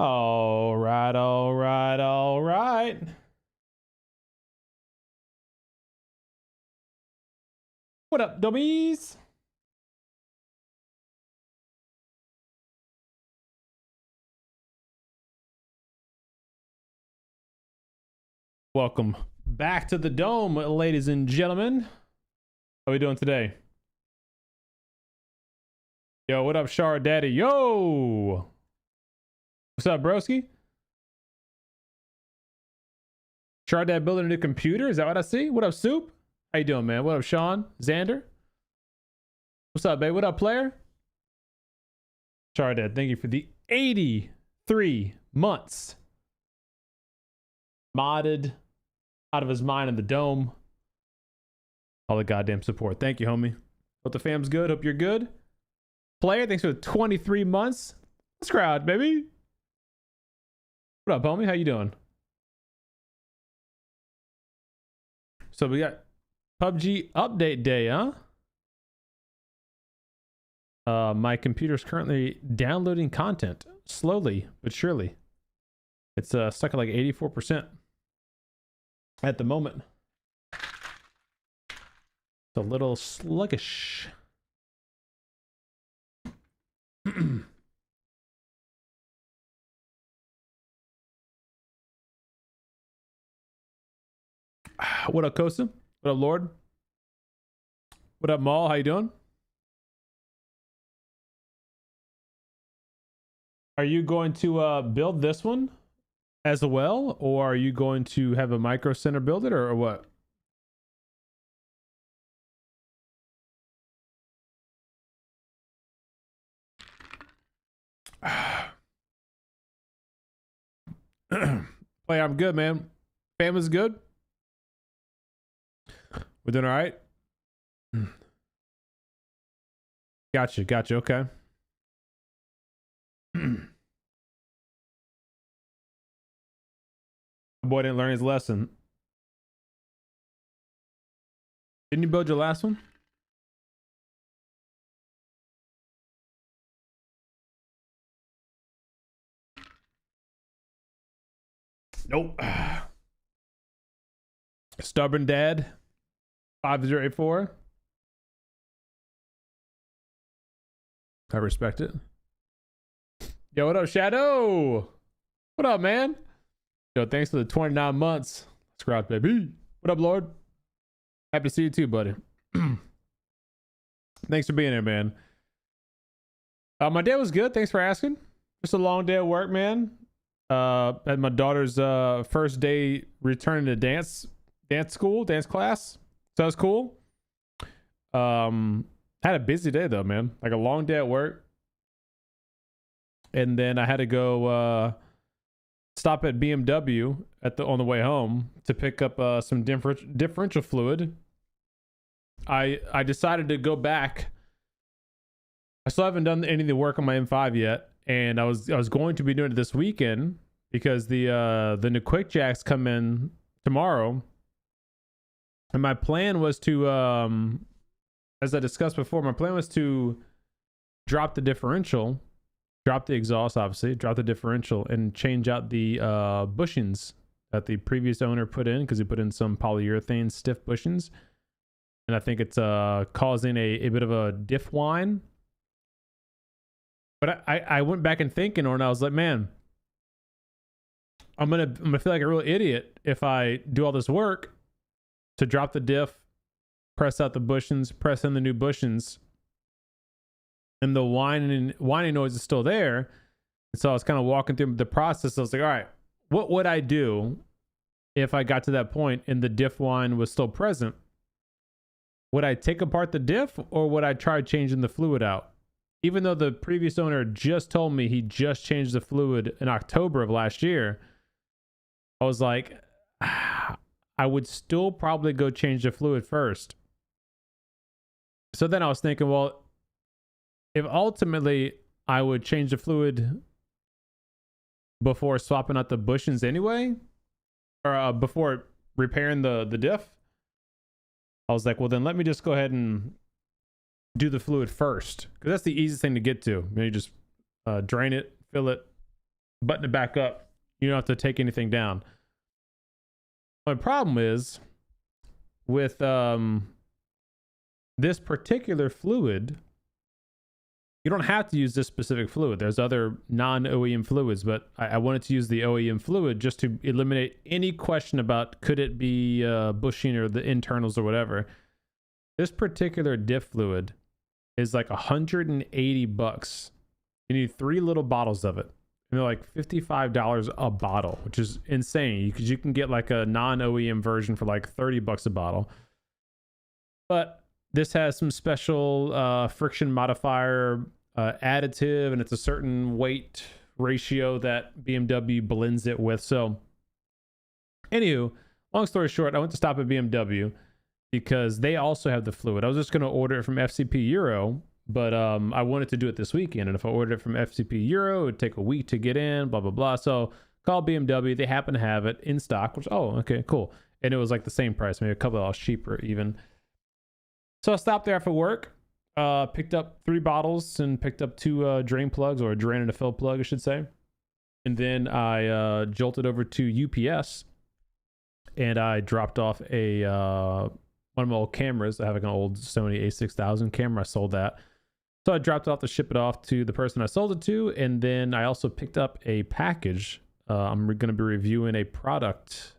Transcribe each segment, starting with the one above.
All right, all right, all right. What up, dummies? Welcome back to the Dome, ladies and gentlemen. How we doing today? Yo, what up, Shard Daddy? Yo! What's up, broski? Shard Dad building a new computer? Is that what I see? What up, Soup? How you doing, man? What up, Sean? Xander? What's up, babe? What up, player? Shard Dad, thank you for the 83 months. Modded out of his mind in the Dome. All the goddamn support. Thank you, homie. Hope the fam's good. Hope you're good. Player, thanks for the 23 months. This crowd, baby. What up, homie? How you doing? So we got PUBG update day, huh? My computer's currently downloading content slowly but surely. It's stuck at like 84% at the moment. It's a little sluggish. What up, Kosa? What up, Lord? What up, Maul? How you doing? Are you going to build this one as well, or are you going to have a micro center build it, or what? Play, I'm good, man. Family's good. We're doing all right. Gotcha. Okay. Boy didn't learn his lesson. Didn't you build your last one? Nope. Stubborn dad. 5084. I respect it. Yo, what up, Shadow? What up, man? Yo, thanks for the 29 months. Scratch, baby. What up, Lord? Happy to see you too, buddy. Thanks for being here, man. My day was good. Thanks for asking. Just a long day at work, man. Had my daughter's first day returning to dance class. So that was cool. Had a busy day though, man. Like a long day at work. And then I had to go stop at BMW on the way home to pick up some differential fluid. I decided to go back. I still haven't done any of the work on my M5 yet, and I was going to be doing it this weekend because the new quick jacks come in tomorrow. And my plan was to, as I discussed before, my plan was to drop the differential, drop the exhaust, obviously, drop the differential, and change out the bushings that the previous owner put in, because he put in some polyurethane stiff bushings. And I think it's causing a bit of a diff whine. But I went back and thinking, and I was like, man, I'm gonna feel like a real idiot if I do all this work to drop the diff, press out the bushings, press in the new bushings, and the whining noise is still there. And so I was kind of walking through the process. I was like, all right, what would I do if I got to that point and the diff whine was still present? Would I take apart the diff, or would I try changing the fluid out? Even though the previous owner just told me he just changed the fluid in October of last year, I was like, I would still probably go change the fluid first. So then I was thinking, well, if ultimately I would change the fluid before swapping out the bushings anyway, or before repairing the diff, I was like, well, then let me just go ahead and do the fluid first, because that's the easiest thing to get to. You just drain it, fill it, button it back up. You don't have to take anything down. My problem is with this particular fluid, you don't have to use this specific fluid. There's other non-OEM fluids, but I wanted to use the OEM fluid just to eliminate any question about could it be bushing or the internals or whatever. This particular diff fluid is like $180. You need 3 little bottles of it. And they're like $55 a bottle, which is insane because you can get like a non-OEM version for like $30 a bottle. But this has some special friction modifier additive, and it's a certain weight ratio that BMW blends it with. So, anywho, long story short, I went to stop at BMW because they also have the fluid. I was just going to order it from FCP Euro, but I wanted to do it this weekend. And if I ordered it from FCP Euro, it would take a week to get in, blah, blah, blah. So, called BMW. They happen to have it in stock, which, oh, okay, cool. And it was like the same price, maybe a couple of dollars cheaper even. So I stopped there after work, picked up 3 bottles and picked up 2 drain plugs, or a drain and a fill plug, I should say. And then I jolted over to UPS and I dropped off a one of my old cameras. I have like an old Sony a6000 camera. I sold that. So I dropped it off to ship it off to the person I sold it to. And then I also picked up a package. I'm going to be reviewing a product.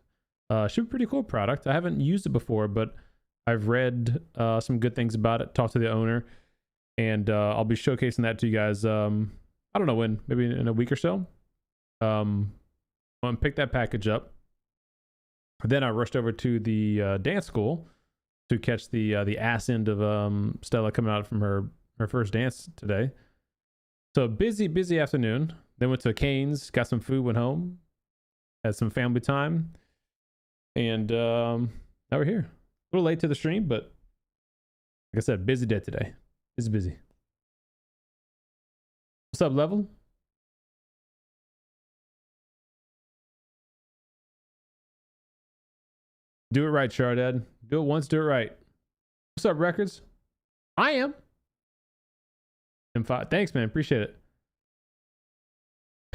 Should be a pretty cool product. I haven't used it before, but I've read some good things about it, talked to the owner, and I'll be showcasing that to you guys. I don't know when, maybe in a week or so. I'm going to pick that package up. Then I rushed over to the dance school to catch the ass end of Stella coming out from her first dance today. So busy afternoon. Then went to Cane's, got some food, went home, had some family time, and now we're here. A little late to the stream, but like I said, busy day today. It's busy. What's up, Level? Do it right, Chardad. Do it once, do it right. What's up, Records? I am. M5. Thanks, man. Appreciate it.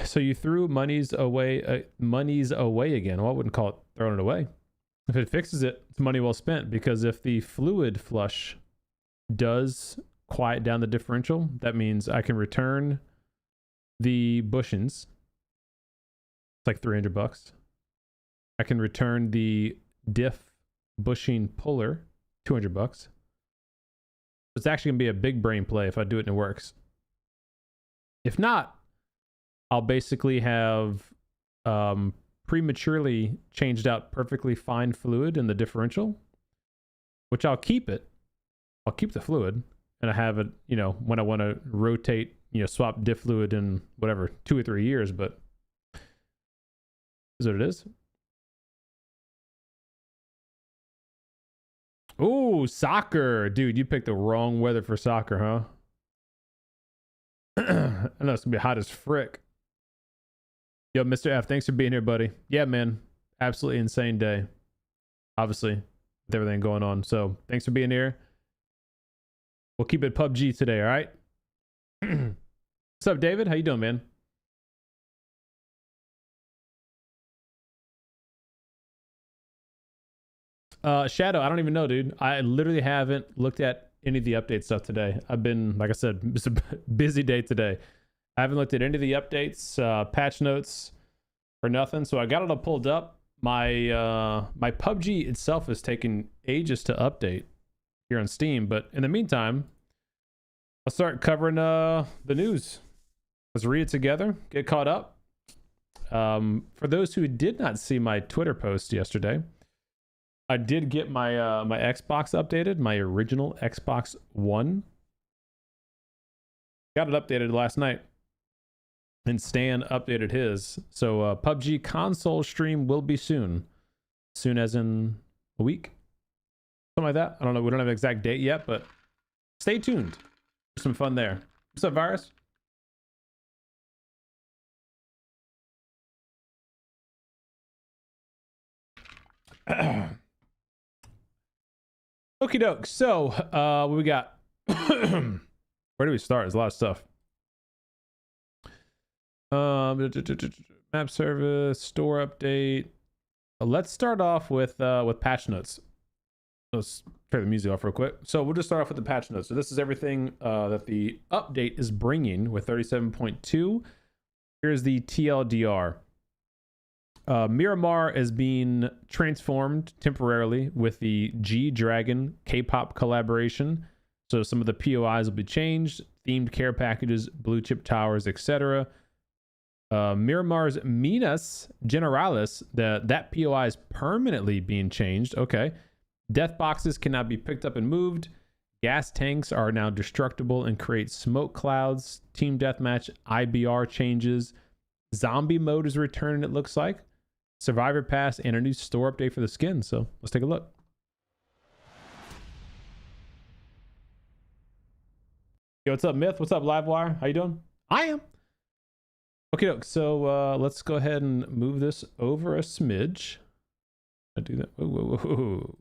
So you threw monies away again. Well, I wouldn't call it throwing it away. If it fixes it, it's money well spent, because if the fluid flush does quiet down the differential, that means I can return the bushings. It's like $300. I can return the diff bushing puller, $200. It's actually going to be a big brain play if I do it and it works. If not, I'll basically have prematurely changed out perfectly fine fluid in the differential, which I'll keep it. I'll keep the fluid, and I have it, you know, when I want to rotate, you know, swap diff fluid in whatever, 2 or 3 years, but is what it is. Ooh, soccer. Dude, you picked the wrong weather for soccer, huh? I know it's gonna be hot as frick. Yo, Mr. F, thanks for being here, buddy. Yeah, man. Absolutely insane day. Obviously, with everything going on. So, thanks for being here. We'll keep it PUBG today, all right? What's up, David? How you doing, man? Shadow, I don't even know, dude. I literally haven't looked at any of the update stuff today. I've been, like I said, it's a busy day today. I haven't looked at any of the updates, patch notes, or nothing. So I got it all pulled up. My my PUBG itself is taking ages to update here on Steam. But in the meantime, I'll start covering the news. Let's read it together, get caught up. For those who did not see my Twitter post yesterday, I did get my my Xbox updated, my original Xbox One. Got it updated last night. And Stan updated his. So PUBG console stream will be soon. Soon as in a week. Something like that. I don't know. We don't have an exact date yet, but stay tuned. Some fun there. What's up, Virus? Okie doke. So, what we got? Where do we start? There's a lot of stuff. Map service, store update. Let's start off with patch notes. Let's turn the music off real quick. So we'll just start off with the patch notes. So this is everything that the update is bringing with 37.2. Here's the TLDR. Miramar is being transformed temporarily with the G-Dragon K-pop collaboration. So some of the POIs will be changed, themed care packages, blue chip towers, etc. Miramar's Minas Generalis, that POI is permanently being changed. Okay. Death boxes cannot be picked up and moved. Gas tanks are now destructible and create smoke clouds. Team deathmatch IBR changes. Zombie mode is returning, it looks like. Survivor pass and a new store update for the skin. So let's take a look. Yo, what's up, Myth? What's up, Livewire? How you doing? I am. Okay, so let's go ahead and move this over a smidge. I do that. Whoa.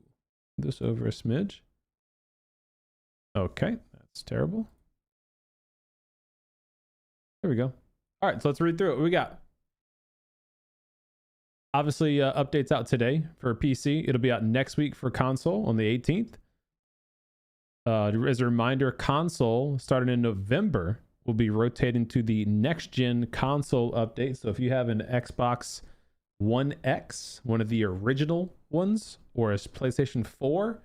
This over a smidge. Okay, that's terrible. There we go. All right, so let's read through it. What we got? Obviously, updates out today for PC. It'll be out next week for console on the 18th. As a reminder, console starting in November will be rotating to the next gen console update. So if you have an Xbox One X, one of the original ones, or a PlayStation 4,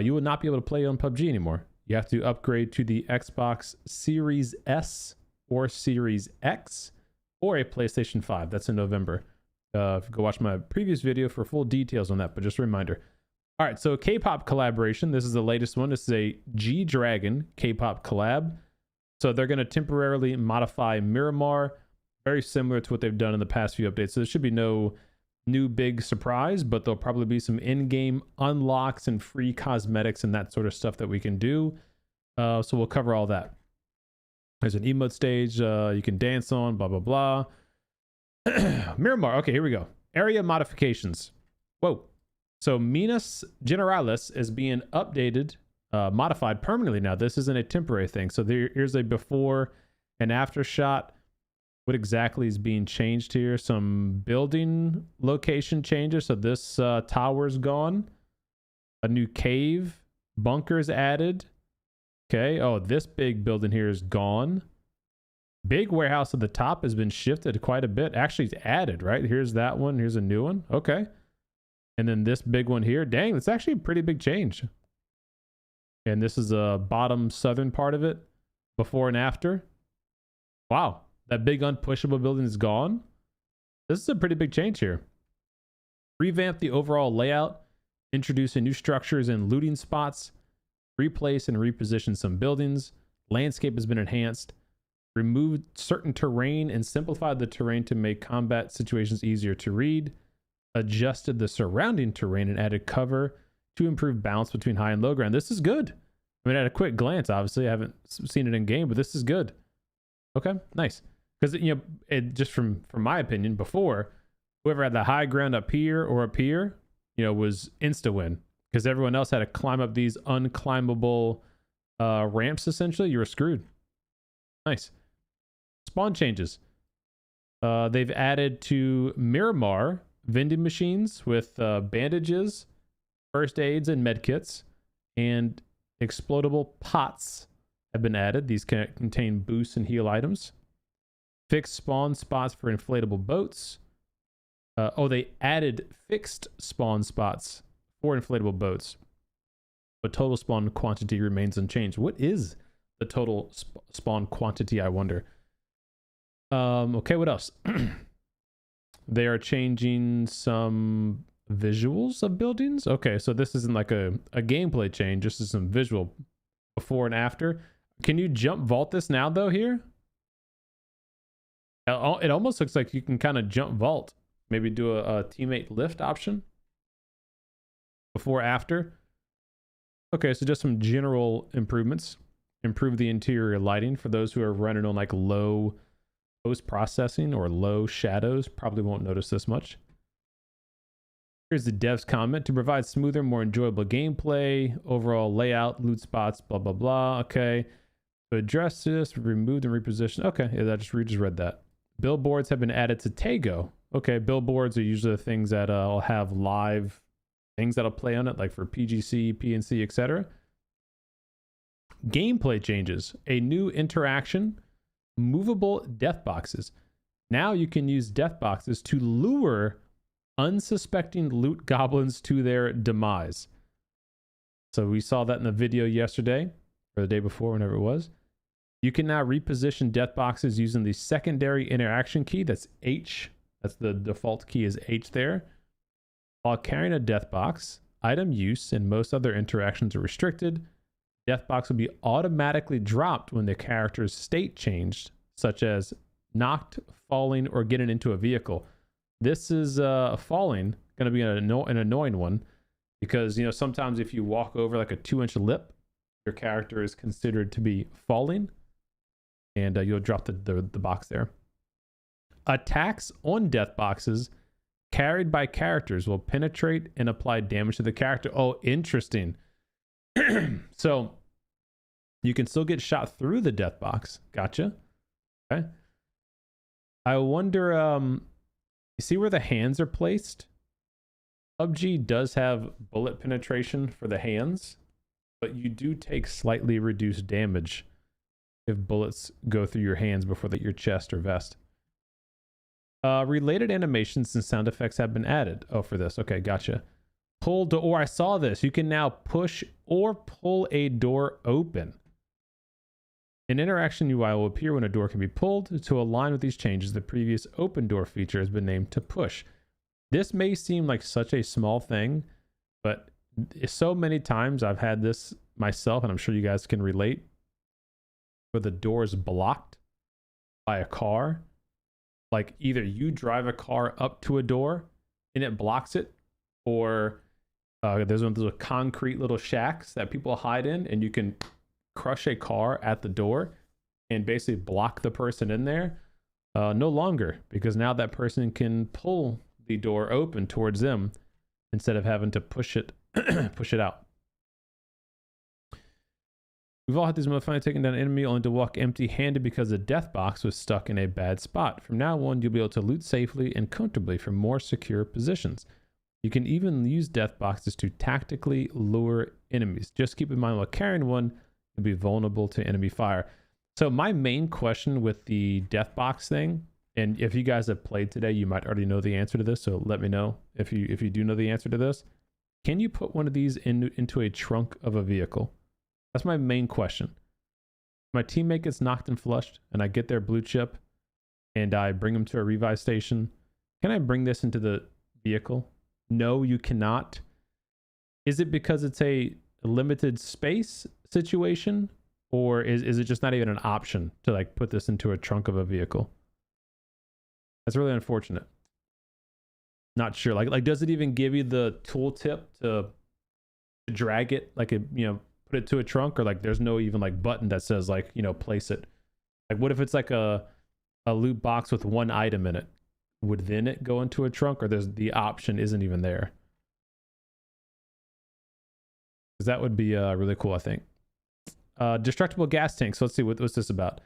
you will not be able to play on PUBG anymore. You have to upgrade to the Xbox Series S or Series X or a PlayStation 5. That's in November. Go watch my previous video for full details on that, but just a reminder. All right, so K-pop collaboration. This is the latest one. This is a G-Dragon K-pop collab. So they're going to temporarily modify Miramar, very similar to what they've done in the past few updates. So there should be no new big surprise, but there'll probably be some in-game unlocks and free cosmetics and that sort of stuff that we can do. So we'll cover all that. There's an emote stage you can dance on, blah, blah, blah. Miramar. Okay, here we go. Area modifications. Whoa. So Minas Generalis is being updated, modified permanently now. This isn't a temporary thing. So here's a before and after shot. What exactly is being changed here? Some building location changes. So this tower's gone. A new cave bunker is added. Okay. Oh, this big building here is gone. Big warehouse at the top has been shifted quite a bit. Actually, it's added, right? Here's that one. Here's a new one. Okay. And then this big one here. Dang, that's actually a pretty big change. And this is a bottom southern part of it. Before and after. Wow. That big unpushable building is gone. This is a pretty big change here. Revamp the overall layout. Introduce new structures and looting spots. Replace and reposition some buildings. Landscape has been enhanced. Removed certain terrain and simplified the terrain to make combat situations easier to read. Adjusted the surrounding terrain and added cover to improve balance between high and low ground. This is good. I mean, at a quick glance, obviously, I haven't seen it in game, but this is good. Okay, nice. Because, you know, it just from my opinion, before, whoever had the high ground up here or up here, you know, was insta-win. Because everyone else had to climb up these unclimbable ramps, essentially. You were screwed. Nice. Spawn changes. They've added to Miramar vending machines with bandages, first aids, and medkits, and explodable pots have been added. These can contain boosts and heal items. Fixed spawn spots for inflatable boats. They added fixed spawn spots for inflatable boats, but total spawn quantity remains unchanged. What is the total spawn quantity, I wonder? Okay, what else? They are changing some visuals of buildings. Okay, so this isn't like a gameplay change. This is some visual before and after. Can you jump vault this now, though, here? It almost looks like you can kind of jump vault. Maybe do a teammate lift option. Before, after. Okay, so just some general improvements. Improve the interior lighting for those who are running on like low post-processing or low shadows. Probably won't notice this much. Here's the dev's comment. To provide smoother, more enjoyable gameplay, overall layout, loot spots, blah, blah, blah. Okay. To address this, removed and repositioned. Okay, yeah, we just read that. Billboards have been added to Tego. Okay, billboards are usually the things that will have live things that'll play on it, like for PGC, PNC, etc. Gameplay changes. A new interaction. Movable death boxes. Now you can use death boxes to lure unsuspecting loot goblins to their demise. So we saw that in the video yesterday, or the day before, whenever it was. You can now reposition death boxes using the secondary interaction key. That's H. That's the default key is H there. While carrying a death box, item use and most other interactions are restricted. Death box will be automatically dropped when the character's state changed, such as knocked, falling, or getting into a vehicle. This is falling going to be an annoying one because, you know, sometimes if you walk over like a 2-inch lip, your character is considered to be falling, and you'll drop the box there. Attacks on death boxes carried by characters will penetrate and apply damage to the character. Oh, interesting. So you can still get shot through the death box. Gotcha. Okay. I wonder, you see where the hands are placed? PUBG does have bullet penetration for the hands, but you do take slightly reduced damage if bullets go through your hands before your chest or vest. Related animations and sound effects have been added. Oh, for this. Okay, gotcha. Pull door. I saw this. You can now push or pull a door open. An interaction UI will appear when a door can be pulled. To align with these changes, the previous open door feature has been named to push. This may seem like such a small thing, but so many times I've had this myself, and I'm sure you guys can relate, where the door is blocked by a car. Like either you drive a car up to a door and it blocks it, or there's one of those concrete little shacks that people hide in, and you can crush a car at the door and basically block the person in there. No longer, because now that person can pull the door open towards them instead of having to push it out. We've all had these moments finally taking down an enemy only to walk empty-handed because the death box was stuck in a bad spot. From now on, you'll be able to loot safely and comfortably from more secure positions. You can even use death boxes to tactically lure enemies. Just keep in mind while carrying one, you'll be vulnerable to enemy fire. So my main question with the death box thing, and if you guys have played today, you might already know the answer to this, so let me know if you do know the answer to this. Can you put one of these into a trunk of a vehicle? That's my main question. My teammate gets knocked and flushed, and I get their blue chip, and I bring them to a revive station. Can I bring this into the vehicle? No, you cannot. Is it because it's a limited space situation, or is it just not even an option to like put this into a trunk of a vehicle? That's really unfortunate. Not sure. Like does it even give you the tooltip to drag it, like a, you know, put it to a trunk, or like there's no even like button that says like, you know, place it? Like what if it's like a loot box with one item in it? Would then it go into a trunk, or there's the option isn't even there? Because that would be really cool, I think. Destructible gas tanks. So let's see what's this about.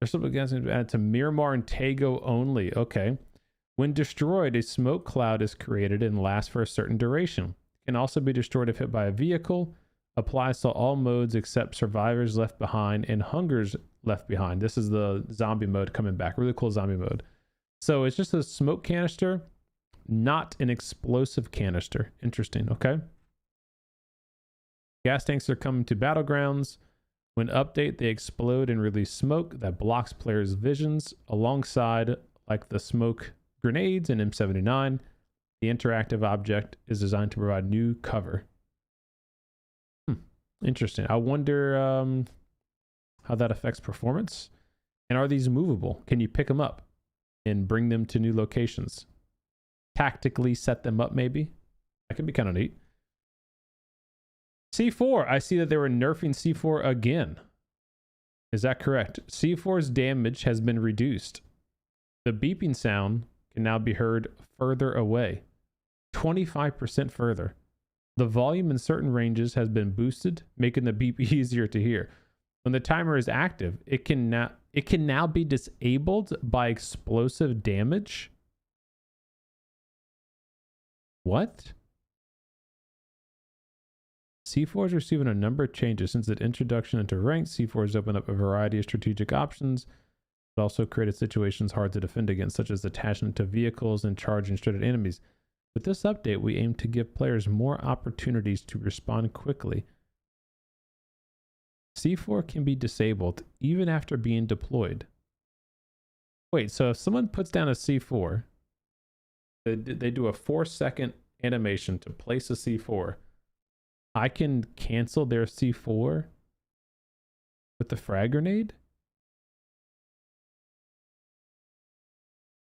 Destructible gas tanks added to Miramar and Tego only. Okay. When destroyed, a smoke cloud is created and lasts for a certain duration. It can also be destroyed if hit by a vehicle. Applies to all modes except survivors left behind and hungers left behind. This is the zombie mode coming back. Really cool zombie mode. So it's just a smoke canister, not an explosive canister. Interesting. Okay. Gas tanks are coming to battlegrounds. When update, they explode and release smoke that blocks players' visions alongside like the smoke grenades and M79. The interactive object is designed to provide new cover. Interesting. I wonder how that affects performance. And are these movable? Can you pick them up and bring them to new locations? Tactically set them up, maybe? That could be kind of neat. C4. I see that they were nerfing C4 again. Is that correct? C4's damage has been reduced. The beeping sound can now be heard further away. 25% further. The volume in certain ranges has been boosted, making the beep easier to hear. When the timer is active, it It can now be disabled by explosive damage. What? C4 is receiving a number of changes since its introduction into ranked. C4 has opened up a variety of strategic options, but also created situations hard to defend against, such as attachment to vehicles and charging straight at enemies. With this update, we aim to give players more opportunities to respond quickly. C4 can be disabled even after being deployed. Wait, so if someone puts down a C4, they do a 4-second animation to place a C4, I can cancel their C4 with the frag grenade?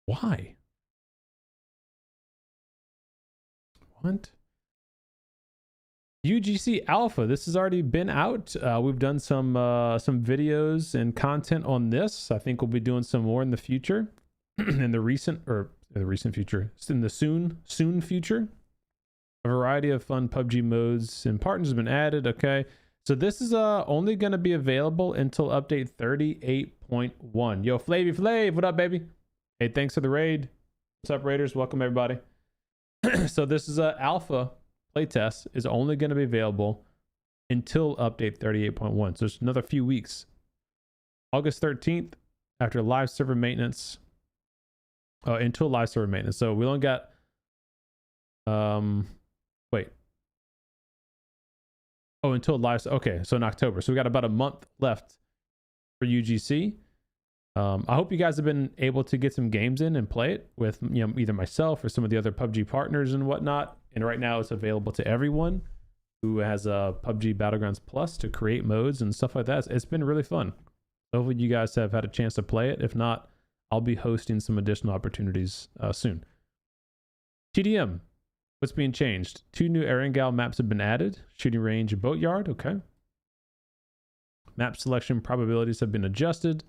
Why? What? UGC Alpha. This has already been out. We've done some videos and content on this. I think we'll be doing some more in the future, in the recent future, in the soon future. A variety of fun PUBG modes and partners have been added. Okay, so this is only going to be available until update 38.1. Yo, Flavy Flav, what up, baby? Hey, thanks for the raid. What's up, raiders? Welcome everybody. So this is a alpha playtest, is only going to be available until update 38.1. So it's another few weeks. August 13th, after live server maintenance, until live server maintenance. So we only got until live. Okay, so in October. So we got about a month left for UGC. I hope you guys have been able to get some games in and play it with, you know, either myself or some of the other PUBG partners and whatnot. And right now it's available to everyone who has a PUBG Battlegrounds Plus to create modes and stuff like that. It's been really fun. Hopefully you guys have had a chance to play it. If not, I'll be hosting some additional opportunities soon. TDM, what's being changed? 2 new Erangel maps have been added. Shooting range and boatyard. Okay. Map selection probabilities have been adjusted.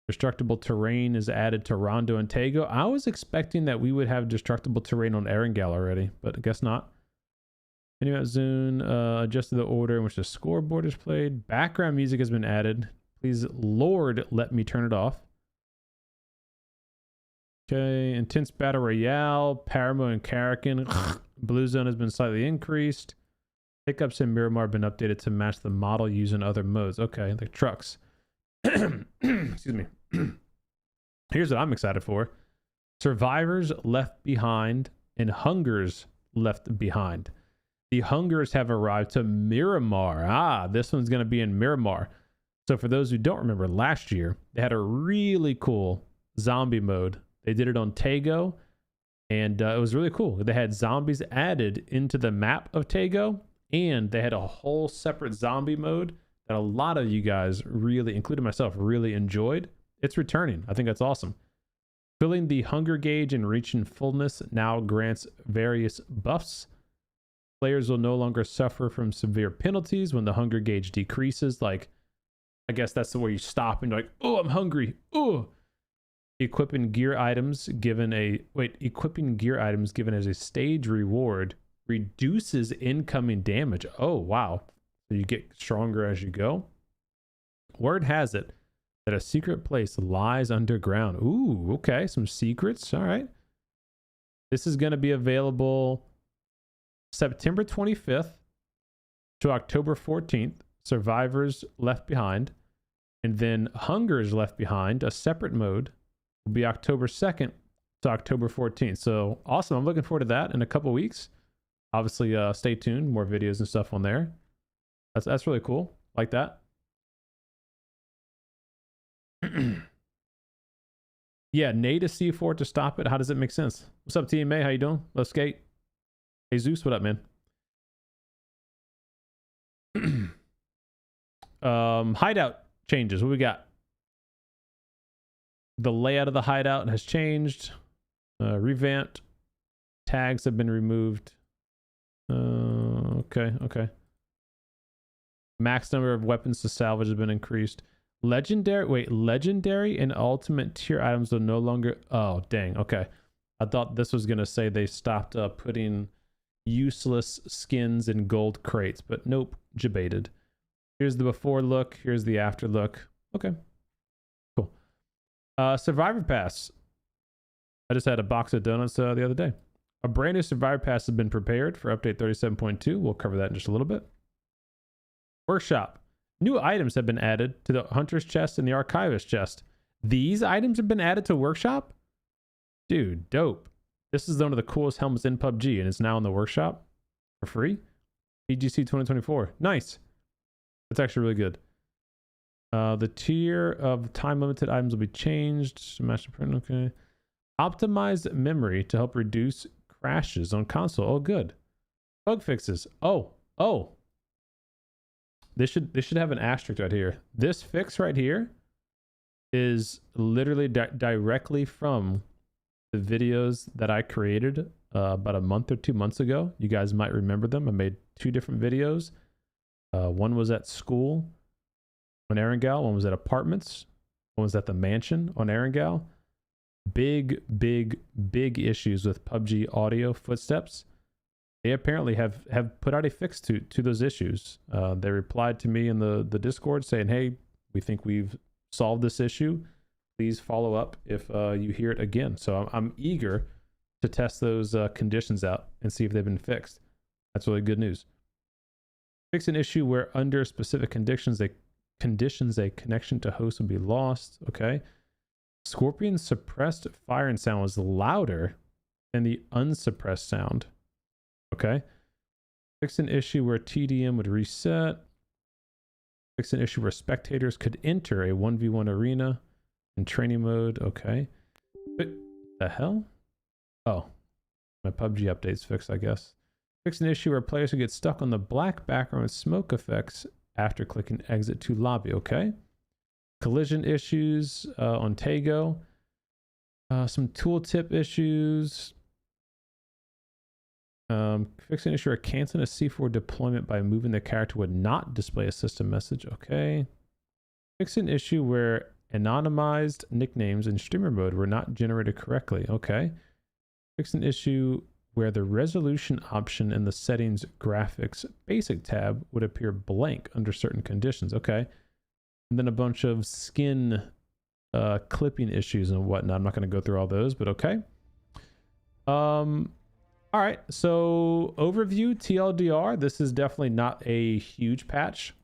Destructible terrain is added to Rondo and Tego. I was expecting that we would have destructible terrain on Erangel already, but I guess not. Minimap zone, adjusted the order in which the scoreboard is played. Background music has been added. Please, Lord, let me turn it off. Okay, intense battle royale, Paramo and Karakin. Blue zone has been slightly increased. Pickups in Miramar have been updated to match the model used in other modes. Okay, like trucks. Excuse me. Here's what I'm excited for. Survivors Left Behind and Hungers Left Behind. The Hungers have arrived to Miramar. This one's going to be in Miramar. So for those who don't remember, last year, they had a really cool zombie mode. They did it on Tego, and it was really cool. They had zombies added into the map of Tego, and they had a whole separate zombie mode that a lot of you guys really, including myself, really enjoyed. It's returning. I think that's awesome. Filling the hunger gauge and reaching fullness now grants various buffs. Players will no longer suffer from severe penalties when the hunger gauge decreases. Like, I guess that's the way you stop and you're like, oh, I'm hungry. Oh. Equipping gear items given as a stage reward reduces incoming damage. Oh, wow. So you get stronger as you go. Word has it that a secret place lies underground. Ooh, okay. Some secrets. All right. This is going to be available September 25th to October 14th. Survivors Left Behind. And then Hungers Left Behind, a separate mode, will be October 2nd to October 14th. So awesome. I'm looking forward to that in a couple weeks. Obviously, stay tuned. More videos and stuff on there. That's really cool. Like that. Yeah, Nate is C4 to stop it. How does it make sense? What's up, TMA? How you doing? Let's skate. Hey, Zeus, what up, man? Hideout changes. What we got? The layout of the hideout has changed. Revamped. Tags have been removed. Okay. Max number of weapons to salvage has been increased. Legendary and ultimate tier items will no longer... Oh, dang. Okay. I thought this was going to say they stopped putting useless skins in gold crates, but nope. Debated. Here's the before look. Here's the after look. Okay. Survivor Pass. I just had a box of donuts the other day. A brand new Survivor Pass has been prepared for update 37.2. We'll cover that in just a little bit. Workshop. New items have been added to the Hunter's chest and the Archivist chest. These items have been added to Workshop? Dude, dope. This is one of the coolest helmets in PUBG, and it's now in the Workshop for free. PGC 2024. Nice. That's actually really good. The tier of time-limited items will be changed. Master print, okay. Optimized memory to help reduce crashes on console. Oh, good. Bug fixes. Oh. This should have an asterisk right here. This fix right here is literally directly from the videos that I created about a month or 2 months ago. You guys might remember them. I made 2 different videos. One was at school on Erangel. One was at apartments. One was at the mansion on Erangel. Big issues with PUBG audio footsteps. They apparently have put out a fix to those issues. They replied to me in the Discord saying, hey, we think we've solved this issue. Please follow up if you hear it again. So I'm eager to test those conditions out and see if they've been fixed. That's really good news. Fix an issue where under specific conditions a connection to host will be lost. Okay. Scorpion's suppressed fire and sound was louder than the unsuppressed sound. Okay. Fix an issue where TDM would reset. Fix an issue where spectators could enter a 1v1 arena in training mode. Okay. What the hell? Oh, my PUBG update's fixed, I guess. Fix an issue where players would get stuck on the black background with smoke effects after clicking exit to lobby. Okay. Collision issues on Tago. Some tooltip issues. Fix an issue where canceling a C4 deployment by moving the character would not display a system message. Okay. Fix an issue where anonymized nicknames in streamer mode were not generated correctly. Okay. Fix an issue where the resolution option in the settings graphics basic tab would appear blank under certain conditions. Okay. And then a bunch of skin clipping issues and whatnot. I'm not going to go through all those, but okay. All right. So overview TLDR. This is definitely not a huge patch.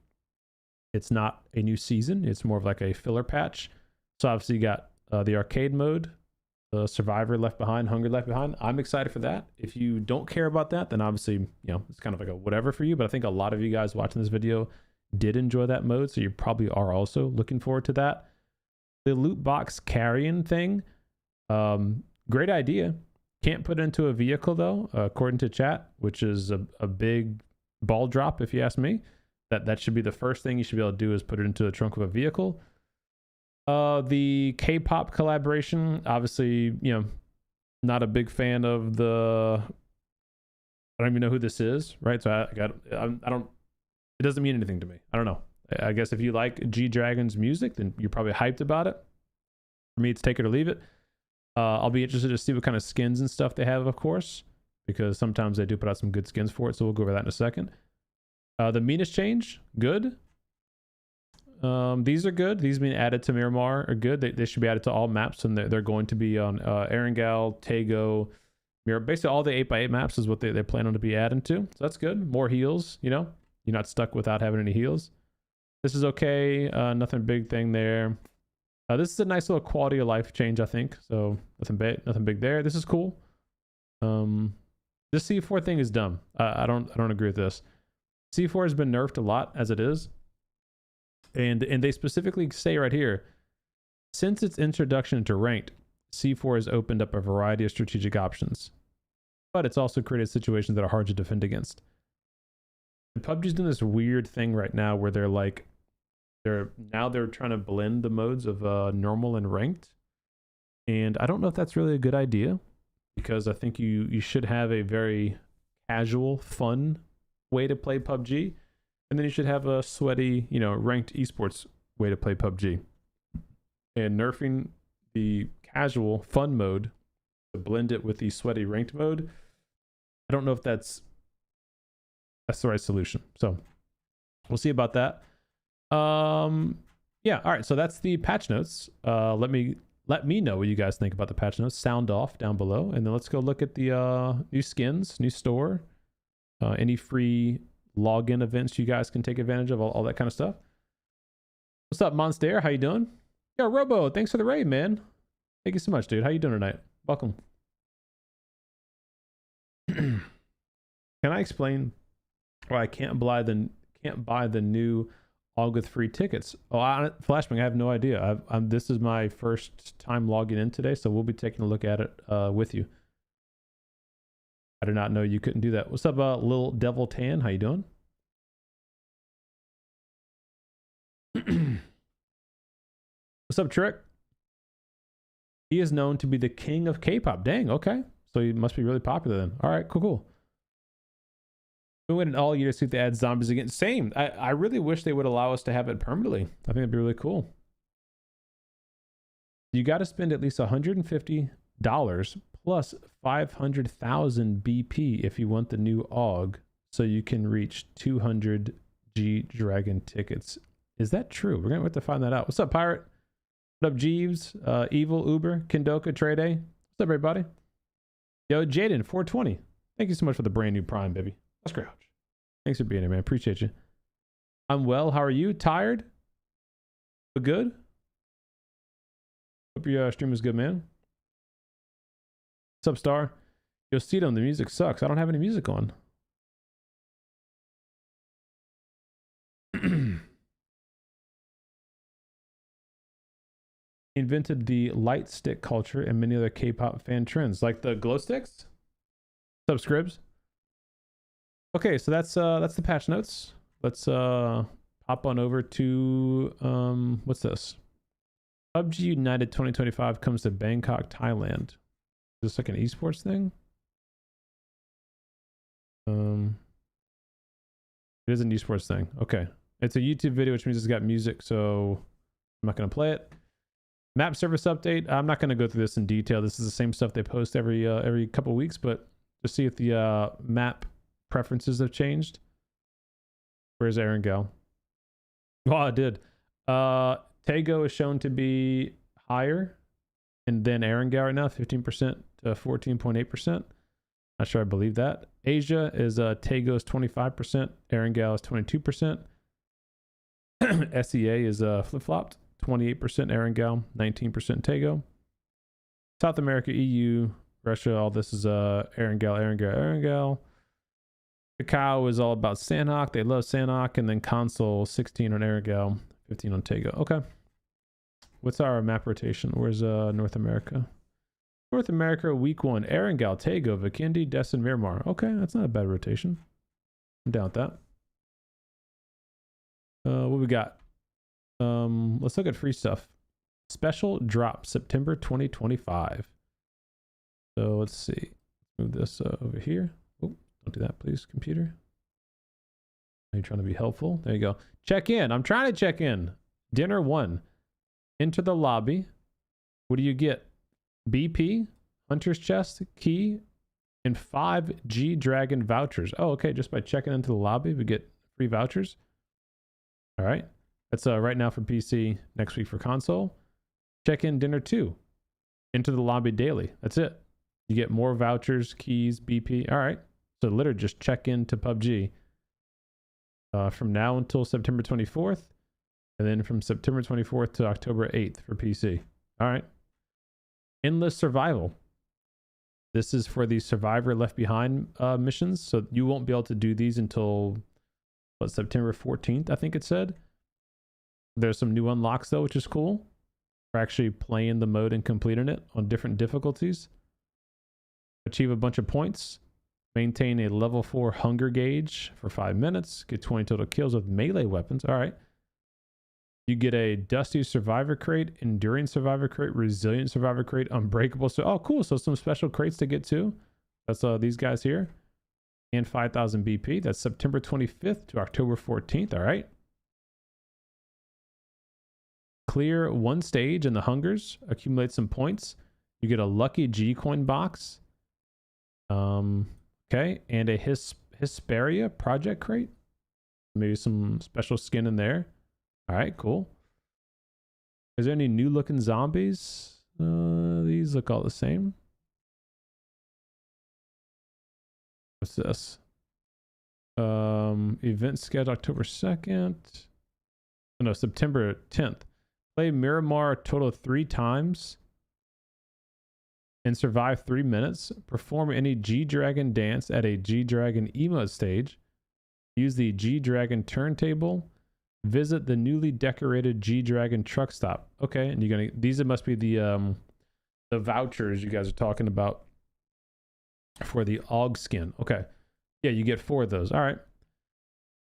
It's not a new season. It's more of like a filler patch. So obviously you got the arcade mode, the Survivor Left Behind, Hunger Left Behind. I'm excited for that. If you don't care about that, then obviously, it's kind of like a whatever for you. But I think a lot of you guys watching this video did enjoy that mode, so you probably are also looking forward to that. The loot box carrying thing, great idea. Can't put it into a vehicle though, according to chat, which is a big ball drop if you ask me. That should be the first thing you should be able to do, is put it into the trunk of a vehicle. The K-pop collaboration, obviously, not a big fan of the. I don't even know who this is, right? So I don't. It doesn't mean anything to me. I don't know. I guess if you like G-Dragon's music, then you're probably hyped about it. For me, it's take it or leave it. I'll be interested to see what kind of skins and stuff they have, of course, because sometimes they do put out some good skins for it. So we'll go over that in a second. The meanest change, good. These are good. These being added to Miramar are good. They should be added to all maps, and they're going to be on Erangel, Tago, Miramar. Basically, all the 8x8 maps is what they plan on to be adding to. So that's good. More heals, You're not stuck without having any heals. This is okay. Nothing big thing there. This is a nice little quality of life change, I think. So nothing big there. This is cool. This C4 thing is dumb. I don't agree with this. C4 has been nerfed a lot as it is. And they specifically say right here, since its introduction into ranked, C4 has opened up a variety of strategic options. But it's also created situations that are hard to defend against. And PUBG's doing this weird thing right now where they're trying to blend the modes of normal and ranked. And I don't know if that's really a good idea, because I think you should have a very casual, fun way to play PUBG. And then you should have a sweaty, ranked esports way to play PUBG. And nerfing the casual, fun mode to blend it with the sweaty ranked mode, I don't know if that's the right solution. So we'll see about that. Yeah, all right, so that's the patch notes. Let me let me know what you guys think about the patch notes. Sound off down below. And then let's go look at the new skins, new store, any free login events you guys can take advantage of, all that kind of stuff. What's up, Monster? How you doing? Yo, Robo, thanks for the raid, man. Thank you so much, dude. How you doing tonight? Welcome. Can I explain why I can't buy the new AUG with free tickets? Oh, Flashbang, I have no idea. This is my first time logging in today, so we'll be taking a look at it with you. I did not know you couldn't do that. What's up, Lil Devil Tan? How you doing? What's up, Trick? He is known to be the king of K-pop. Dang, okay. So he must be really popular then. All right, cool. We waited all year to see if they add zombies again. Same. I really wish they would allow us to have it permanently. I think it'd be really cool. You got to spend at least $150 plus 500,000 BP if you want the new AUG, so you can reach 200 G Dragon tickets. Is that true? We're gonna have to find that out. What's up, Pirate? What up, Jeeves? Evil, Uber, Kindoka, Trade A. What's up, everybody? Yo, Jaden, 420. Thank you so much for the brand new Prime, baby. That's great. Thanks for being here, man. Appreciate you. I'm well. How are you? Tired? But good? Hope your stream is good, man. What's up, Star? Yo, CDome, the music sucks. I don't have any music on. Invented the light stick culture and many other K-pop fan trends, like the glow sticks. What's up, Scribs? Okay, so that's the patch notes. Let's hop on over to what's this? PUBG United 2025 comes to Bangkok, Thailand. Is this like an esports thing? It is an esports thing. Okay, it's a YouTube video, which means it's got music, so I'm not gonna play it. Map service update. I'm not gonna go through this in detail. This is the same stuff they post every couple of weeks, but to see if the map preferences have changed. Where's Erangel? Well, I did. Tago is shown to be higher, and then Erangel right now, 15% to 14.8%. Not sure I believe that. Asia is Tago is 25%, Erangel is 22%. SEA is flip-flopped, 28% Erangel, 19% Tago. South America, EU, Russia, all this is Erangel. Cacao is all about Sanhok. They love Sanhok. And then console, 16 on Erangel, 15 on Tago. Okay. What's our map rotation? Where's North America? North America, week 1. Erangel, Tago, Vikindi, Destin, Miramar. Okay, that's not a bad rotation. I'm down with that. What we got? Let's look at free stuff. Special drop, September 2025. So let's see. Move this over here. Don't do that, please, computer. Are you trying to be helpful? There you go. Check in. I'm trying to check in. Dinner 1. Enter the lobby. What do you get? BP, Hunter's Chest, Key, and 5 G Dragon vouchers. Oh, okay. Just by checking into the lobby, we get free vouchers. All right. That's right now for PC, next week for console. Check in dinner 2. Enter the lobby daily. That's it. You get more vouchers, keys, BP. All right. So literally just check into PUBG from now until September 24th, and then from September 24th to October 8th for PC. All right. Endless Survival. This is for the Survivor Left Behind missions, so you won't be able to do these until September 14th, I think it said. There's some new unlocks though, which is cool. For actually playing the mode and completing it on different difficulties. Achieve a bunch of points. Maintain a level 4 hunger gauge for 5 minutes. Get 20 total kills with melee weapons. All right. You get a Dusty Survivor Crate, Enduring Survivor Crate, Resilient Survivor Crate, Unbreakable. So, oh, cool. So some special crates to get to. That's these guys here. And 5,000 BP. That's September 25th to October 14th. All right. Clear 1 stage in the hungers. Accumulate some points. You get a lucky G coin box. Okay, and a Hesperia project crate. Maybe some special skin in there. All right, cool. Is there any new looking zombies? These look all the same. What's this? Event scheduled October 2nd. Oh, no, September 10th. Play Miramar a total of 3 times and survive 3 minutes. Perform any G-Dragon dance at a G-Dragon emote stage. Use the G-Dragon turntable. Visit the newly decorated G-Dragon truck stop. Okay, and you're gonna, these must be the vouchers you guys are talking about for the AUG skin. Okay. Yeah, you get 4 of those. All right.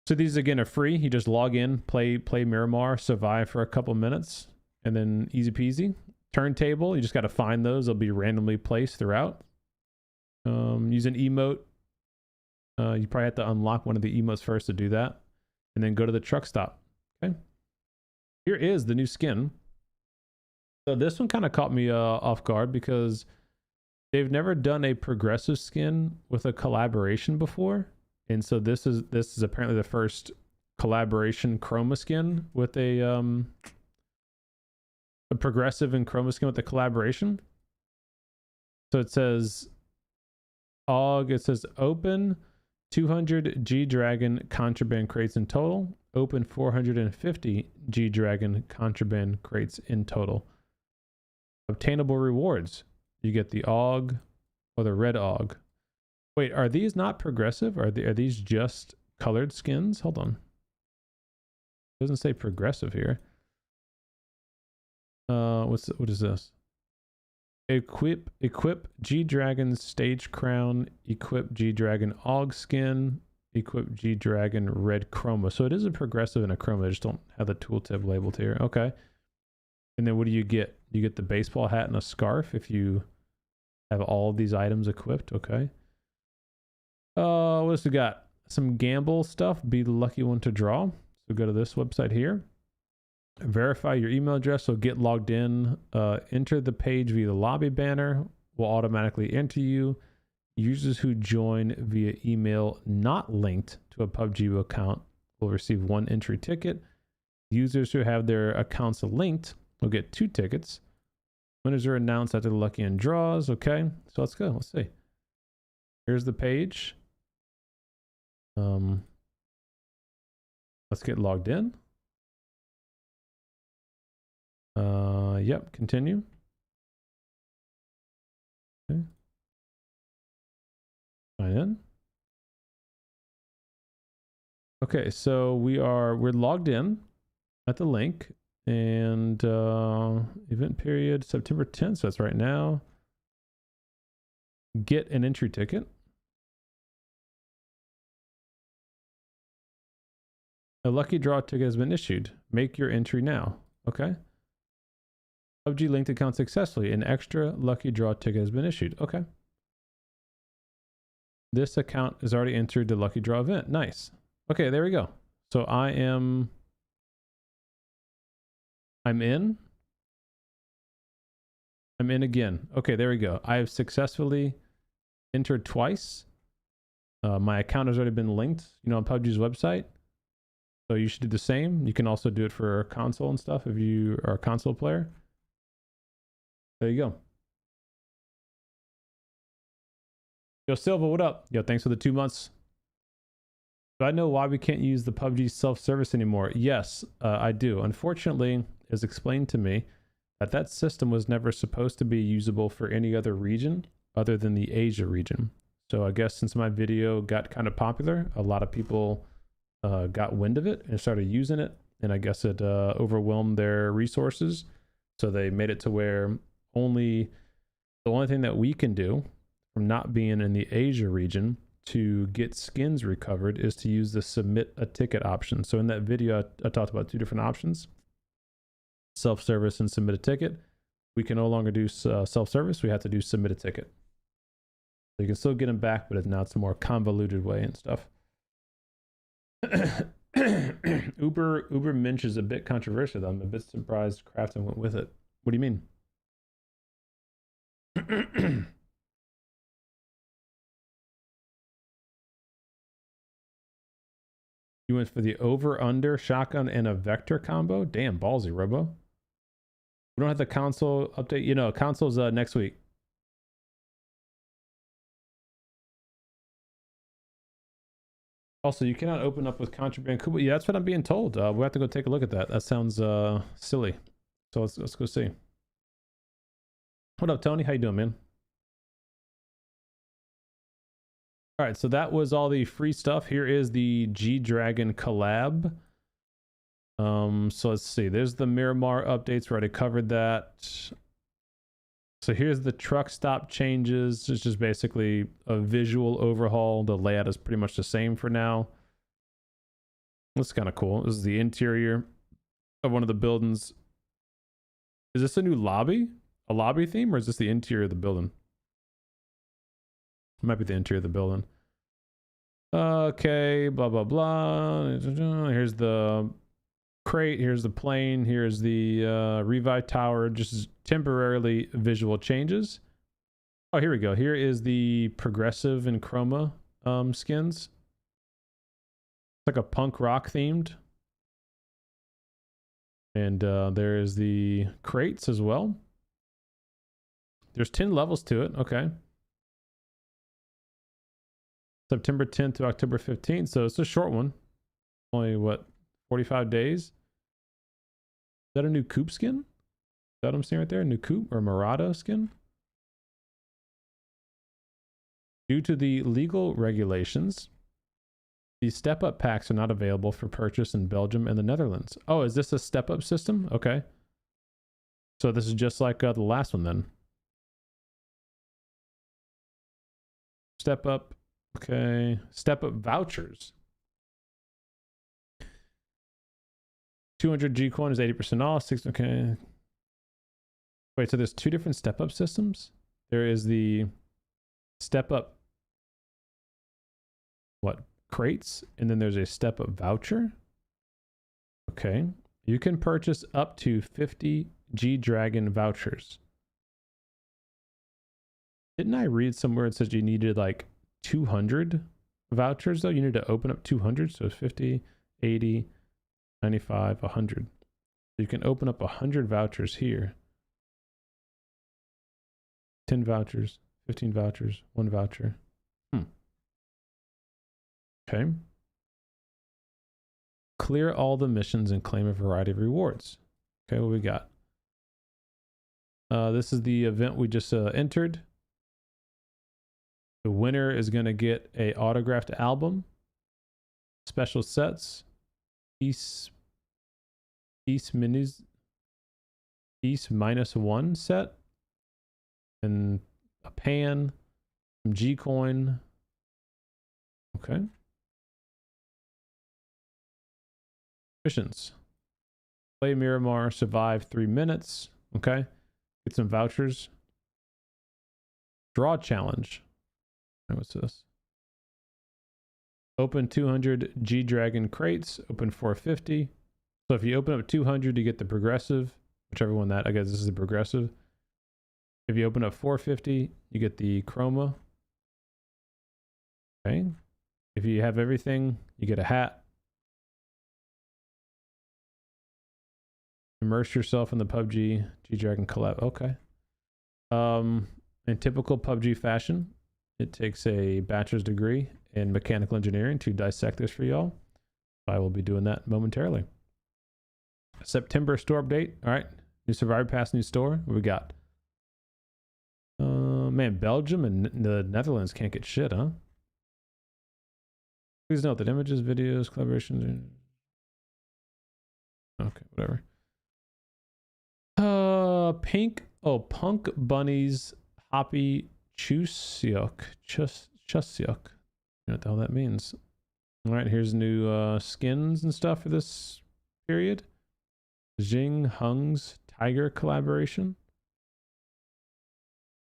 So these again are free. You just log in, play Miramar, survive for a couple minutes, and then easy peasy. Turntable, you just got to find those. They'll be randomly placed throughout. Use an emote. You probably have to unlock one of the emotes first to do that, and then go to the truck stop. Okay. Here is the new skin. So this one kind of caught me off guard because they've never done a progressive skin with a collaboration before. And so this is apparently the first collaboration chroma skin with a progressive and chroma skin with a collaboration. So it says AUG, it says open 200 G-Dragon contraband crates in total. Open 450 G-Dragon contraband crates in total. Obtainable rewards. You get the AUG or the red AUG. Wait, are these not progressive? Are these just colored skins? Hold on. It doesn't say progressive here. What is this? Equip G-Dragon stage crown. Equip G-Dragon AUG skin. Equip G-Dragon red chroma. So it is a progressive and a chroma. I just don't have the tooltip labeled here. Okay. And then what do you get? You get the baseball hat and a scarf if you have all of these items equipped. Okay. What else we got? Some gamble stuff. Be the lucky one to draw. So go to this website here. Verify your email address. So get logged in. Enter the page via the lobby banner. Will automatically enter you. Users who join via email not linked to a PUBG account will receive 1 entry ticket. Users who have their accounts linked will get 2 tickets. Winners are announced after the lucky and draws. Okay, so let's go. Let's see. Here's the page. Let's get logged in. Yep, continue. Okay. Sign in. Okay, so we're logged in at the link, and event period September 10th, so that's right now. Get an entry ticket. A lucky draw ticket has been issued. Make your entry now. Okay. PUBG linked account successfully. An extra lucky draw ticket has been issued. Okay. This account has already entered the lucky draw event. Nice. Okay, there we go. So I'm in. I'm in again. Okay, there we go. I have successfully entered twice. My account has already been linked, on PUBG's website. So you should do the same. You can also do it for console and stuff if you are a console player. There you go. Yo, Silva, what up? Yo, thanks for the 2 months. Do I know why we can't use the PUBG self-service anymore? Yes, I do. Unfortunately, it was explained to me that system was never supposed to be usable for any other region other than the Asia region. So I guess since my video got kind of popular, a lot of people got wind of it and started using it. And I guess it overwhelmed their resources. So they made it to where the only thing that we can do from not being in the Asia region to get skins recovered is to use the submit a ticket option. So in that video, I talked about 2 different options, self-service and submit a ticket. We can no longer do self-service. We have to do submit a ticket. So you can still get them back, but now it's a more convoluted way and stuff. Uber Minch is a bit controversial, though. I'm a bit surprised Crafton went with it. What do you mean? You went for the over-under shotgun and a vector combo? Damn, ballsy, Robo. We don't have the console update. You know, console's next week. Also, you cannot open up with contraband. Yeah, that's what I'm being told. We'll have to go take a look at that. That sounds silly. So let's go see. What up, Tony? How you doing, man? All right, so that was all the free stuff. Here is the G-Dragon collab. So let's see. There's the Miramar updates. We already covered that. So here's the truck stop changes. It's just basically a visual overhaul. The layout is pretty much the same for now. That's kind of cool. This is the interior of one of the buildings. Is this a new lobby? A lobby theme, or is this the interior of the building? It might be the interior of the building. Okay, blah, blah, blah. Here's the crate. Here's the plane. Here's the Revive Tower. Just temporarily visual changes. Oh, here we go. Here is the progressive and chroma skins. It's like a punk rock themed. And there is the crates as well. There's 10 levels to it. Okay. September 10th to October 15th. So it's a short one. Only what, 45 days? Is that a new coupe skin? Is that what I'm seeing right there? A new coupe or Murata skin? Due to the legal regulations, the step-up packs are not available for purchase in Belgium and the Netherlands. Oh, is this a step-up system? Okay. So this is just like the last one then. Step-up. Okay. Step-up vouchers. 200 G coin is 80% off. 6. Okay. Wait, so there's two different step-up systems? There is the step-up, what, crates, and then there's a step-up voucher. Okay. You can purchase up to 50 G-Dragon vouchers. Didn't I read somewhere it says you needed like 200 vouchers though? You need to open up 200, so 50, 80, 95, 100. You can open up 100 vouchers here. 10 vouchers, 15 vouchers, 1 voucher. Okay. Clear all the missions and claim a variety of rewards. Okay, what we got? This is the event we just entered. The winner is going to get a autographed album, special sets, Peace Minis, Peace -1 set, and a pan, some G coin. Okay. Missions. Play Miramar, survive 3 minutes. Okay. Get some vouchers. Draw challenge. What's this? Open 200 G-Dragon crates. Open 450. So if you open up 200, you get the progressive. Whichever one that, I guess this is the progressive. If you open up 450, you get the chroma. Okay. If you have everything, you get a hat. Immerse yourself in the PUBG G-Dragon collab. Okay. In typical PUBG fashion, it takes a bachelor's degree in mechanical engineering to dissect this for y'all. I will be doing that momentarily. September store update. All right. New Survivor Pass, new store. What we got? Man, Belgium and the Netherlands can't get shit, huh? Please note that images, videos, collaborations. Okay, whatever. Pink. Oh, Punk Bunnies Hoppy Chusyuk. Chusyuk. You know what the hell that means. All right, here's new skins and stuff for this period. Jing Hung's Tiger collaboration.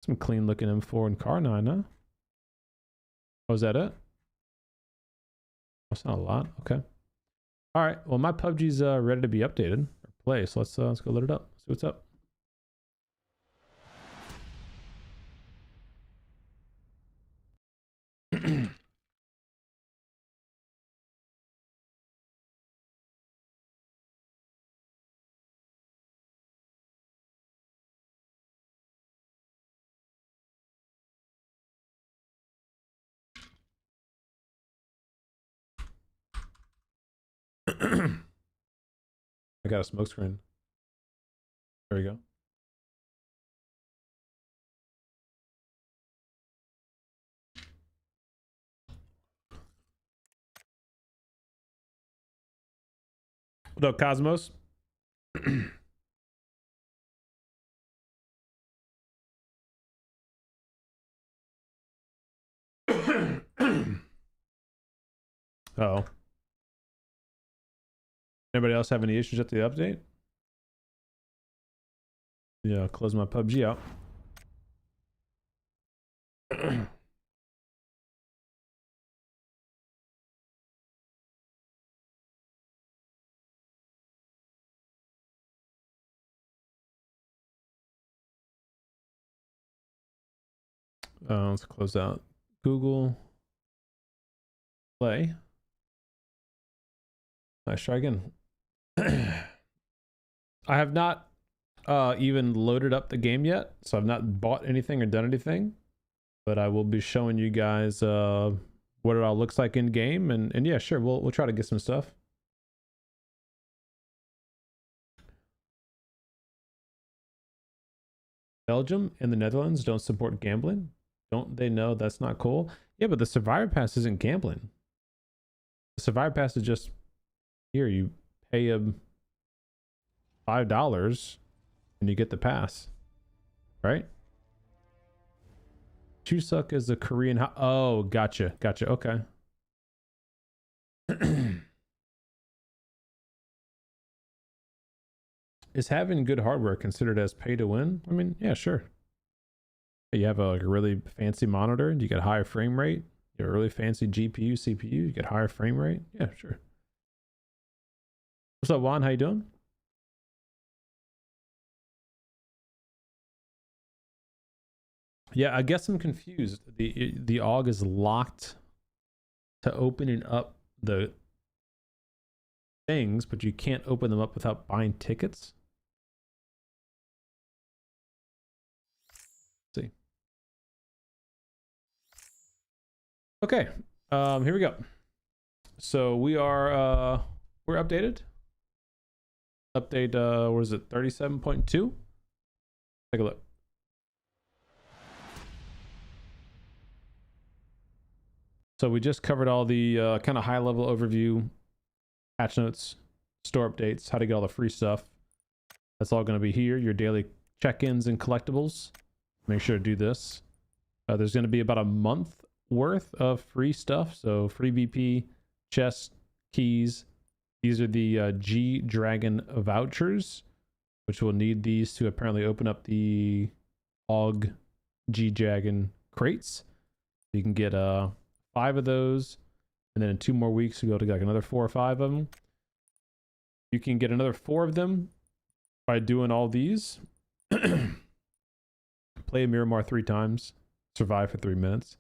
Some clean looking M4 and Car9, huh? Oh, is that it? That's not a lot. Okay. All right. Well, my PUBG's ready to be updated or play, so let's go load it up. See what's up. I got a smoke screen. There we go. What up, Cosmos? Oh. Anybody else have any issues at the update? Yeah, close my PUBG out. Let's close out Google Play. Let's try again. I have not even loaded up the game yet, so I've not bought anything or done anything, but I will be showing you guys what it all looks like in game, and yeah, sure, we'll try to get some stuff. Belgium and the Netherlands don't support gambling. Don't they know that's not cool? Yeah, but the Survivor Pass isn't gambling. The Survivor Pass is just here. You pay them $5 and you get the pass, right? Chuseok is the Korean. Oh, gotcha. Okay. Is having good hardware considered as pay to win? I mean, yeah, sure. You have a really fancy monitor, you get higher frame rate. You have a really fancy GPU, CPU, you get higher frame rate. Yeah, sure. What's up, Juan? How you doing? Yeah, I guess I'm confused. The AUG is locked to opening up the things, but you can't open them up without buying tickets. Let's see. Okay, here we go. So we are we're updated. Update what is it, 37.2? Take a look. So we just covered all the kind of high level overview, patch notes, store updates, how to get all the free stuff. That's all going to be here. Your daily check-ins and collectibles. Make sure to do this. There's going to be about a month worth of free stuff. So free BP, chest, keys. These are the G Dragon vouchers, which we'll need these to apparently open up the AUG G Dragon crates. You can get 5 of those, and then in 2 more weeks you'll be able to get like another 4 or 5 of them. You can get another 4 of them by doing all these. Play a Miramar 3 times, survive for 3 minutes,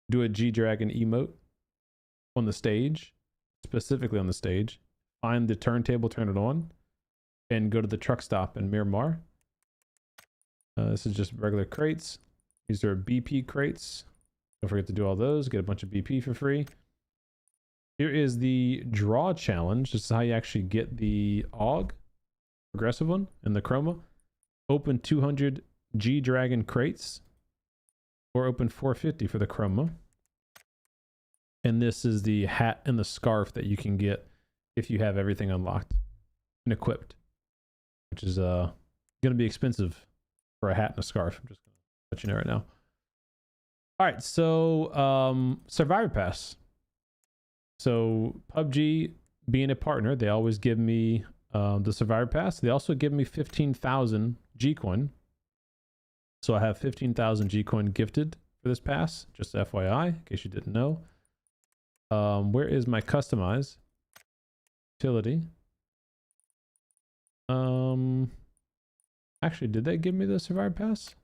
do a G Dragon emote on the stage, specifically on the stage, find the turntable, turn it on, and go to the truck stop in Miramar. This is just regular crates. These are BP crates. Don't forget to do all those. Get a bunch of BP for free. Here is the draw challenge. This is how you actually get the AUG, progressive one, and the chroma. Open 200 G Dragon crates, or open 450 for the chroma. And this is the hat and the scarf that you can get if you have everything unlocked and equipped, which is going to be expensive for a hat and a scarf. I'm just going to let you know right now. All right, so Survivor Pass. So PUBG being a partner, they always give me the Survivor Pass. They also give me 15,000 G-Coin. So I have 15,000 G-Coin gifted for this pass, just FYI, in case you didn't know. Where is my customize? Utility. Actually, did they give me the Survivor Pass?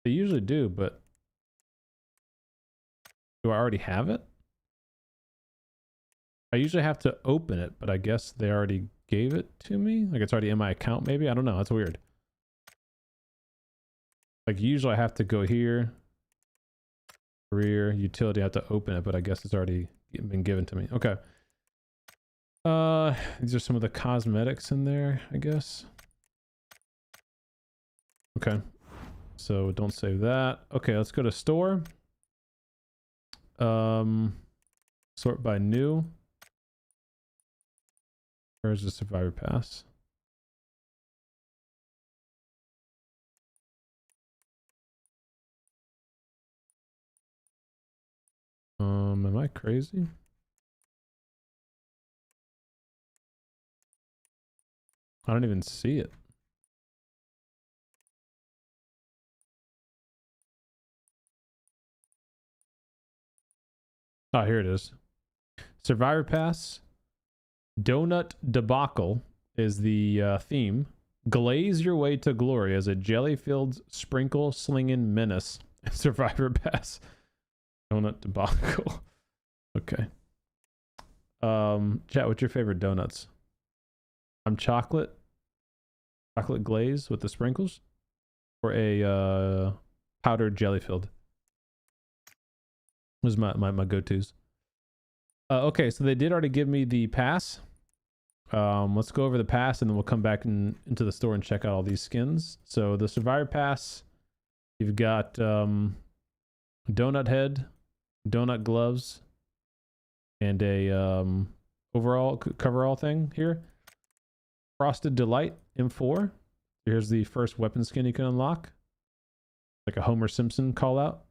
They usually do, but do I already have it? I usually have to open it, but I guess they already gave it to me. Like it's already in my account, maybe? I don't know. That's weird. Like usually I have to go here, career, utility, I have to open it, but I guess it's already been given to me. Okay. These are some of the cosmetics in there, I guess. Okay. So don't save that. Okay, let's go to store. Sort by new. Where's the survivor pass? Am I crazy? I don't even see it. Oh, here it is. Survivor Pass. Donut Debacle is the theme. Glaze your way to glory as a jelly-filled sprinkle slinging menace. Survivor Pass. Donut Debacle. Okay. Chat, what's your favorite donuts? I'm chocolate glaze with the sprinkles, or a powdered jelly filled. Was my go-tos. Okay, so they did already give me the pass. Let's go over the pass and then we'll come back into the store and check out all these skins. So the Survivor Pass, you've got donut head, donut gloves, and a overall coverall thing here. Frosted Delight M4. Here's the first weapon skin you can unlock. Like a Homer Simpson call out.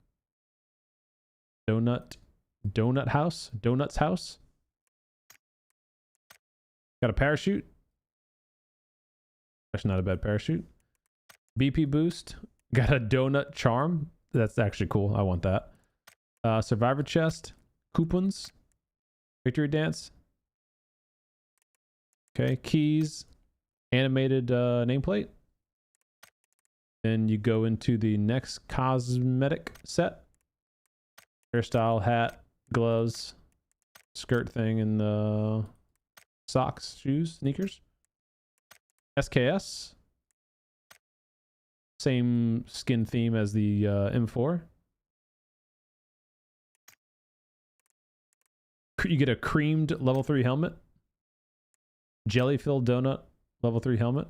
Donuts house. Got a parachute. That's not a bad parachute. BP boost. Got a donut charm. That's actually cool. I want that. Survivor chest. Coupons. Victory dance. Okay. Keys. Animated nameplate. Then you go into the next cosmetic set. Hairstyle, hat, gloves, skirt thing, and the socks, shoes, sneakers. SKS. Same skin theme as the M4. You get a creamed level 3 helmet. Jelly filled donut level 3 helmet.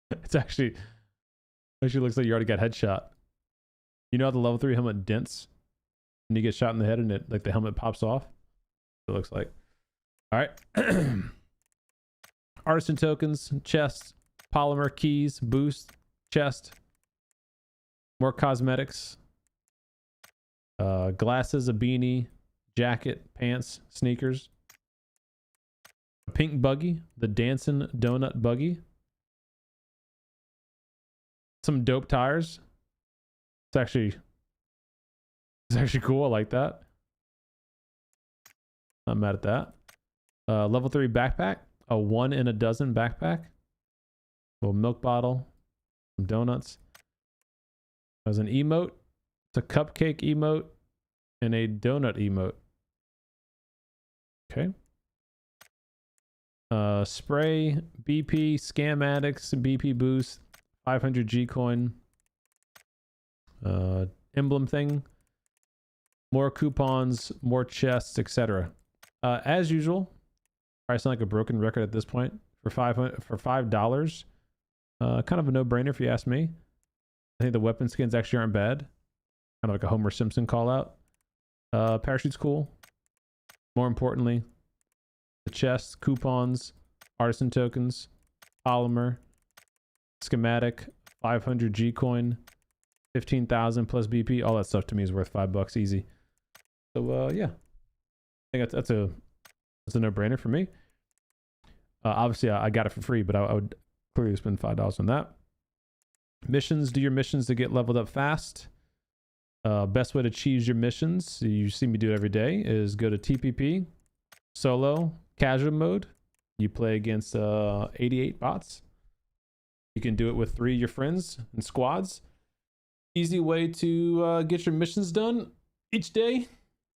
It actually looks like you already got headshot. You know how the level 3 helmet dents and you get shot in the head and it like the helmet pops off? It looks like. All right. Artisan tokens, chest, polymer, keys, boost, chest, more cosmetics, glasses, a beanie, jacket, pants, sneakers, a pink buggy, the dancing donut buggy, some dope tires. It's actually cool. I like that. Not mad at that. Level 3 backpack. A 1 in a dozen backpack. Little milk bottle. Some donuts. There's an emote. It's a cupcake emote. And a donut emote. Okay. Spray. BP. Scam addicts. BP boost. 500 G coin. Emblem thing, more coupons, more chests, etc. As usual, I sound like a broken record at this point. For $5, kind of a no-brainer if you ask me. I think the weapon skins actually aren't bad. Kind of like a Homer Simpson call out. Parachute's cool. More importantly, the chests, coupons, artisan tokens, polymer, schematic, 500 G coin. 15,000 plus BP, all that stuff to me is worth $5 easy. So yeah, I think that's a no-brainer for me. Obviously I got it for free, but I would clearly spend $5 on that. Missions, do your missions to get leveled up fast. Best way to choose your missions, you see me do it every day, is go to TPP, solo, casual mode. You play against 88 bots. You can do it with 3 of your friends and squads. Easy way to get your missions done each day.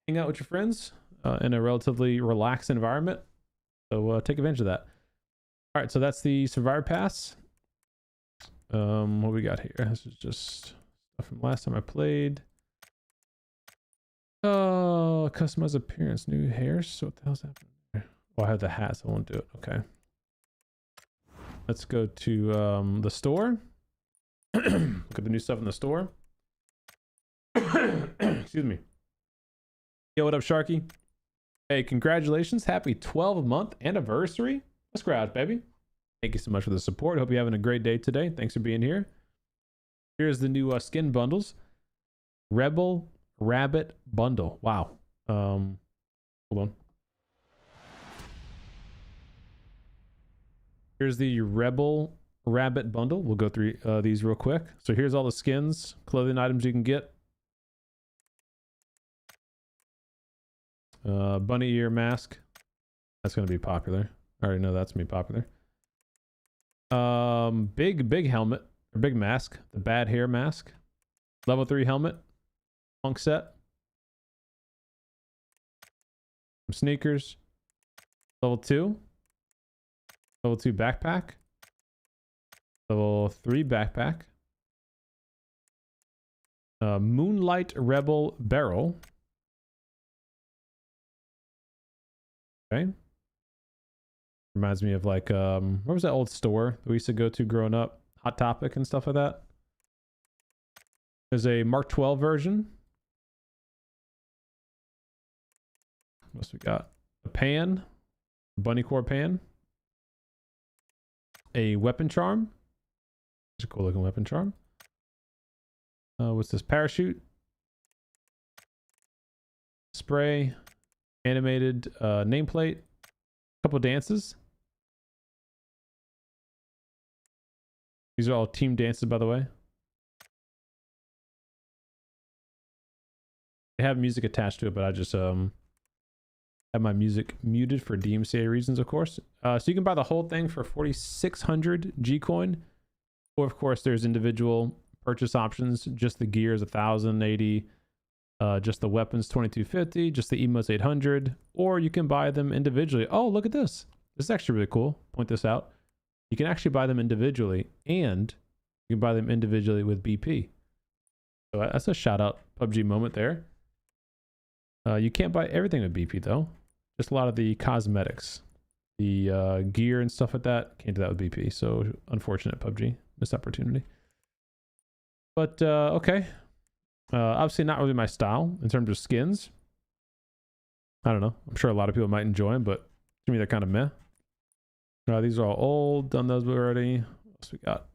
Hang out with your friends in a relatively relaxed environment. So take advantage of that. All right, so that's the Survivor Pass. What we got here? This is just stuff from last time I played. Oh, customized appearance, new hair. So what the hell's happening there? Oh, I have the hat, so I won't do it. Okay. Let's go to the store. Look at the new stuff in the store. Excuse me. Yo, what up, Sharky? Hey, congratulations. Happy 12-month anniversary. Let's grab, baby. Thank you so much for the support. Hope you're having a great day today. Thanks for being here. Here's the new skin bundles. Rebel Rabbit Bundle. Wow. Hold on. Here's the Rebel Rabbit Bundle. We'll go through these real quick. So here's all the skins, clothing items you can get. Bunny ear mask. That's going to be popular. I already know that's going to be popular. Big helmet, or big mask. The bad hair mask. Level 3 helmet. Punk set. Some sneakers. Level 2. Level 2 backpack. Level 3 backpack. Moonlight Rebel barrel. Okay. Reminds me of like, where was that old store that we used to go to growing up? Hot Topic and stuff like that. There's a Mark 12 version. What else we got? A pan. Bunny core pan. A weapon charm. It's a cool looking weapon charm. What's this? Parachute. Spray. Animated nameplate. Couple dances. These are all team dances, by the way. They have music attached to it, but I just have my music muted for DMCA reasons, of course. So you can buy the whole thing for 4,600 G coin, or of course there's individual purchase options. Just the gear is 1,080. Just the weapons 2,250. Just the emotes 800. Or you can buy them individually. Oh, look at this. This is actually really cool. Point this out. You can actually buy them individually, and you can buy them individually with BP. So that's a shout out PUBG moment there. You can't buy everything with BP though. Just a lot of the cosmetics, the gear and stuff like that. Can't do that with BP. So unfortunate, PUBG. Missed opportunity. But okay. Obviously not really my style in terms of skins. I don't know. I'm sure a lot of people might enjoy them, but to me they're kind of meh. These are all old. Done those already. What else we got?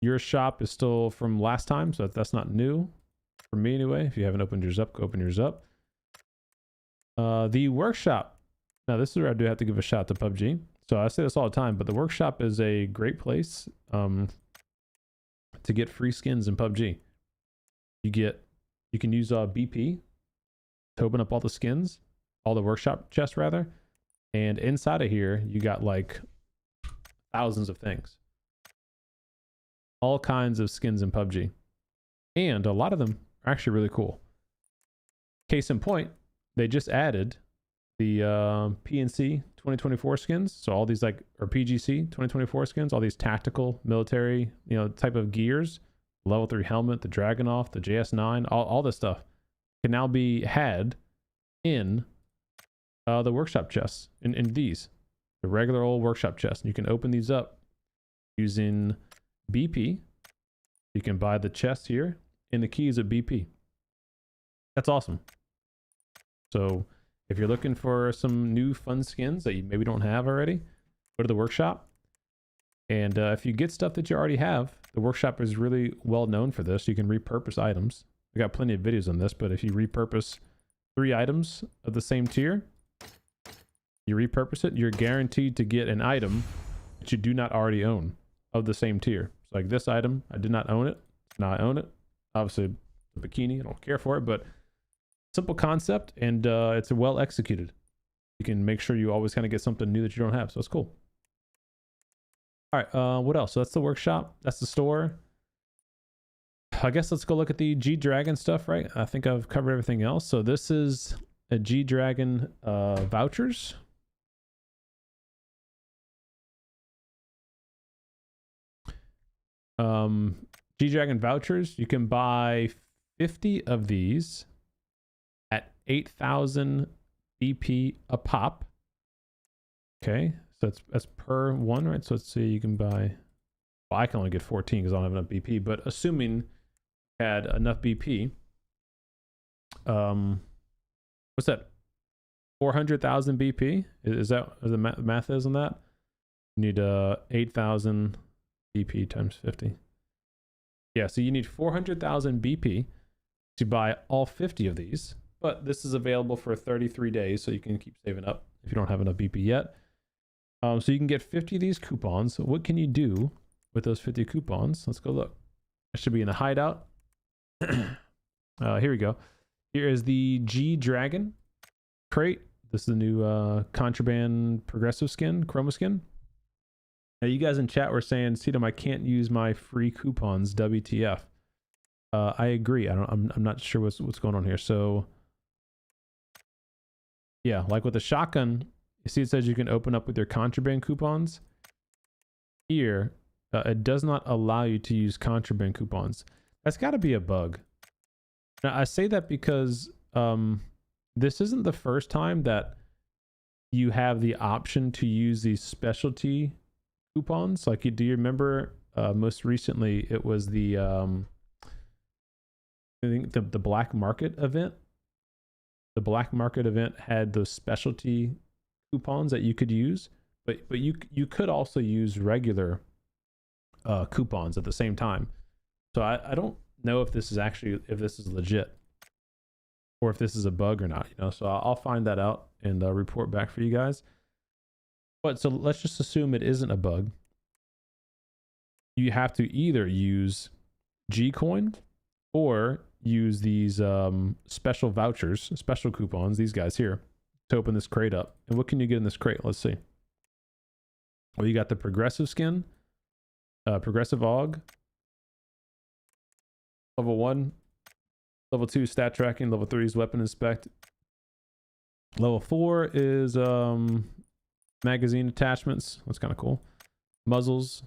Your shop is still from last time, so that's not new for me anyway. If you haven't opened yours up, go open yours up. The workshop. Now this is where I do have to give a shout to PUBG. So I say this all the time, but the workshop is a great place to get free skins in PUBG. You can use BP to open up all the skins, all the workshop chests rather, and inside of here you got like thousands of things, all kinds of skins in PUBG, and a lot of them are actually really cool. Case in point, they just added the PNC 2024 skins. So all these like, or PGC 2024 skins, all these tactical military, type of gears, level 3 helmet, the Dragunov, the JS9, all this stuff can now be had in the workshop chests, in these, the regular old workshop chests. And you can open these up using BP. You can buy the chest here and the keys of BP. That's awesome. So if you're looking for some new fun skins that you maybe don't have already, go to the workshop. And if you get stuff that you already have, the workshop is really well known for this. You can repurpose items. We got plenty of videos on this, but if you repurpose 3 items of the same tier, you repurpose it, you're guaranteed to get an item that you do not already own of the same tier. So like this item, I did not own it. Now I own it. Obviously, the bikini, I don't care for it, but simple concept, and it's well executed. You can make sure you always kind of get something new that you don't have, so it's cool. All right, what else? So that's the workshop. That's the store. I guess let's go look at the G-Dragon stuff, right? I think I've covered everything else. So this is a G-Dragon vouchers. G-Dragon vouchers. You can buy 50 of these at 8,000 BP a pop. Okay, so that's per one, right? So let's see, you can buy, well, I can only get 14 because I don't have enough BP, but assuming you had enough BP, what's that? 400,000 BP? Is that the math is on that? You need 8,000 BP times 50. Yeah, so you need 400,000 BP to buy all 50 of these, but this is available for 33 days, so you can keep saving up if you don't have enough BP yet. So you can get 50 of these coupons. So what can you do with those 50 coupons? Let's go look. I should be in the hideout. Here we go. Here is the G Dragon crate. This is the new contraband progressive skin, chroma skin. Now you guys in chat were saying, CDome, I can't use my free coupons, WTF. I agree. I'm not sure what's going on here. So yeah, like with the shotgun, you see it says you can open up with your contraband coupons. Here, it does not allow you to use contraband coupons. That's got to be a bug. Now I say that because this isn't the first time that you have the option to use these specialty coupons. Like, do you remember most recently it was the I think the black market event. The black market event had those specialty coupons that you could use, but you could also use regular coupons at the same time. So I don't know if this is legit or if this is a bug or not, you know. So I'll find that out and report back for you guys. But so let's just assume it isn't a bug. You have to either use Gcoin or use these special vouchers, special coupons, these guys here, to open this crate up. And what can you get in this crate? Let's see. Well, you got the progressive skin, progressive AUG, level 1, level 2 stat tracking, level 3 is weapon inspect, level 4 is magazine attachments. That's kind of cool. Muzzles.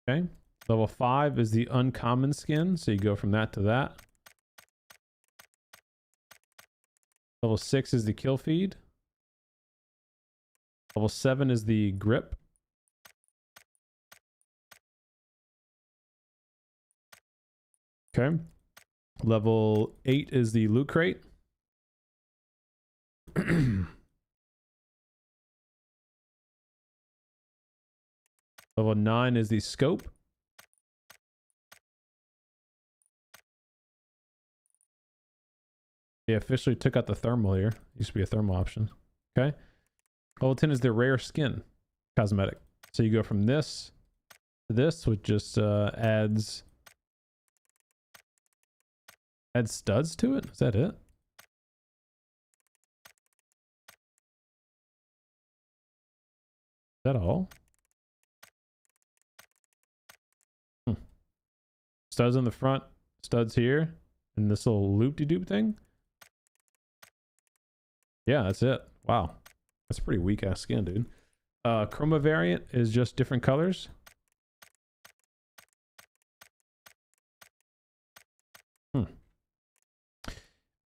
Okay. Level 5 is the uncommon skin, so you go from that to that. Level 6 is the kill feed. Level 7 is the grip. Okay. Level 8 is the loot crate. Level 9 is the scope. They officially took out the thermal here. Used to be a thermal option. Okay. Level 10 is the rare skin cosmetic. So you go from this to this, which just adds studs to it. Is that it? Is that all? Studs on the front, studs here, and this little loop-de-doop thing. Yeah, that's it. Wow. That's a pretty weak ass skin, dude. Chroma variant is just different colors.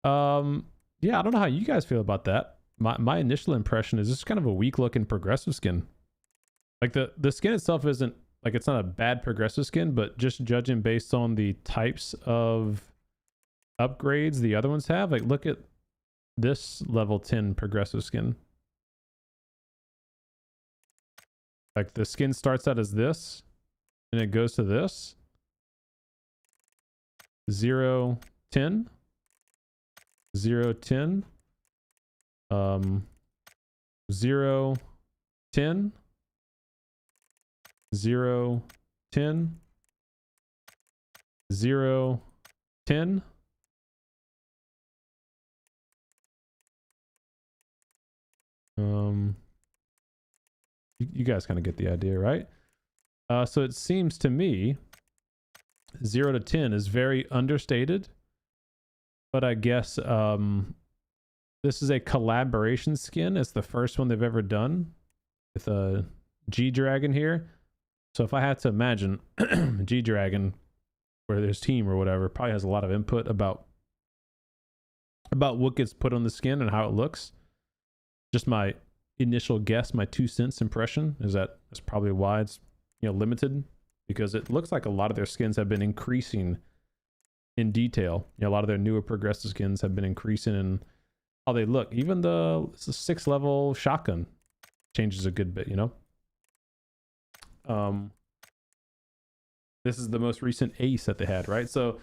Yeah, I don't know how you guys feel about that. My initial impression is this is kind of a weak looking progressive skin. Like the skin itself isn't, like, it's not a bad progressive skin, but just judging based on the types of upgrades the other ones have, like, look at this level 10 progressive skin. Like, the skin starts out as this and it goes to this 0 10 0 10 0 10 0 10 0 10 you guys kind of get the idea, right? So it seems to me 0 to 10 is very understated, but I guess this is a collaboration skin. It's the first one they've ever done with a G Dragon here. So if I had to imagine G Dragon where there's team or whatever, probably has a lot of input about what gets put on the skin and how it looks. Just my initial guess, my 2 cents impression is that that's probably why it's, you know, limited, because it looks like a lot of their skins have been increasing in detail. You know, a lot of their newer progressive skins have been increasing in how they look. Even the 6th level shotgun changes a good bit, you know. This is the most recent ace that they had, right? So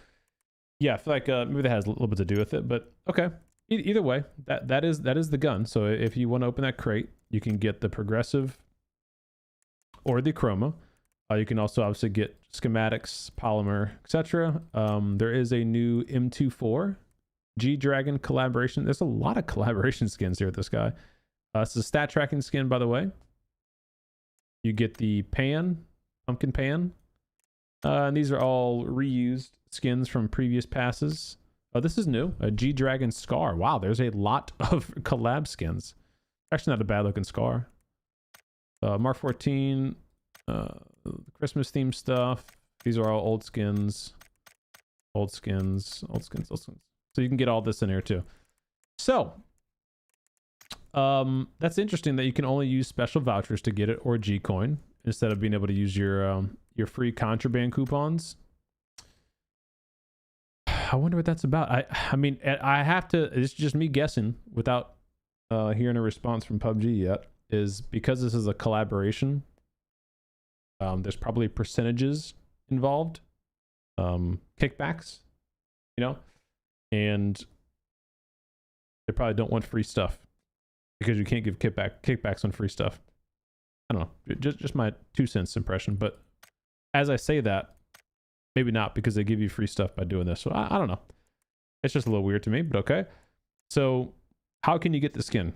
yeah, I feel like maybe that has a little bit to do with it, but okay. Either way, that is the gun. So if you want to open that crate, you can get the progressive or the chroma. You can also obviously get schematics, polymer, etc. There is a new M24 G-Dragon collaboration. There's a lot of collaboration skins here with this guy. This is a stat tracking skin, by the way. You get the pumpkin pan. And these are all reused skins from previous passes. This is new, a G-Dragon Scar. Wow, there's a lot of collab skins. Actually not a bad looking Scar. Mark 14, Christmas themed stuff. These are all old skins. Old skins. So you can get all this in here too. So, that's interesting that you can only use special vouchers to get it, or G-Coin, instead of being able to use your free contraband coupons. I wonder what that's about. I mean, I have to, it's just me guessing without hearing a response from PUBG yet, is because this is a collaboration, there's probably percentages involved, kickbacks, you know, and they probably don't want free stuff because you can't give kickbacks on free stuff. I don't know, just my 2 cents impression. But as I say that, maybe not, because they give you free stuff by doing this. So I don't know. It's just a little weird to me, but okay. So how can you get the skin?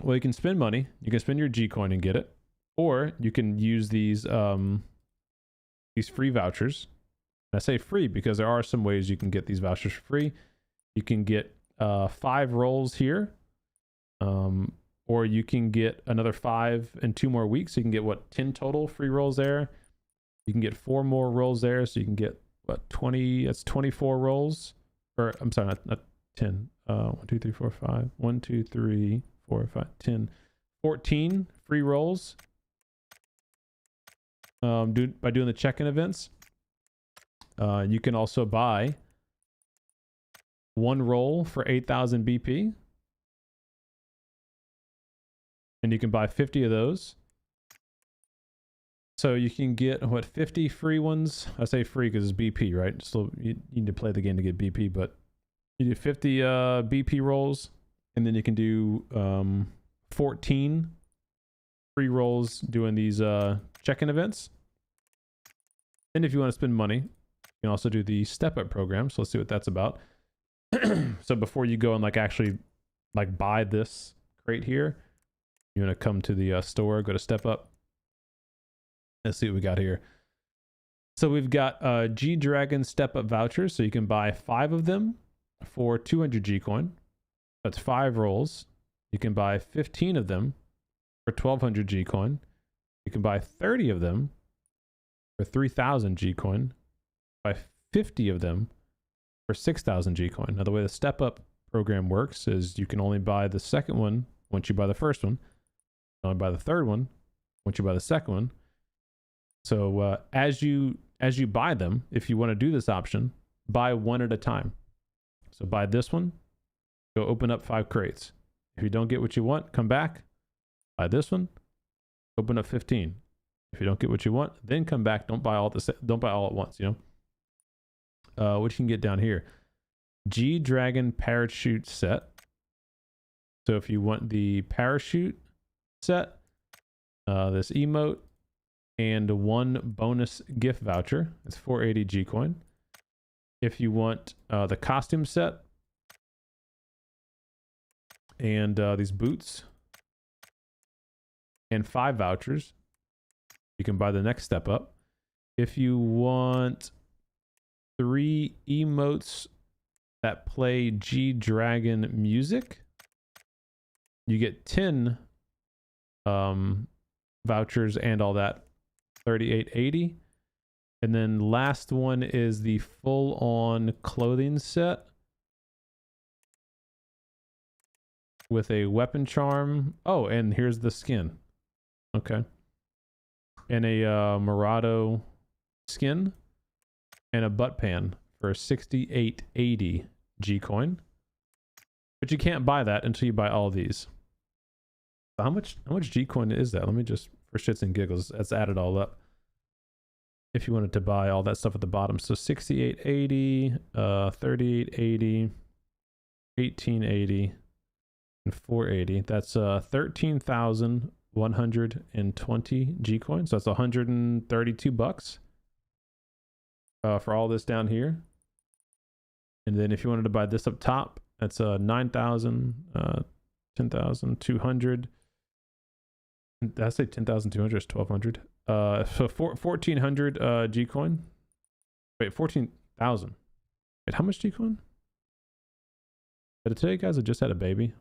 Well, you can spend money. You can spend your G-Coin and get it. Or you can use these free vouchers. And I say free because there are some ways you can get these vouchers for free. You can get 5 rolls here. Or you can get another 5 in 2 more weeks. So you can get, what, 10 total free rolls there. You can get 4 more rolls there. So you can get, what, 20, that's 24 rolls. Or, I'm sorry, not 10. 1, 2, 3, 4, 5. 1, 2, 3, 4, 5, 10. 14 free rolls. By doing the check-in events. You can also buy 1 roll for 8,000 BP. And you can buy 50 of those. So you can get, what, 50 free ones? I say free because it's BP, right? So you need to play the game to get BP, but you do 50 BP rolls, and then you can do 14 free rolls doing these check-in events. And if you want to spend money, you can also do the step-up program. So let's see what that's about. So before you go and actually buy this crate here, you want to come to the store, go to Step Up. Let's see what we got here. So we've got G-Dragon Step Up vouchers. So you can buy 5 of them for 200 G-Coin. That's 5 rolls. You can buy 15 of them for 1,200 G-Coin. You can buy 30 of them for 3,000 G-Coin. Buy 50 of them for 6,000 G-Coin. Now the way the Step Up program works is you can only buy the second one once you buy the first one. You only buy the third one once you buy the second one. So as you buy them, if you want to do this option, buy one at a time. So buy this one, go open up 5 crates. If you don't get what you want, come back, buy this one, open up 15. If you don't get what you want, then come back. Don't buy all at once, you know. What you can get down here, G-Dragon parachute set. So if you want the parachute set, this emote, and 1 bonus gift voucher, it's 480 G-Coin. If you want the costume set and these boots and 5 vouchers, you can buy the next step up. If you want 3 emotes that play G-Dragon music, you get 10 vouchers and all that, 3880. And then last one is the full-on clothing set with a weapon charm. Oh, and here's the skin. Okay. And a Murado skin and a butt pan for 6880 G coin. But you can't buy that until you buy all these. So how much G coin is that? Let me just, for shits and giggles, let's add it all up. If you wanted to buy all that stuff at the bottom. So 6880, 3880, 1880, and 480. That's 13,120 G coins. So that's 132 bucks for all this down here. And then if you wanted to buy this up top, that's 9,000, 10,200. Did I say 10,200 is 1,200? So 1,400 G coin. Wait, 14,000. Wait, how much G coin? Did I tell you guys I just had a baby? I'm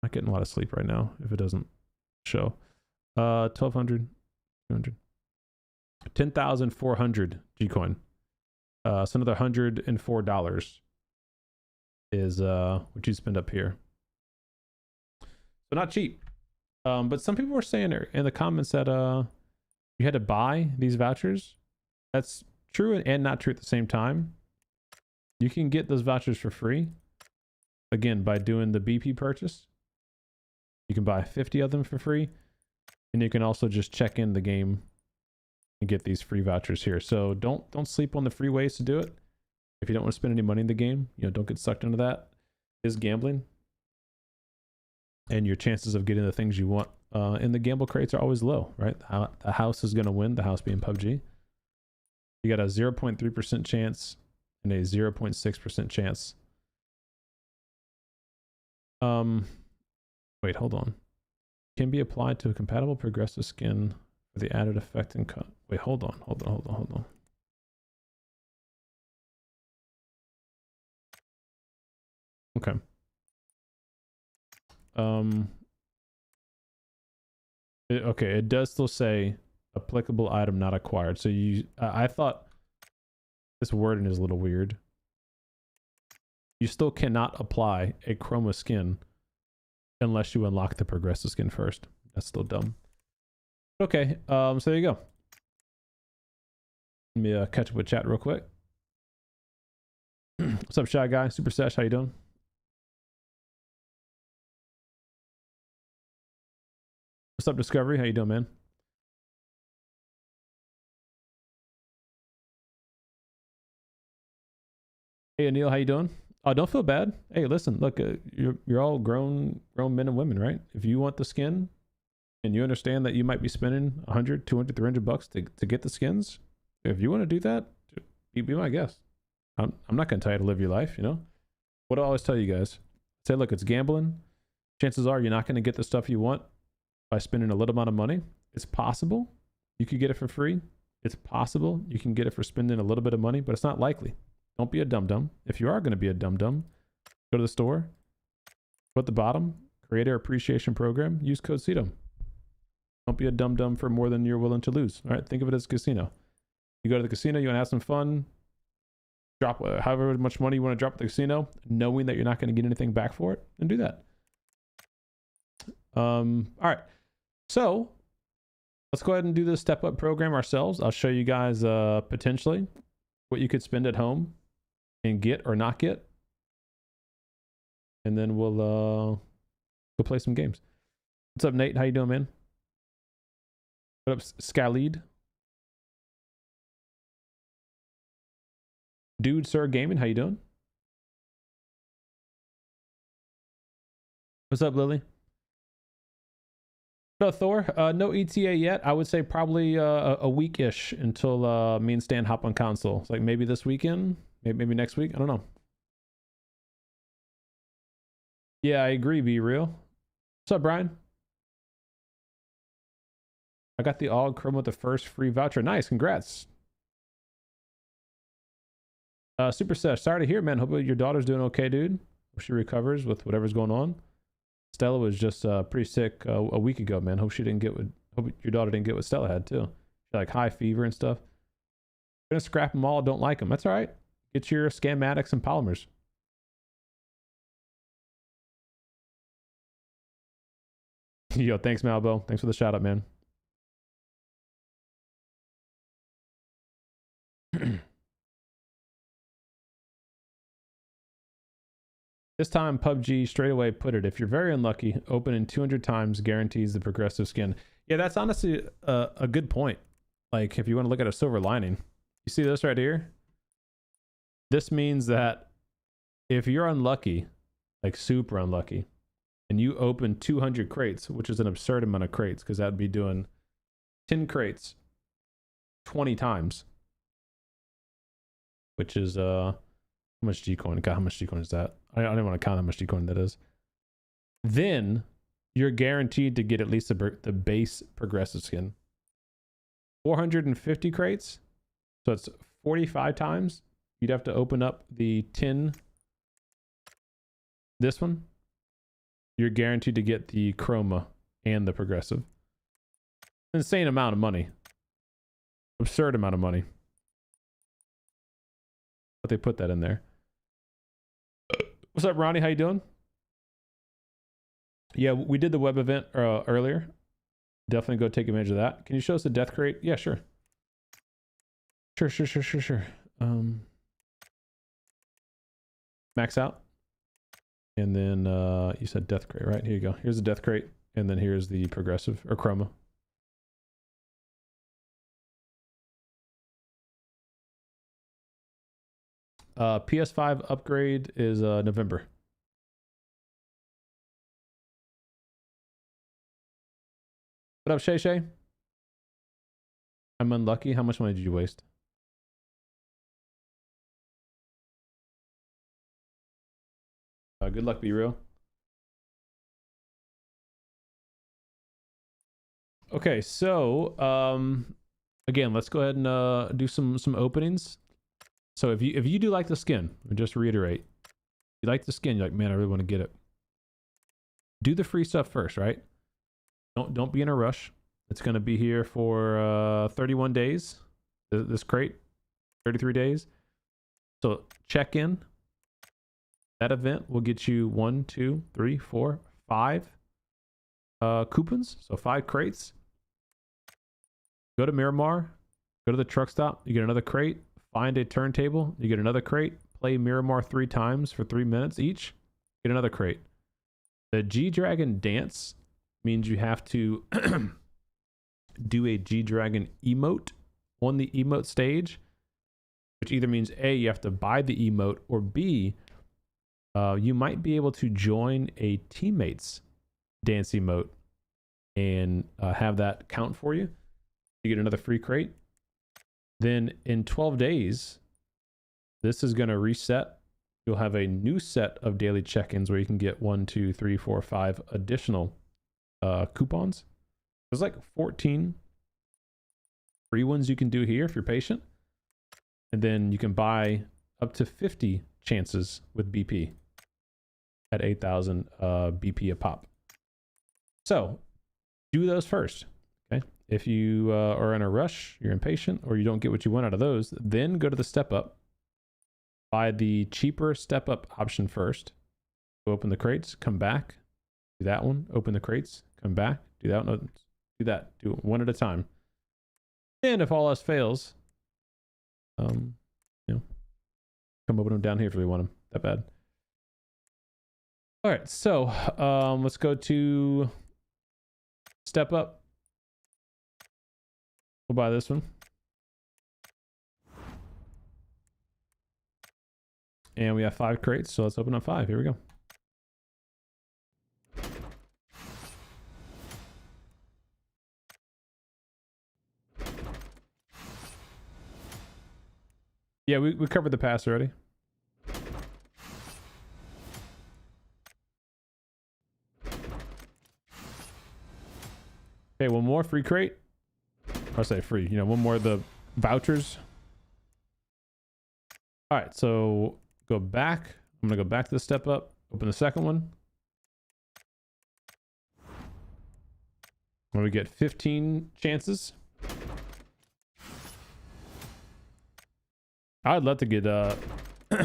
not getting a lot of sleep right now if it doesn't show. 1,200, 200. 10,400 G coin. So another $104 is what you spend up here. So not cheap. But some people were saying in the comments that you had to buy these vouchers. That's true and not true at the same time. You can get those vouchers for free. Again, by doing the BP purchase. You can buy 50 of them for free. And you can also just check in the game and get these free vouchers here. So don't sleep on the free ways to do it. If you don't want to spend any money in the game, don't get sucked into that. It is gambling. And your chances of getting the things you want in the gamble crates are always low, right? The house is going to win, the house being PUBG. You got a 0.3% chance and a 0.6% chance. Wait, hold on. Can be applied to a compatible progressive skin for the added effect and cut. Wait, hold on. Okay. Okay, it does still say applicable item not acquired. So I thought this wording is a little weird. You still cannot apply a chroma skin unless you unlock the progressive skin first. That's still dumb. Okay, so there you go. Let me catch up with chat real quick. What's up, Shy Guy? Super Sesh, how you doing? What's up, Discovery? How you doing, man? Hey, Anil, how you doing? Oh, don't feel bad. Hey, listen, look, you're all grown men and women, right? If you want the skin and you understand that you might be spending 100, 200, 300 bucks to get the skins, if you want to do that, be my guest. I'm not going to tell you to live your life, What do I always tell you guys? Say, look, it's gambling. Chances are you're not going to get the stuff you want by spending a little amount of money. It's possible you could get it for free. It's possible you can get it for spending a little bit of money, but it's not likely. Don't be a dum-dum. If you are going to be a dum-dum, go to the store, go at the bottom, Creator Appreciation Program, use code CDome. Don't be a dum-dum for more than you're willing to lose. All right, think of it as a casino. You go to the casino, you want to have some fun, drop however much money you want to drop at the casino, knowing that you're not going to get anything back for it, and do that. All right. So let's go ahead and do this step-up program ourselves. I'll show you guys potentially what you could spend at home and get or not get. And then we'll go play some games. What's up, Nate? How you doing, man? What up, Scalid? Dude, Sir Gaming, how you doing? What's up, Lily? What up, Thor? No ETA yet. I would say probably a week-ish until me and Stan hop on console. It's like maybe this weekend, maybe next week. I don't know. Yeah, I agree. Be real. What's up, Brian? I got the AUG Chrome with the first free voucher. Nice, congrats. Super Sesh, sorry to hear, man. Hope your daughter's doing okay, dude. Hope she recovers with whatever's going on. Stella was just pretty sick a week ago, man. Hope your daughter didn't get what Stella had too. She had like high fever and stuff. Gonna scrap them all. Don't like them. That's all right. Get your schematics and polymers. Yo, thanks, Malbo. Thanks for the shout out, man. This time, PUBG straight away put it, if you're very unlucky, opening 200 times guarantees the progressive skin. Yeah, that's honestly a good point. Like, if you want to look at a silver lining, you see this right here? This means that if you're unlucky, like super unlucky, and you open 200 crates, which is an absurd amount of crates, because that'd be doing 10 crates 20 times, which is how much G-Coin? God, how much G-Coin is that? I don't want to count how much G-Coin that is. Then you're guaranteed to get at least the base progressive skin. 450 crates, so it's 45 times. You'd have to open up the 10. This one, you're guaranteed to get the chroma and the progressive. Insane amount of money. Absurd amount of money. But they put that in there. What's up, Ronnie? How you doing? Yeah, we did the web event earlier. Definitely go take advantage of that. Can you show us the death crate? Yeah, sure. Sure. Max out. And then you said death crate, right? Here you go. Here's the death crate. And then here's the progressive or chroma. PS5 upgrade is November. What up, Shay Shay? I'm unlucky. How much money did you waste? Good luck, be real. Okay, so again, let's go ahead and do some openings. So if you do like the skin, just reiterate, you like the skin, you're like, man, I really want to get it. Do the free stuff first, right? Don't be in a rush. It's going to be here for 31 days. This crate, 33 days. So check in. That event will get you 1, 2, 3, 4, 5 coupons. So 5 crates. Go to Miramar. Go to the truck stop. You get another crate. Find a turntable. You get another crate. Play Miramar 3 times for 3 minutes each. Get another crate. The G-Dragon dance means you have to do a G-Dragon emote on the emote stage, which either means A, you have to buy the emote, or B, you might be able to join a teammate's dance emote and have that count for you. You get another free crate. Then in 12 days, this is going to reset. You'll have a new set of daily check-ins where you can get 1, 2, 3, 4, 5 additional coupons. There's like 14 free ones you can do here if you're patient. And then you can buy up to 50 chances with BP at 8,000 BP a pop. So do those first. Okay. If you are in a rush, you're impatient, or you don't get what you want out of those, then go to the step up. Buy the cheaper step up option first. Go open the crates, come back, do that one, open the crates, come back, do that one, do that, do it one at a time. And if all else fails, you know, come open them down here if we want them that bad. All right, so let's go to step up. We'll buy this one. And we have 5 crates, so let's open up 5. Here we go. Yeah, we covered the pass already. Okay, one more free crate. I'll say free, you know, one more of the vouchers. All right, so go back. I'm gonna go back to the step up, open the second one. Where we get 15 chances. I'd love to get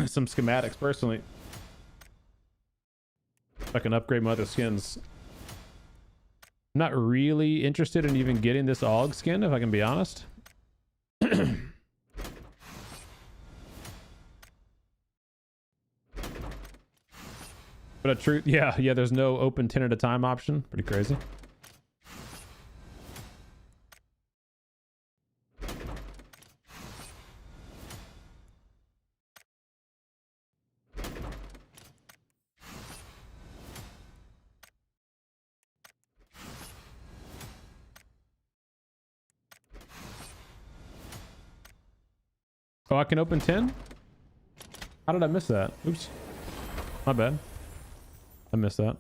some schematics personally. If I can upgrade my other skins. I'm not really interested in even getting this AUG skin, if I can be honest. But a true, yeah, there's no open 10 at a time option. Pretty crazy. Oh, I can open 10? How did I miss that? Oops. My bad. I missed that.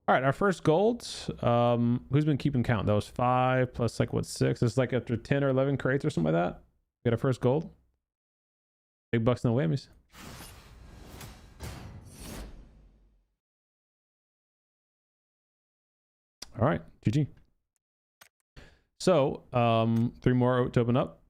All right, our first gold. Who's been keeping count? That was 5 plus like what, 6? It's like after 10 or 11 crates or something like that. We got our first gold. Big bucks, no whammies. All right, GG. So, 3 more to open up.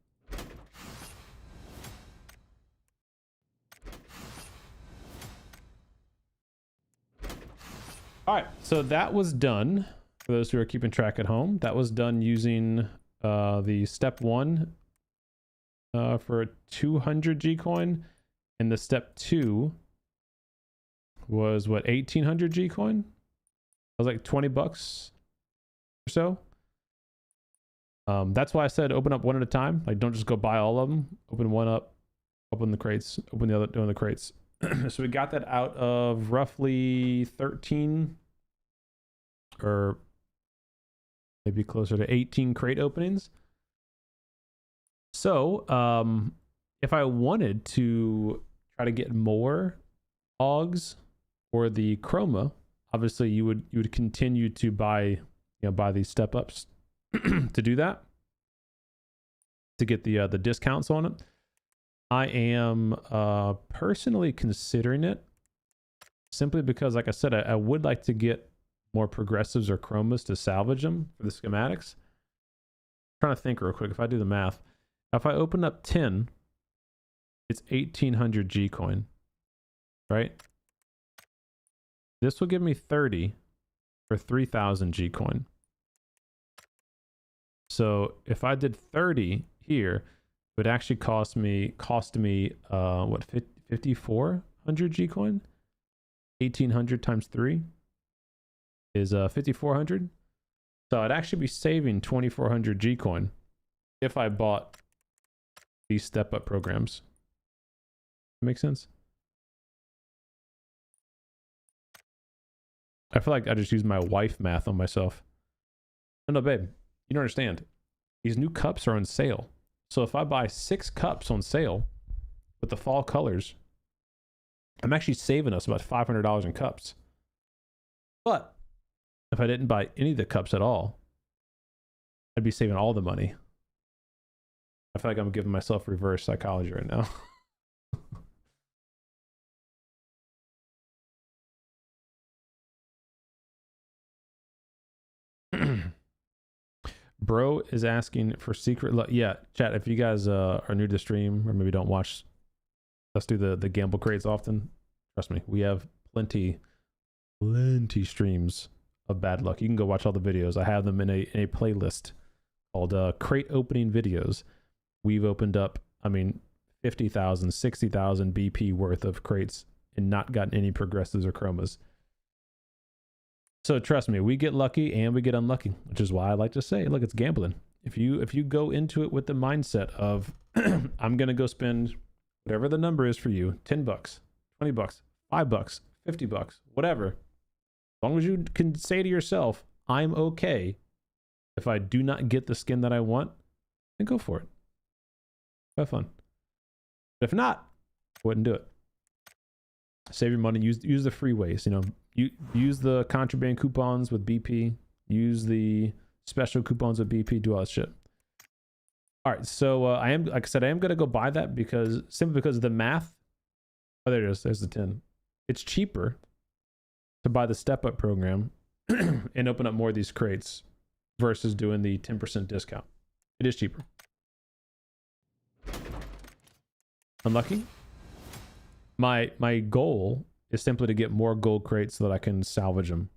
All right, so that was done. For those who are keeping track at home, that was done using the step 1 for a 200 G coin, and the step 2 was what, 1800 G coin? That was like 20 bucks or so. That's why I said open up one at a time. Like, don't just go buy all of them. Open one up, open the crates, open the other, doing the crates. So we got that out of roughly 13 or maybe closer to 18 crate openings. So if I wanted to try to get more AUGs or the chroma, obviously you would continue to buy these step ups to do that, to get the discounts on it. I am personally considering it simply because, like I said, I would like to get more progressives or chromas to salvage them for the schematics. I'm trying to think real quick. If I do the math, if I open up 10, it's 1800 G coin, right? This will give me 30 for 3000 G coin. So if I did 30 here, it would actually cost me what, 5400 G coin? 1800 times 3 is 5400. So I'd actually be saving 2400 G coin if I bought these step up programs. Make sense? I feel like I just used my wife math on myself. No, babe, you don't understand. These new cups are on sale. So if I buy 6 cups on sale with the fall colors, I'm actually saving us about $500 in cups. But if I didn't buy any of the cups at all, I'd be saving all the money. I feel like I'm giving myself reverse psychology right now. Bro is asking for secret. Yeah, chat, if you guys are new to the stream or maybe don't watch us do the gamble crates often, trust me, we have plenty streams of bad luck. You can go watch all the videos. I have them in a playlist called crate opening videos. We've opened up, 50,000, 60,000 BP worth of crates and not gotten any progressives or chromas. So trust me, we get lucky and we get unlucky, which is why I like to say, look, it's gambling. If you go into it with the mindset of I'm gonna go spend whatever the number is for you, 10 bucks, 20 bucks, 5 bucks, 50 bucks, whatever. As long as you can say to yourself, I'm okay if I do not get the skin that I want, then go for it. Have fun. But if not, I wouldn't do it. Save your money, use the free ways, You use the contraband coupons with BP, use the special coupons with BP, do all that shit. All right, so I am, like I said, I am gonna go buy that simply because of the math. Oh, there it is. There's the 10. It's cheaper to buy the step up program and open up more of these crates versus doing the 10% discount. It is cheaper. Unlucky. My goal is simply to get more gold crates so that I can salvage them.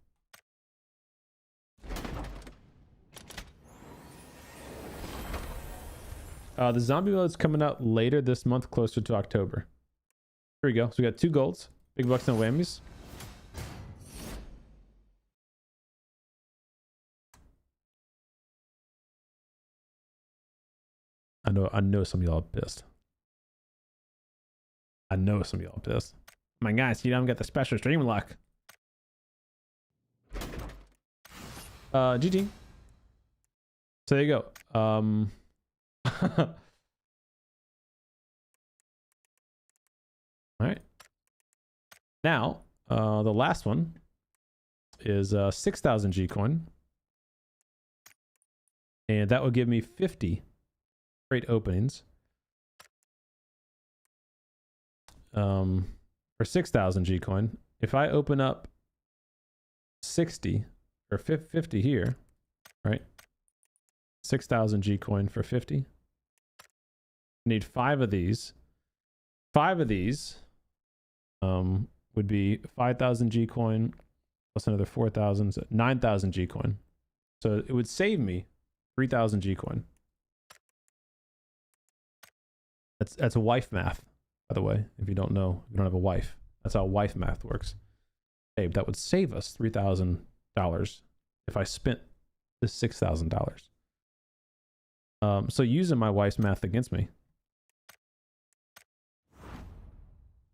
The zombie mode's coming out later this month, closer to October. Here we go. So we got 2 golds. Big bucks and whammies. I know some of y'all are pissed. I know some of y'all are pissed. My guys, you don't get the special stream luck. GG. So there you go. All right. Now, the last one is 6,000 G coin. And that will give me 50 crate openings. For 6,000 G coin. If I open up 60 or 50 here, right? 6,000 G coin for 50. Need 5 of these. 5 of these would be 5,000 G coin plus another 4,000, so 9,000 G coin. So it would save me 3,000 G coin. That's a wife math, by the way. If you don't know, if you don't have a wife, that's how wife math works. Babe, that would save us $3,000 if I spent this $6,000. So using my wife's math against me,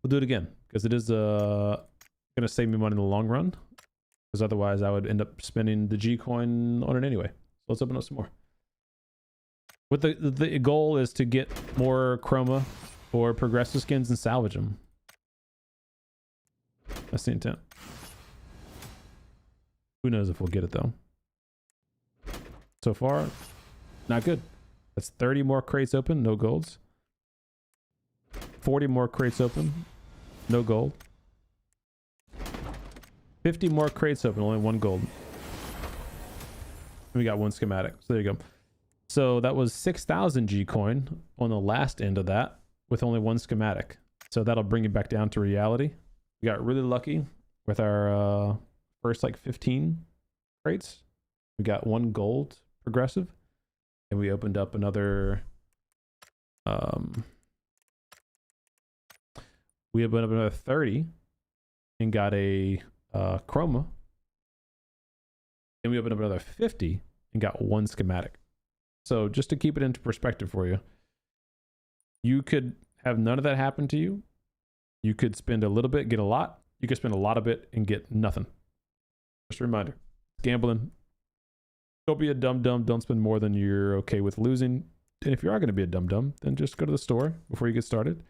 we'll do it again because it is going to save me money in the long run. Because otherwise, I would end up spending the G coin on it anyway. So let's open up some more. What the goal is to get more chroma or progressive skins and salvage them. That's the intent. Who knows if we'll get it though. So far, not good. That's 30 more crates open, no golds. 40 more crates open, no gold. 50 more crates open, only 1 gold. And we got 1 schematic. So there you go. So that was 6,000 G coin on the last end of that with only 1 schematic. So that'll bring it back down to reality. We got really lucky with our first like 15 crates. We got 1 gold progressive. And we opened up another we opened up another 30 and got a chroma. And we opened up another 50 and got 1 schematic. So just to keep it into perspective for you, you could have none of that happen to you. You could spend a little bit, get a lot. You could spend a lot of it and get nothing. Just a reminder, gambling. Don't be a dum-dum. Don't spend more than you're okay with losing. And if you are going to be a dum-dum, then just go to the store before you get started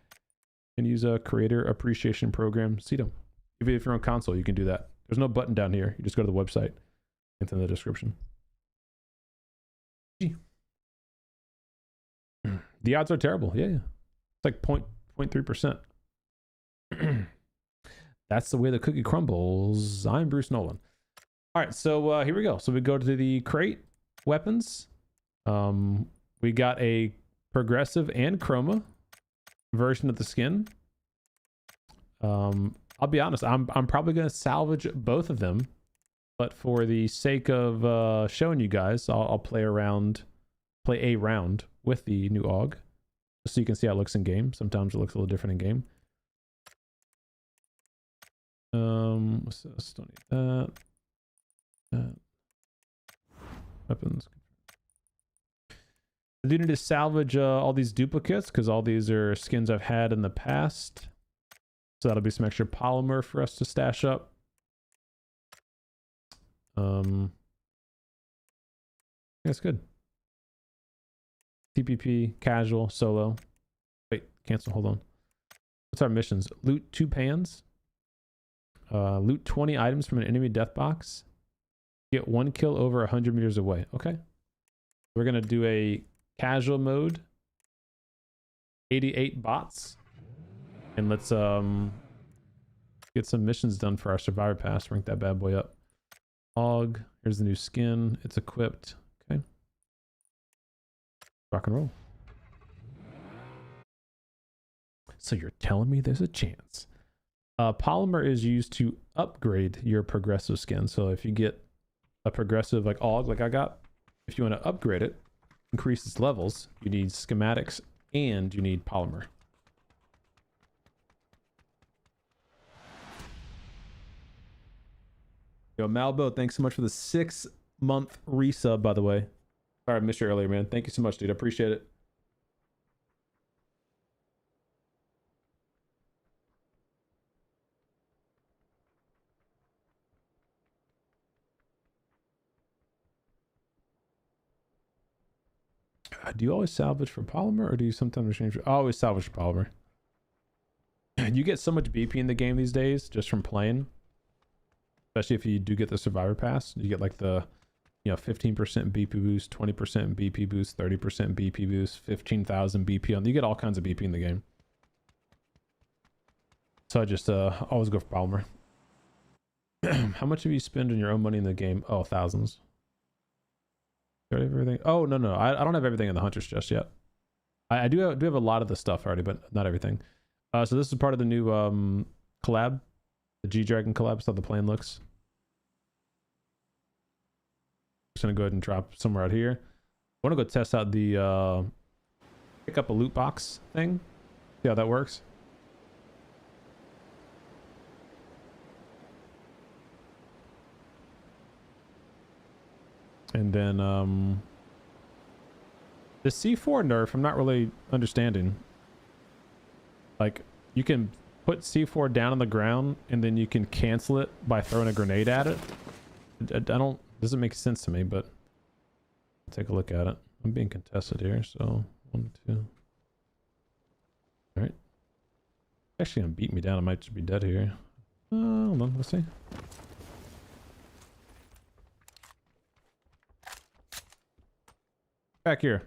and use a creator appreciation program, CDome. Even if you're on console, you can do that. There's no button down here. You just go to the website. It's in the description. The odds are terrible. Yeah. It's like 0.3%. That's the way the cookie crumbles. I'm Bruce Nolan. All right, so here we go. So we go to the crate weapons. We got a progressive and chroma version of the skin. I'll be honest, I'm probably going to salvage both of them, but for the sake of showing you guys, I'll play a round with the new AUG, just so you can see how it looks in game. Sometimes it looks a little different in game. What's this? Don't need that. Weapons. I do need to salvage all these duplicates because all these are skins I've had in the past. So that'll be some extra polymer for us to stash up. That's good. TPP, casual, solo. Wait, cancel, hold on. What's our missions? Loot 2 pans. Loot 20 items from an enemy death box. Get 1 kill over 100 meters away. Okay. We're going to do a casual mode. 88 bots. And let's get some missions done for our survivor pass. Rank that bad boy up. AUG. Here's the new skin. It's equipped. Okay. Rock and roll. So you're telling me there's a chance. Polymer is used to upgrade your progressive skin. So if you get a progressive like AUG, like I got, if you want to upgrade it, increase its levels, you need schematics and you need polymer. Yo, Malbo, thanks so much for the 6-month resub, by the way. Sorry, I missed you earlier, man. Thank you so much, dude. I appreciate it. Do you always salvage for polymer or do you sometimes exchange for... I always salvage for polymer. You get so much BP in the game these days just from playing. Especially if you do get the survivor pass. You get like the, you know, 15% BP boost, 20% BP boost, 30% BP boost, 15,000 BP on. You get all kinds of BP in the game. So I just always go for polymer. How much have you spent on your own money in the game? Oh, thousands. Do I have everything? Oh, no. I don't have everything in the hunters just yet. I do have a lot of the stuff already, but not everything. So this is part of the new collab. The G-Dragon collab. So how the plane looks. Just gonna go ahead and drop somewhere out here. I want to go test out the pick up a loot box thing. See how that works. And then the C4 nerf, I'm not really understanding. Like, you can put C4 down on the ground and then you can cancel it by throwing a grenade at it. Doesn't make sense to me, but take a look at it. I'm being contested here, so 1, 2. All right. Actually gonna beat me down. I might just be dead here. Hold on, let's see. Back here.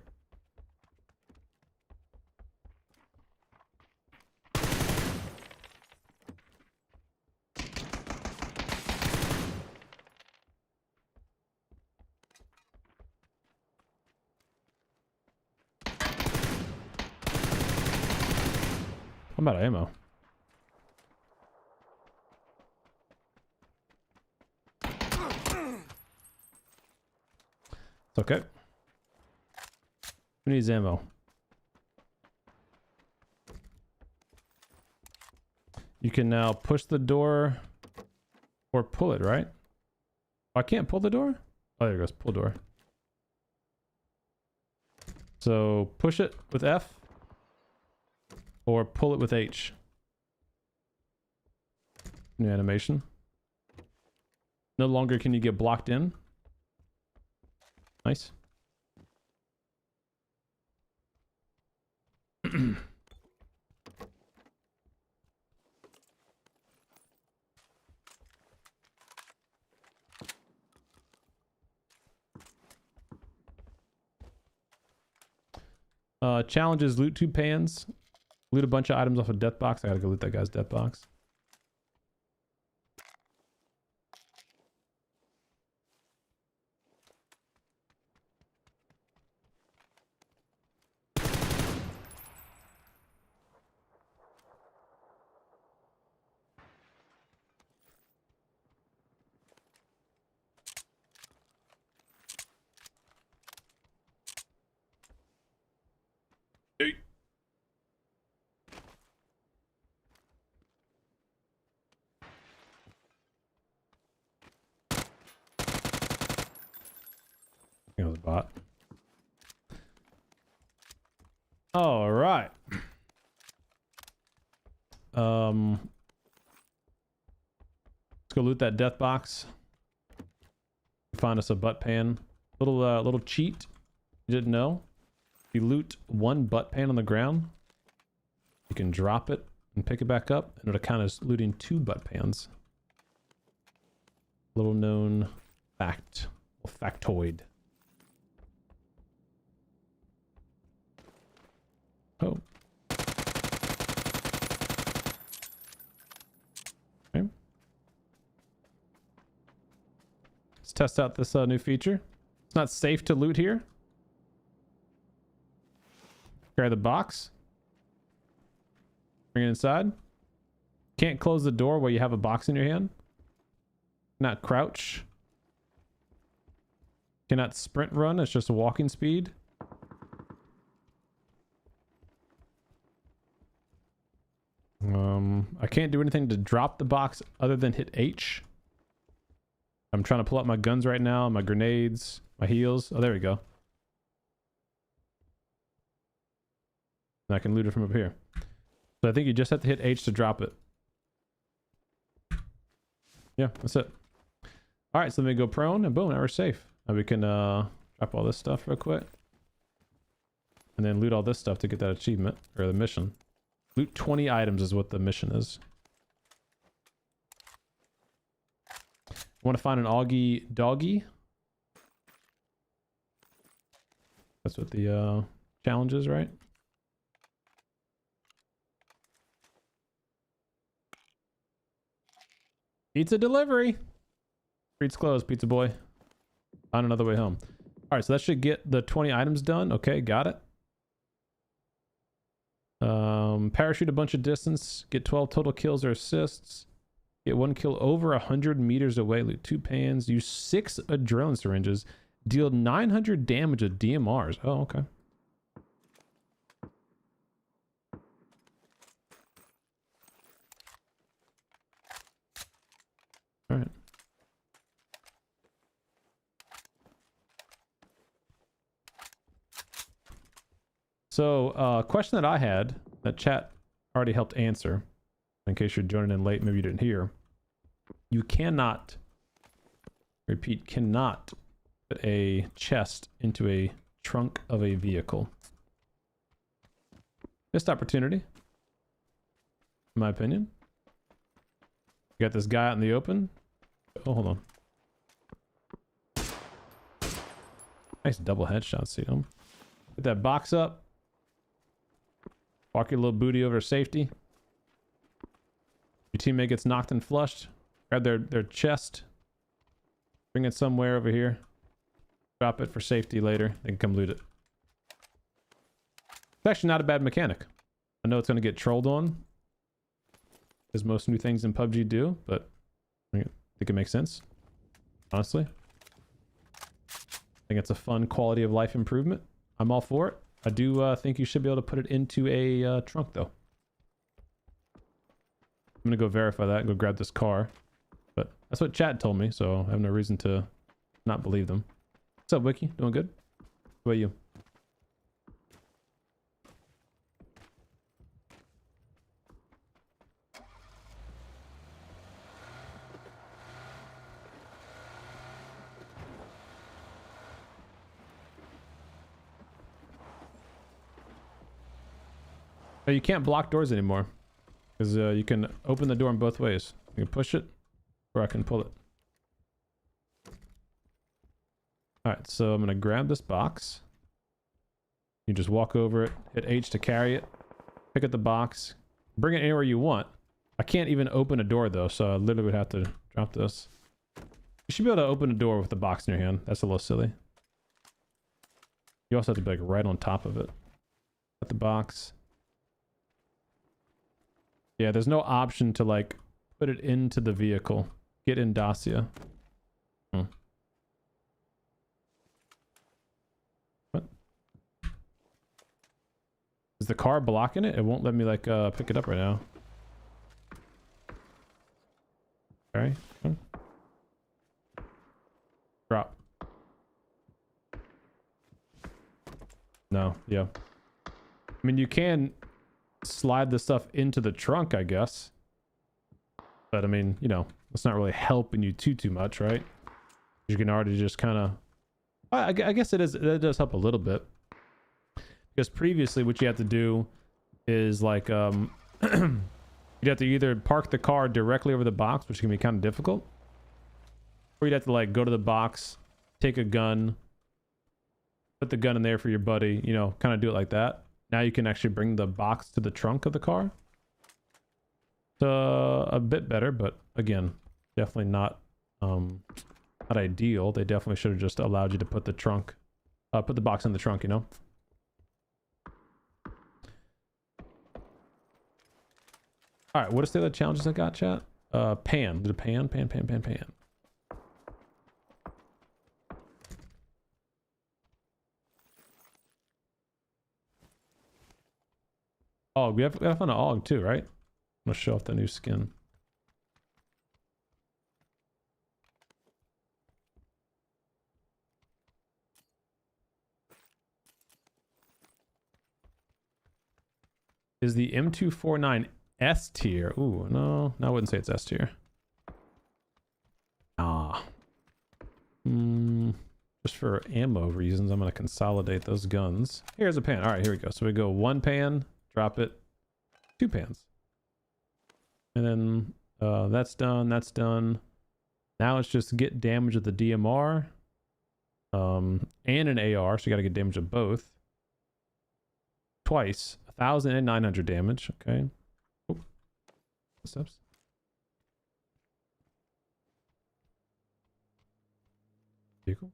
I'm out of ammo. It's okay. Who needs ammo? You can now push the door or pull it, right? Oh, I can't pull the door? Oh, there it goes. Pull door. So push it with F or pull it with H. New animation. No longer can you get blocked in. Nice. Challenges: loot 2 pans, loot a bunch of items off a death box. I gotta go loot that guy's death box. It was a bot. All right. Let's go loot that death box. Find us a butt pan. Little cheat. You didn't know? If you loot one butt pan on the ground, you can drop it and pick it back up, and it'll count as looting 2 butt pans. Little known fact. Or factoid. Oh. Okay. Let's test out this new feature. It's not safe to loot here. Grab the box. Bring it inside. Can't close the door while you have a box in your hand. Cannot crouch. Cannot sprint run. It's just a walking speed. I can't do anything to drop the box other than hit H. I'm trying to pull out my guns right now, my grenades, my heals. Oh, there we go. And I can loot it from up here. So I think you just have to hit H to drop it. Yeah, that's it. All right, so let me go prone and boom, now we're safe. Now we can drop all this stuff real quick. And then loot all this stuff to get that achievement, or the mission. Loot 20 items is what the mission is. I want to find an AUG doggy. That's what the challenge is, right? Pizza delivery. Street's closed, pizza boy. On another way home. All right, so that should get the 20 items done. Okay, got it. Parachute a bunch of distance. Get 12 total kills or assists. Get 1 kill over 100 meters away. Loot 2 pans. Use 6 adrenaline syringes. Deal 900 damage with DMRs. Oh, okay. All right. So, question that I had that chat already helped answer, in case you're joining in late, maybe you didn't hear. You cannot, repeat, cannot put a chest into a trunk of a vehicle. Missed opportunity, in my opinion. You got this guy out in the open. Oh, hold on. Nice double headshot, CDome. Put that box up. Walk your little booty over to safety. Your teammate gets knocked and flushed. Grab their chest. Bring it somewhere over here. Drop it for safety later. They can come loot it. It's actually not a bad mechanic. I know it's going to get trolled on, as most new things in PUBG do, but I think it makes sense. Honestly. I think it's a fun quality of life improvement. I'm all for it. I do think you should be able to put it into a trunk, though. I'm going to go verify that and go grab this car. But that's what chat told me, so I have no reason to not believe them. What's up, Wiki? Doing good? How about you? Oh, you can't block doors anymore. Because you can open the door in both ways. You can push it, or I can pull it. Alright, so I'm going to grab this box. You just walk over it, hit H to carry it, pick up the box, bring it anywhere you want. I can't even open a door though, so I literally would have to drop this. You should be able to open a door with the box in your hand. That's a little silly. You also have to be like right on top of it. Put the box. Yeah, there's no option to like put it into the vehicle. Get in Dacia. What? Is the car blocking it? It won't let me like pick it up right now. Sorry. Drop. No, yeah. I mean, you can slide the stuff into the trunk, I guess. But I mean, you know, it's not really helping you too much, right? You can already just kind of... I guess it does help a little bit. Because previously what you have to do is like... you'd have to either park the car directly over the box, which can be kind of difficult. Or you'd have to like go to the box, take a gun, put the gun in there for your buddy, you know, kind of do it like that. Now you can actually bring the box to the trunk of the car. So a bit better, but again, definitely not ideal. They definitely should have just allowed you to put the trunk, put the box in the trunk, you know? All right, what is the other challenges I got, chat? Pan. Did a pan. Oh, we gotta find an AUG too, right? I'm gonna show off the new skin. Is the M249 S tier? Ooh, no, I wouldn't say it's S tier. Ah. Just for ammo reasons, I'm gonna consolidate those guns. Here's a pan. All right, here we go. So we go 1 pan, drop it, 2 pans. And then that's done, that's done. Now it's just get damage of the DMR and an AR, so you gotta get damage of both. Twice. 1,000 and 900 damage. Okay. Oh. Steps. Vehicle.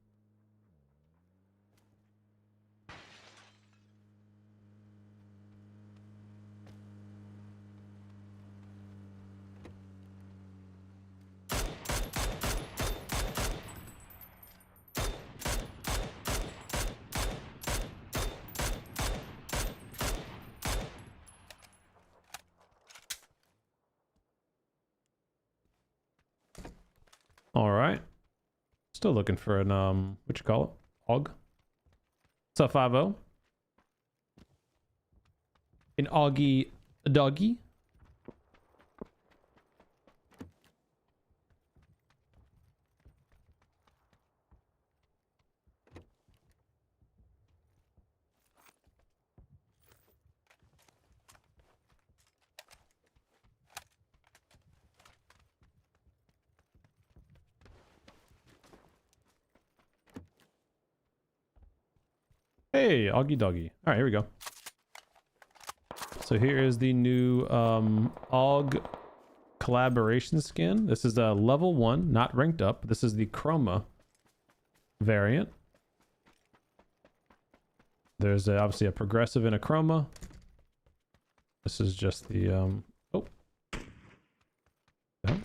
All right. Still looking for an what you call it? AUG. What's up, 5-0? An AUGie doggy. Hey, Augie doggy. All right, here we go. So here is the new AUG collaboration skin. This is a level 1, not ranked up. This is the Chroma variant. There's obviously a progressive and a Chroma. This is just the oh. Yeah.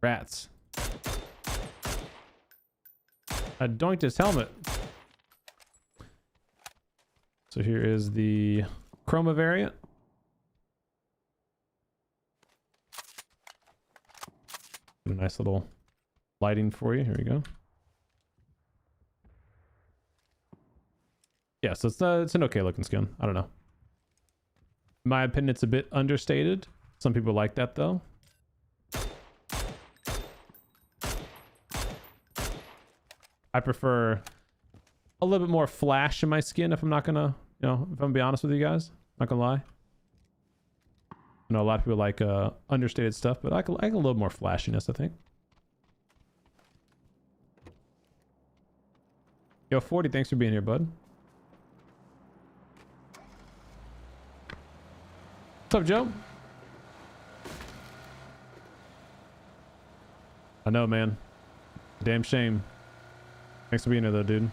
Rats. I doinked his helmet. So here is the Chroma variant. A nice little lighting for you. Here we go. Yeah, so it's an okay looking skin. I don't know. In my opinion, it's a bit understated. Some people like that though. I prefer a little bit more flash in my skin if I'm not gonna, if I'm gonna be honest with you guys. Not gonna lie. I know a lot of people like understated stuff, but I like a little more flashiness, I think. Yo, 40, thanks for being here, bud. What's up, Joe? I know, man. Damn shame. Thanks for being here, though, dude.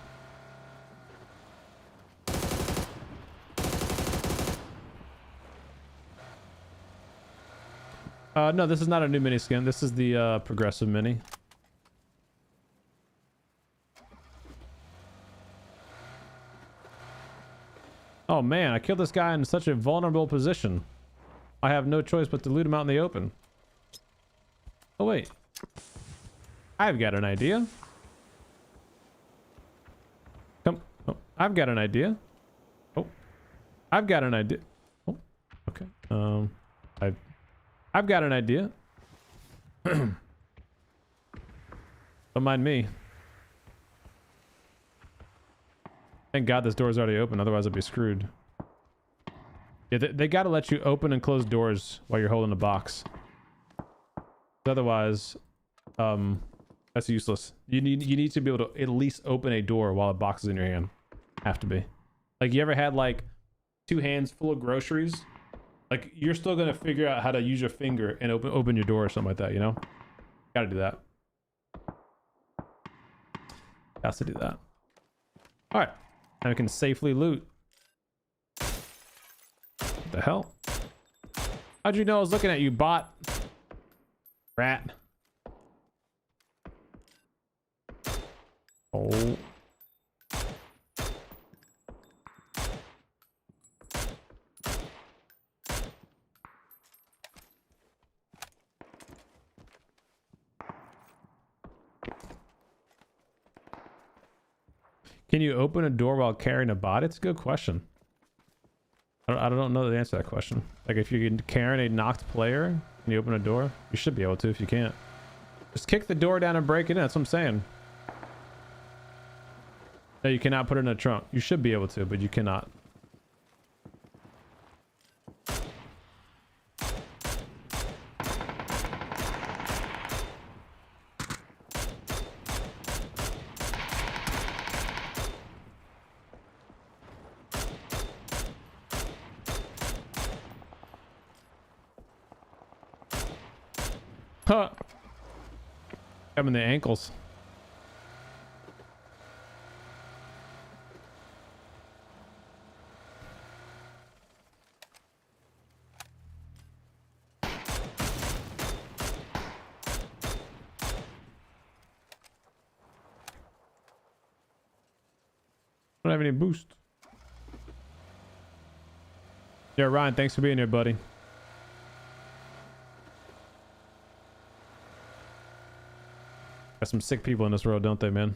No, this is not a new mini skin. This is the progressive mini. Oh man, I killed this guy in such a vulnerable position. I have no choice but to loot him out in the open. Oh wait. I've got an idea. Come. Oh, I've got an idea. Oh. I've got an idea. Oh. Okay. I've got an idea. Don't mind me. Thank God this door is already open, otherwise I'd be screwed. Yeah, they gotta let you open and close doors while you're holding a box. Otherwise, that's useless. You need to be able to at least open a door while a box is in your hand. Have to be. Like, you ever had like 2 hands full of groceries? Like, you're still gonna figure out how to use your finger and open your door or something like that, you know? Gotta do that. Has to do that. All right. I can safely loot. What the hell? How'd you know I was looking at you, bot? Rat. Oh. Can you open a door while carrying a bot? It's a good question. I don't know the answer to that question. Like, if you're carrying a knocked player, can you open a door? You should be able to if you can't. Just kick the door down and break it in. That's what I'm saying. No, you cannot put it in a trunk. You should be able to, but you cannot. Huh. Having the ankles. Don't have any boost. Yeah, Ryan, thanks for being here, buddy. Got some sick people in this world, don't they, man?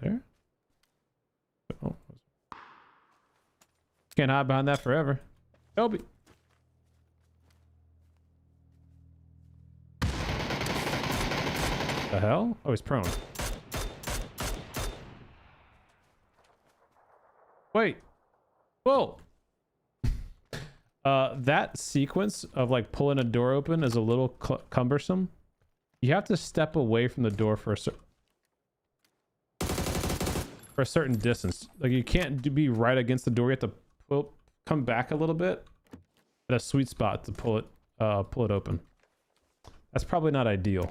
There? Oh. Can't hide behind that forever. Toby. The hell? Oh, he's prone. Wait. Whoa. That sequence of like pulling a door open is a little cumbersome. You have to step away from the door for a certain distance. Like, you can't be right against the door. You have to come back a little bit at a sweet spot to pull it open. That's probably not ideal.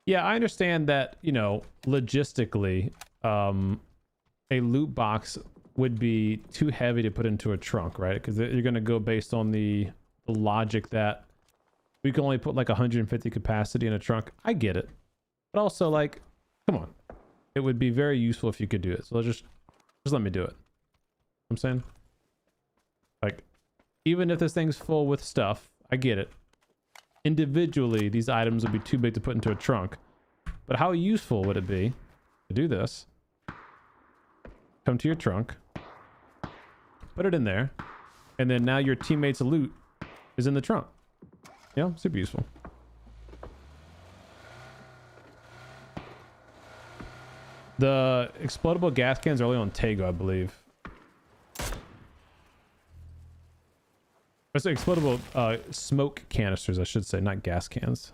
Yeah, I understand that, you know, logistically, a loot box would be too heavy to put into a trunk, right? Because you're going to go based on the logic that we can only put like 150 capacity in a trunk. I get it. But also, like, come on. It would be very useful if you could do it. So just let me do it. You know what I'm saying? Like, even if this thing's full with stuff, I get it. Individually, these items would be too big to put into a trunk. But how useful would it be to do this? Come to your trunk, put it in there, and then now your teammate's loot is in the trunk. You know, super useful. The explodable gas cans are only on Tego, I believe. It's explodable smoke canisters, I should say, not gas cans.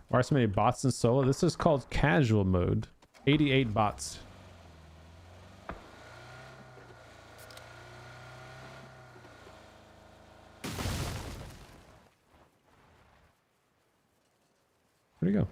Why are so many bots in solo? This is called casual mode. 88 bots. Where'd he go?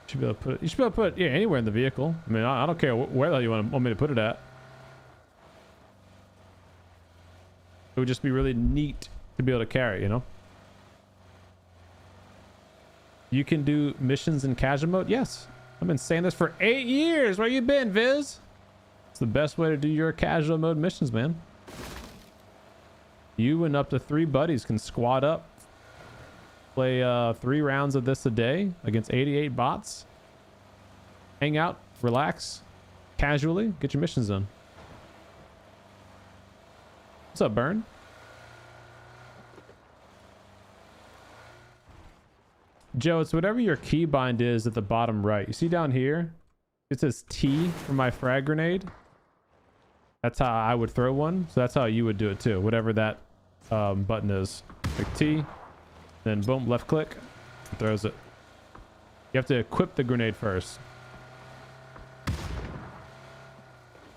Should be able to put it, you should be able to put it, yeah, anywhere in the vehicle. I mean, I don't care where the hell you want me to put it at. It would just be really neat to be able to carry, you know? You can do missions in casual mode. Yes. I've been saying this for 8 years. Where you been, Viz? It's the best way to do your casual mode missions, man. You and up to 3 buddies can squad up. Play 3 rounds of this a day against 88 bots. Hang out, relax, casually, get your missions done. What's up, Burn? Joe, it's whatever your keybind is at the bottom right. You see down here? It says T for my frag grenade. That's how I would throw one. So that's how you would do it too. Whatever that button is. Like T. Then boom, left click. Throws it. You have to equip the grenade first.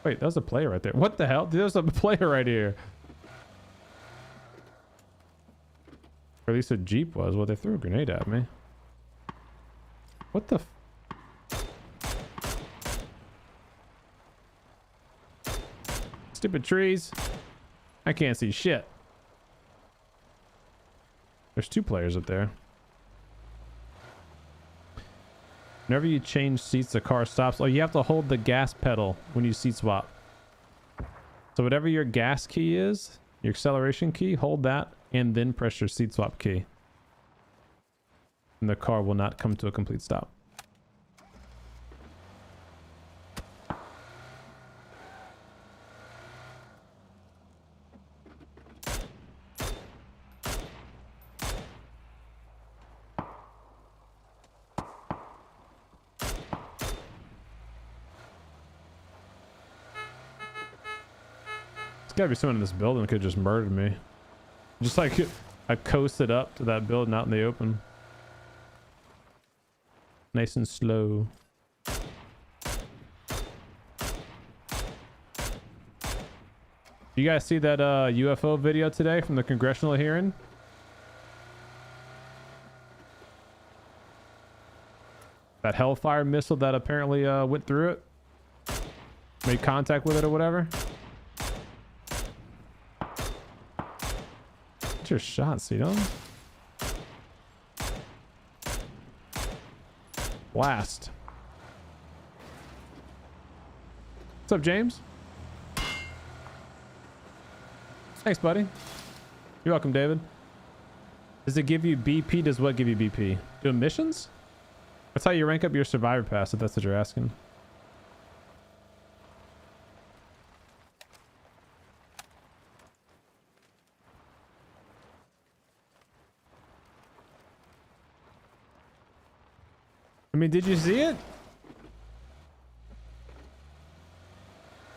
Wait, that was a player right there. What the hell? There's a player right here. Or at least a Jeep was. Well, they threw a grenade at me. What the stupid trees. I can't see shit. There's 2 players up there. Whenever you change seats, the car stops. Oh, you have to hold the gas pedal when you seat swap. So whatever your gas key is, your acceleration key, hold that and then press your seat swap key. And the car will not come to a complete stop. There's gotta be someone in this building that could just murder me. Just like I coasted up to that building out in the open. Nice and slow. You guys see that UFO video today from the congressional hearing? That Hellfire missile that apparently went through it? Made contact with it or whatever? Your shot, CDome. Blast. What's up, James? Thanks, buddy. You're welcome, David. Does it give you BP? Does what give you BP? Doing missions? That's how you rank up your survivor pass, if that's what you're asking. I mean, did you see it?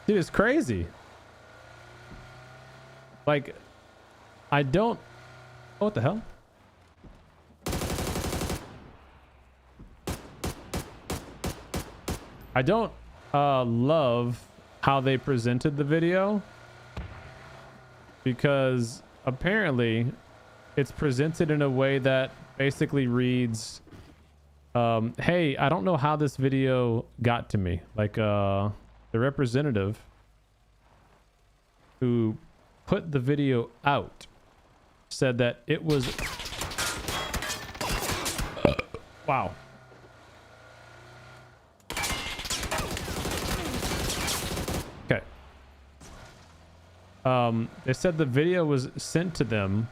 Dude, it's crazy. Like, I don't... Oh, what the hell? I don't love how they presented the video. Because apparently it's presented in a way that basically reads... hey, I don't know how this video got to me. Like, the representative who put the video out said that it was... wow. Okay. They said the video was sent to them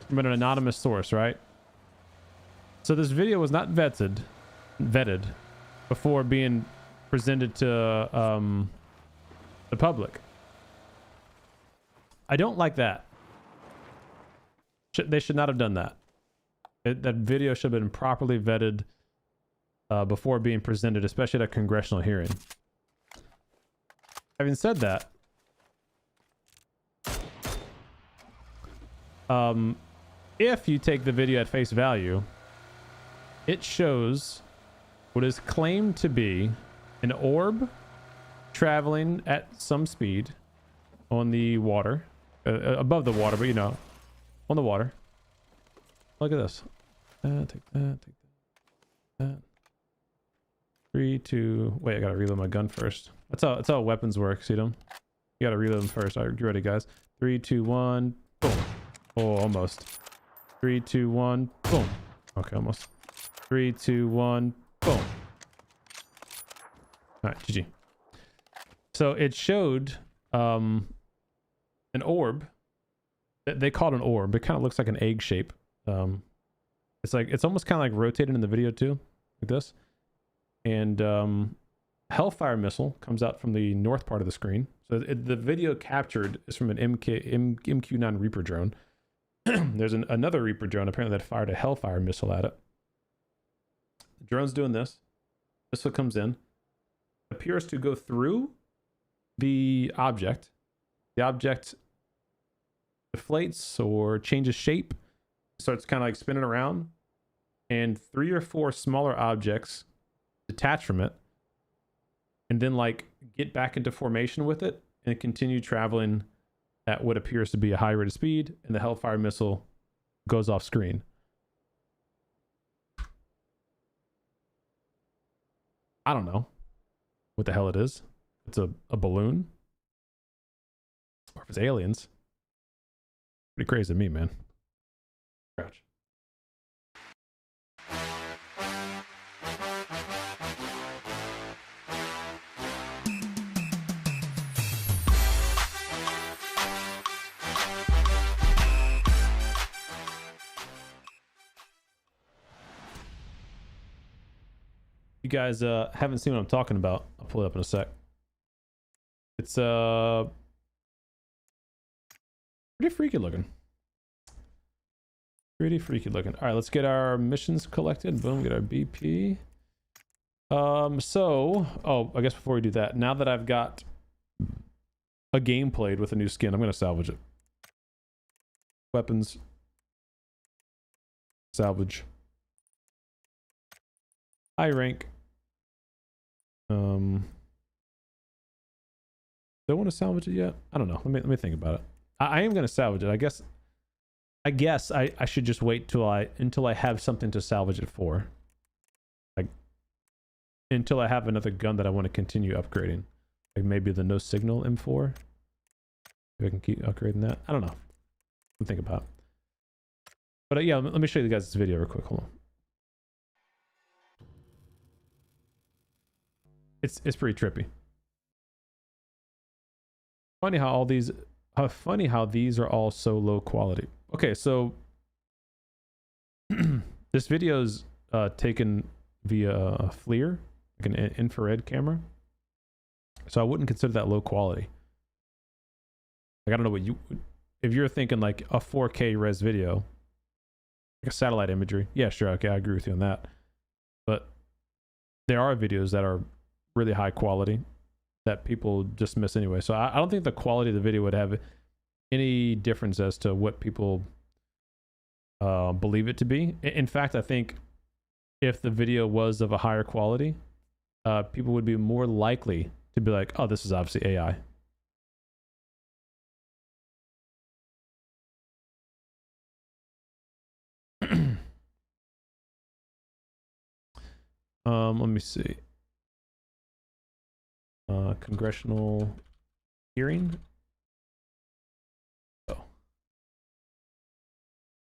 from an anonymous source, right? So this video was not vetted before being presented to the public. I don't like that. They should not have done that. That video should have been properly vetted before being presented, especially at a congressional hearing. Having said that, if you take the video at face value, it shows what is claimed to be an orb traveling at some speed on the water, above the water, but you know, on the water. Look at this. Take that, take that. 3, 2. Wait, I gotta reload my gun first. That's how weapons work. See them? You gotta reload them first. All right, you ready, guys? 3, 2, 1. Boom. Oh, almost. 3, 2, 1. Boom. Okay, almost. 3, 2, 1, boom. All right, GG. So it showed an orb. They call it an orb. It kind of looks like an egg shape. It's almost kind of like rotated in the video too, like this. And Hellfire missile comes out from the north part of the screen. So the video captured is from an MQ-9 Reaper drone. There's another Reaper drone apparently that fired a Hellfire missile at it. The drone's doing this. Missile comes in, appears to go through the object. The object deflates or changes shape, starts kind of like spinning around, and 3 or 4 smaller objects detach from it and then like get back into formation with it and continue traveling at what appears to be a high rate of speed, and the Hellfire missile goes off screen. I don't know what the hell it is. It's a balloon, or if it's aliens. Pretty crazy to me, man. Crouch. You guys haven't seen what I'm talking about. I'll pull it up in a sec. It's pretty freaky looking. Pretty freaky looking. All right, let's get our missions collected. Boom, get our BP. Oh, I guess before we do that, now that I've got a game played with a new skin, I'm gonna salvage it. Weapons. Salvage. High rank. Do I want to salvage it yet? I don't know. Let me think about it. I am gonna salvage it. I guess I should just wait until I have something to salvage it for. Like until I have another gun that I want to continue upgrading. Like maybe the no signal M4. If I can keep upgrading that. I don't know. I'm thinking about it. But yeah, let me show you guys this video real quick. Hold on. It's pretty trippy. Funny how these are all so low quality. Okay, so this video is taken via a FLIR, like an infrared camera. So I wouldn't consider that low quality. Like I don't know what you, if you're thinking like a 4K res video, like a satellite imagery, yeah, sure, okay, I agree with you on that. But there are videos that are really high quality that people just miss anyway. So I don't think the quality of the video would have any difference as to what people believe it to be. In fact, I think if the video was of a higher quality, people would be more likely to be like, oh, this is obviously AI. Let me see. Congressional hearing. Oh.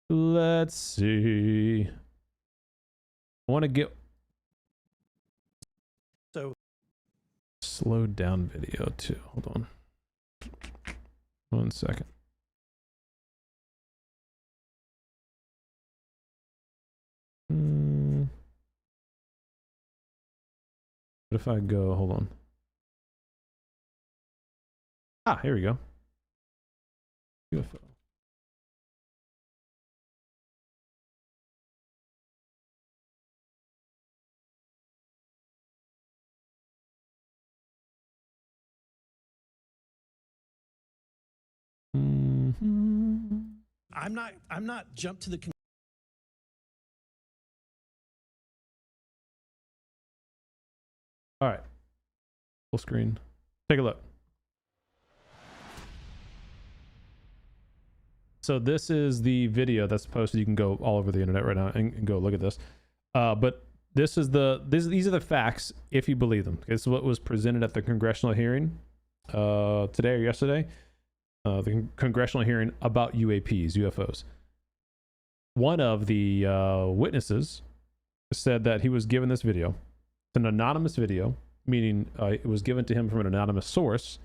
Let's see. I want to get so slowed down video too. Hold on. 1 second. What if I go, hold on. Ah, here we go. UFO. I'm not jumped to the All right. Full screen. Take a look. So this is the video that's posted. You can go all over the internet right now and go look at this. But this is these are the facts if you believe them. This is what was presented at the congressional hearing today or yesterday. The congressional hearing about UAPs, UFOs. One of the witnesses said that he was given this video. It's an anonymous video, meaning it was given to him from an anonymous source.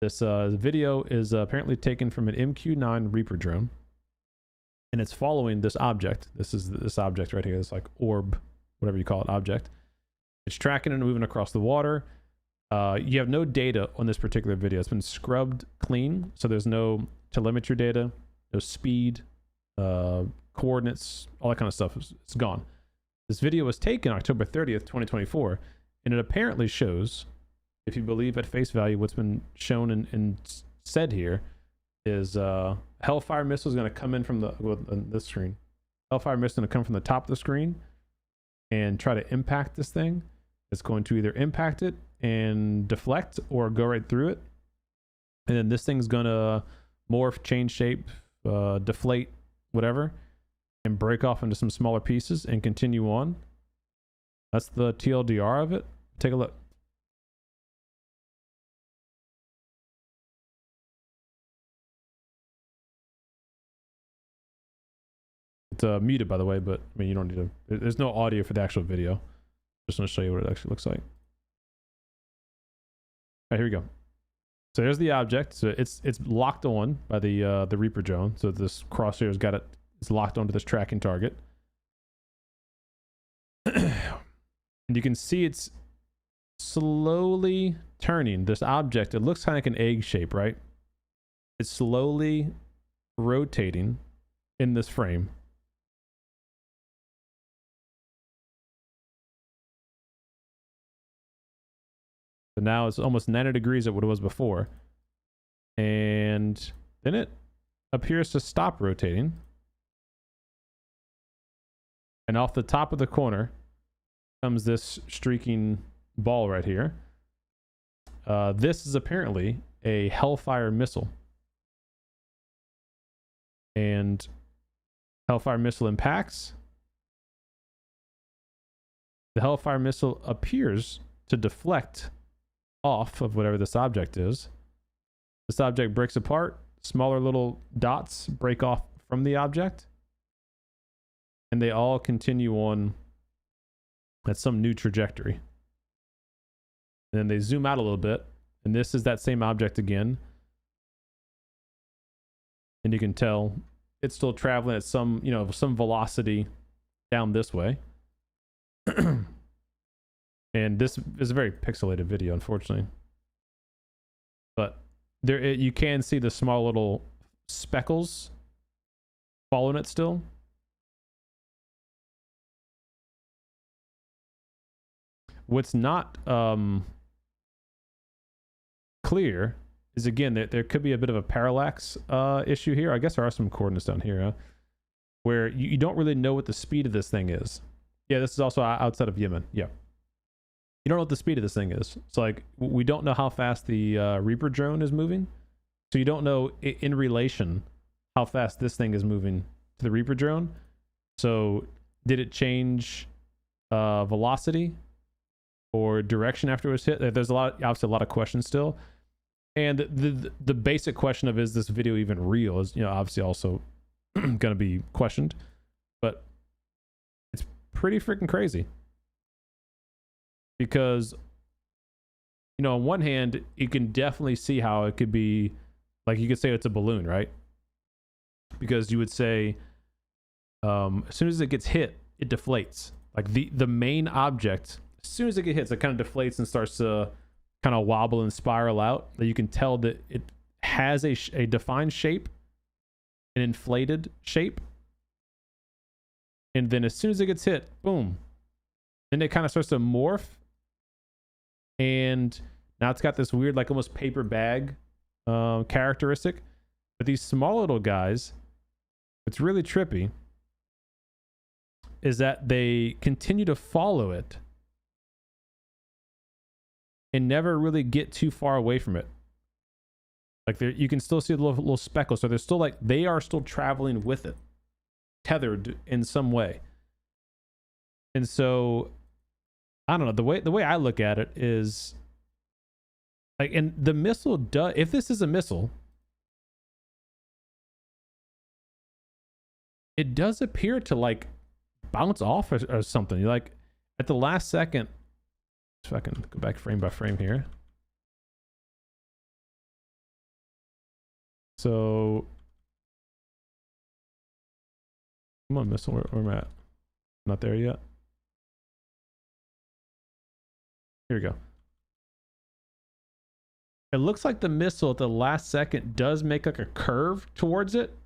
This video is apparently taken from an MQ-9 Reaper drone, and it's following this object. This is this object right here. It's like orb, whatever you call it, object. It's tracking and moving across the water. You have no data on this particular video. It's been scrubbed clean, so there's no telemetry data, no speed, coordinates, all that kind of stuff. It's gone. This video was taken October 30th, 2024, and it apparently shows, if you believe at face value what's been shown and said here, is Hellfire missile is going to come in from this screen. Hellfire missile is going to come from the top of the screen and try to impact this thing. It's going to either impact it and deflect or go right through it. And then this thing's going to morph, change shape, deflate, whatever, and break off into some smaller pieces and continue on. That's the TLDR of it. Take a look. It's muted, by the way, but I mean, you don't need to. There's no audio for the actual video. Just want to show you what it actually looks like. All right, here we go. So there's the object. So it's locked on by the Reaper drone. So this crosshair's got it. It's locked onto this tracking target. And you can see it's slowly turning this object. It looks kind of like an egg shape, right? It's slowly rotating in this frame. So now it's almost 90 degrees at what it was before. And then it appears to stop rotating. And off the top of the corner comes this streaking ball right here. This is apparently a Hellfire missile. And Hellfire missile impacts. The Hellfire missile appears to deflect off of whatever this object is. This object breaks apart. Smaller little dots break off from the object. And they all continue on at some new trajectory. And then they zoom out a little bit. And this is that same object again. And you can tell it's still traveling at some, some velocity down this way. And this is a very pixelated video, unfortunately. But there, you can see the small little speckles following it still. What's not clear is, again, that there could be a bit of a parallax issue here. I guess there are some coordinates down here, where you don't really know what the speed of this thing is. Yeah, this is also outside of Yemen. Yeah. You don't know what the speed of this thing is. So, like, we don't know how fast the Reaper drone is moving. So you don't know in relation how fast this thing is moving to the Reaper drone. So did it change velocity or direction after it was hit? There's obviously a lot of questions still. And the basic question of, is this video even real, is, obviously also going to be questioned. But it's pretty freaking crazy. Because, on one hand, you can definitely see how it could be, like, you could say it's a balloon, right? Because you would say, as soon as it gets hit, it deflates. Like, the main object, as soon as it gets hit, it kind of deflates and starts to kind of wobble and spiral out. That you can tell that it has a defined shape, an inflated shape. And then as soon as it gets hit, boom. Then it kind of starts to morph. And now it's got this weird, like, almost paper bag characteristic. But these small little guys, what's really trippy is that they continue to follow it and never really get too far away from it. Like, you can still see the little speckles. So they're still, like, they are still traveling with it, tethered in some way. And so, I don't know, the way I look at it is, like, and the missile does, if this is a missile, it does appear to, like, bounce off or something. You're like at the last second. If I can go back frame by frame here. So, come on, missile, where am I at? Not there yet. Here we go. It looks like the missile at the last second does make like a curve towards it.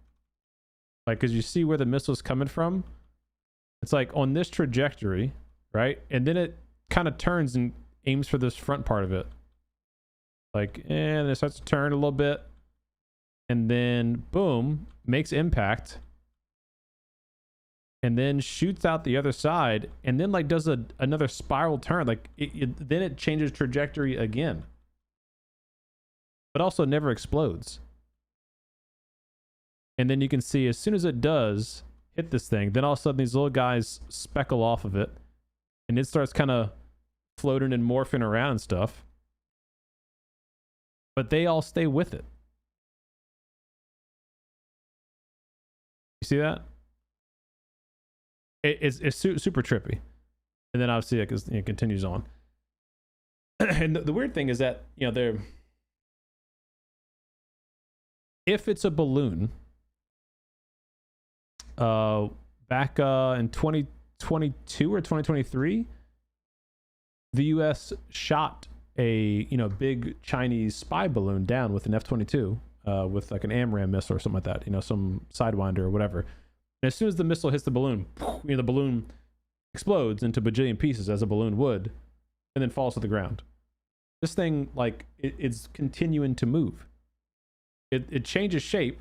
Like, because you see where the missile's coming from. It's like on this trajectory, right? And then it kind of turns and aims for this front part of it. Like, and it starts to turn a little bit. And then, boom, makes impact. And then shoots out the other side. And then, like, does another spiral turn. Like, then it changes trajectory again. But also never explodes. And then you can see as soon as it does hit this thing, then all of a sudden these little guys speckle off of it. And it starts kind of floating and morphing around and stuff. But they all stay with it. You see that? It's super trippy. And then obviously it continues on. And the weird thing is that, you know, if it's a balloon, back in 2022 or 2023, the U.S. shot a big Chinese spy balloon down with an F-22, with like an AMRAAM missile or something like that, some Sidewinder or whatever. And as soon as the missile hits the balloon, the balloon explodes into bajillion pieces as a balloon would, and then falls to the ground. This thing, like, it's continuing to move. It changes shape,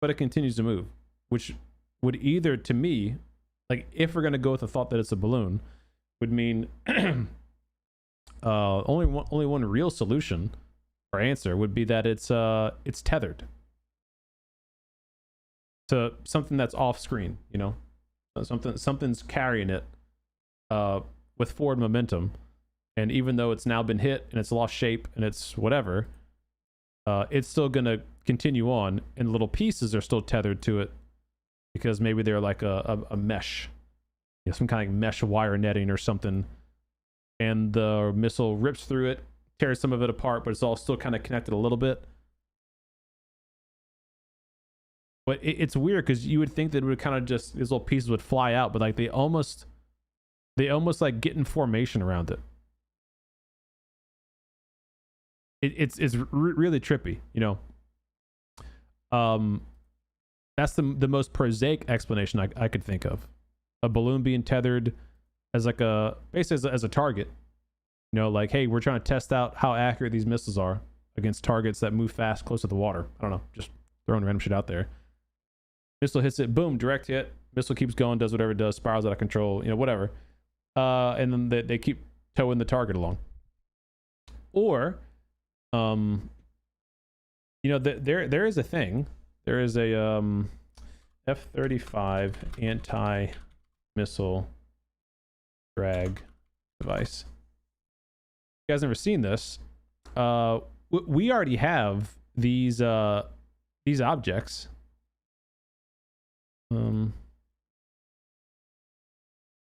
but it continues to move, which would either, to me, like, if we're going to go with the thought that it's a balloon, would mean only one real solution or answer would be that it's tethered to something that's off screen, something's carrying it with forward momentum, and even though it's now been hit and it's lost shape and it's whatever, it's still gonna continue on, and little pieces are still tethered to it because maybe they're like a mesh, some kind of mesh wire netting or something, and the missile rips through it, tears some of it apart, but it's all still kind of connected a little bit. But it's weird because you would think that it would kind of just, these little pieces would fly out, but like they almost like get in formation around it. It's really trippy, That's the most prosaic explanation I could think of. A balloon being tethered as like basically as a target. Like, hey, we're trying to test out how accurate these missiles are against targets that move fast close to the water. I don't know, just throwing random shit out there. Missile hits it, boom, direct hit. Missile keeps going, does whatever it does, spirals out of control, whatever. And then they keep towing the target along. Or, there is a thing. There is a F-35 anti-missile drag device. You guys never seen this? We already have these objects.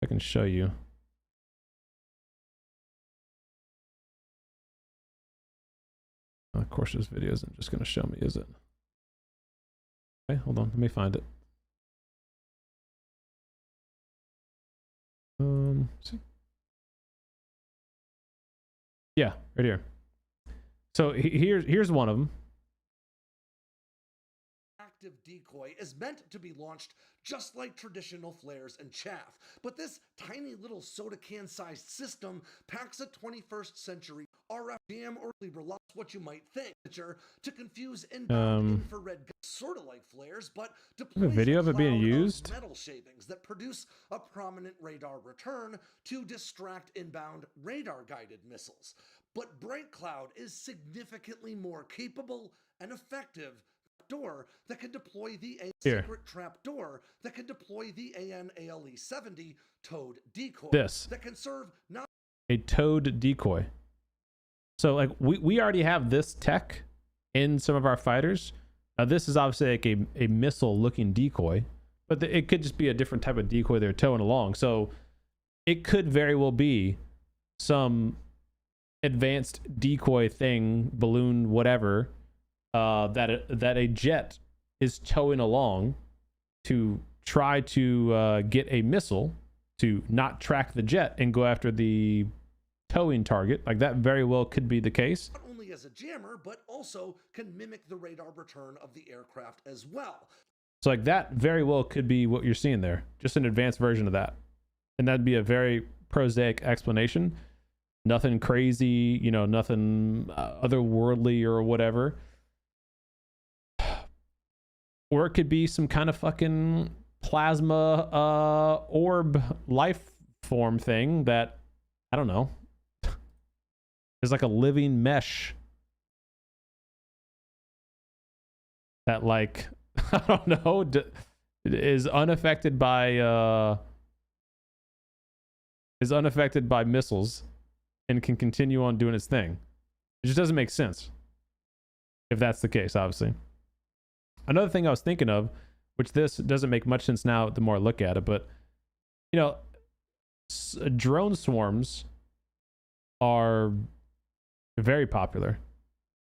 I can show you. Of course, this video isn't just going to show me, is it? Okay, hold on. Let me find it. See? Yeah, right here. So here's one of them. Active decoy is meant to be launched just like traditional flares and chaff, but this tiny little soda can sized system packs a 21st century RF jam or Libra, what you might think, to confuse inbound infrared, sort of like flares, but deploys a video of it being used. Metal shavings that produce a prominent radar return to distract inbound radar guided missiles. But Bright Cloud is significantly more capable and effective door that can deploy the secret trap door that can deploy the AN/ALE-70 towed decoy that can serve not a towed decoy. So like we already have this tech in some of our fighters. Now this is obviously like a missile looking decoy, but it could just be a different type of decoy they're towing along. So it could very well be some advanced decoy thing, balloon, whatever, that a jet is towing along to try to get a missile to not track the jet and go after the towing target. Like, that very well could be the case. Not only as a jammer, but also can mimic the radar return of the aircraft as well. So like that very well could be what you're seeing there, just an advanced version of that. And that'd be a very prosaic explanation. Nothing crazy, you know, nothing otherworldly or whatever. Or it could be some kind of fucking plasma orb life form thing that, I don't know, is like a living mesh that, like, I don't know, is unaffected by missiles and can continue on doing its thing. It just doesn't make sense if that's the case, obviously. Another thing I was thinking of, which this doesn't make much sense now the more I look at it, but, you know, drone swarms are very popular.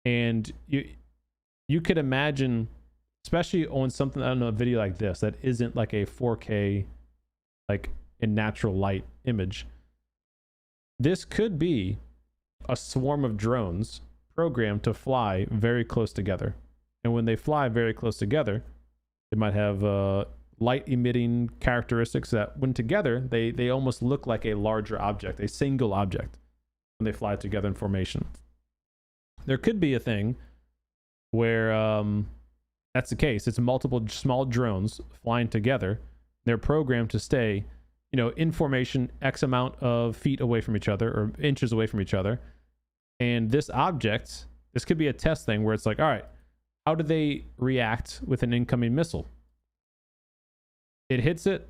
And you could imagine, especially on something, I don't know, a video like this that isn't like a 4K, like in natural light image. This could be a swarm of drones programmed to fly very close together. And when they fly very close together, they might have light emitting characteristics that when together, they almost look like a larger object, a single object, when they fly together in formation. There could be a thing where that's the case. It's multiple small drones flying together. They're programmed to stay, you know, in formation X amount of feet away from each other or inches away from each other. And this object, this could be a test thing where it's like, all right, how do they react with an incoming missile? It hits it,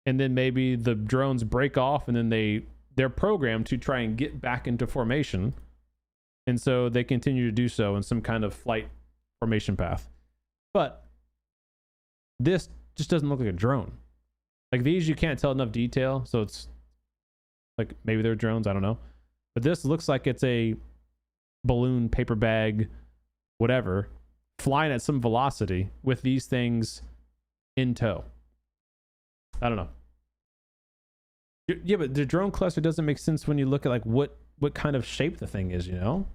and then maybe the drones break off, and then they're programmed to try and get back into formation. And so they continue to do so in some kind of flight formation path. But this just doesn't look like a drone. Like these, you can't tell enough detail, so it's like maybe they're drones, I don't know. But this looks like it's a balloon, paper bag, whatever, flying at some velocity with these things in tow. I don't know. Yeah, but the drone cluster doesn't make sense when you look at like what kind of shape the thing is, you know?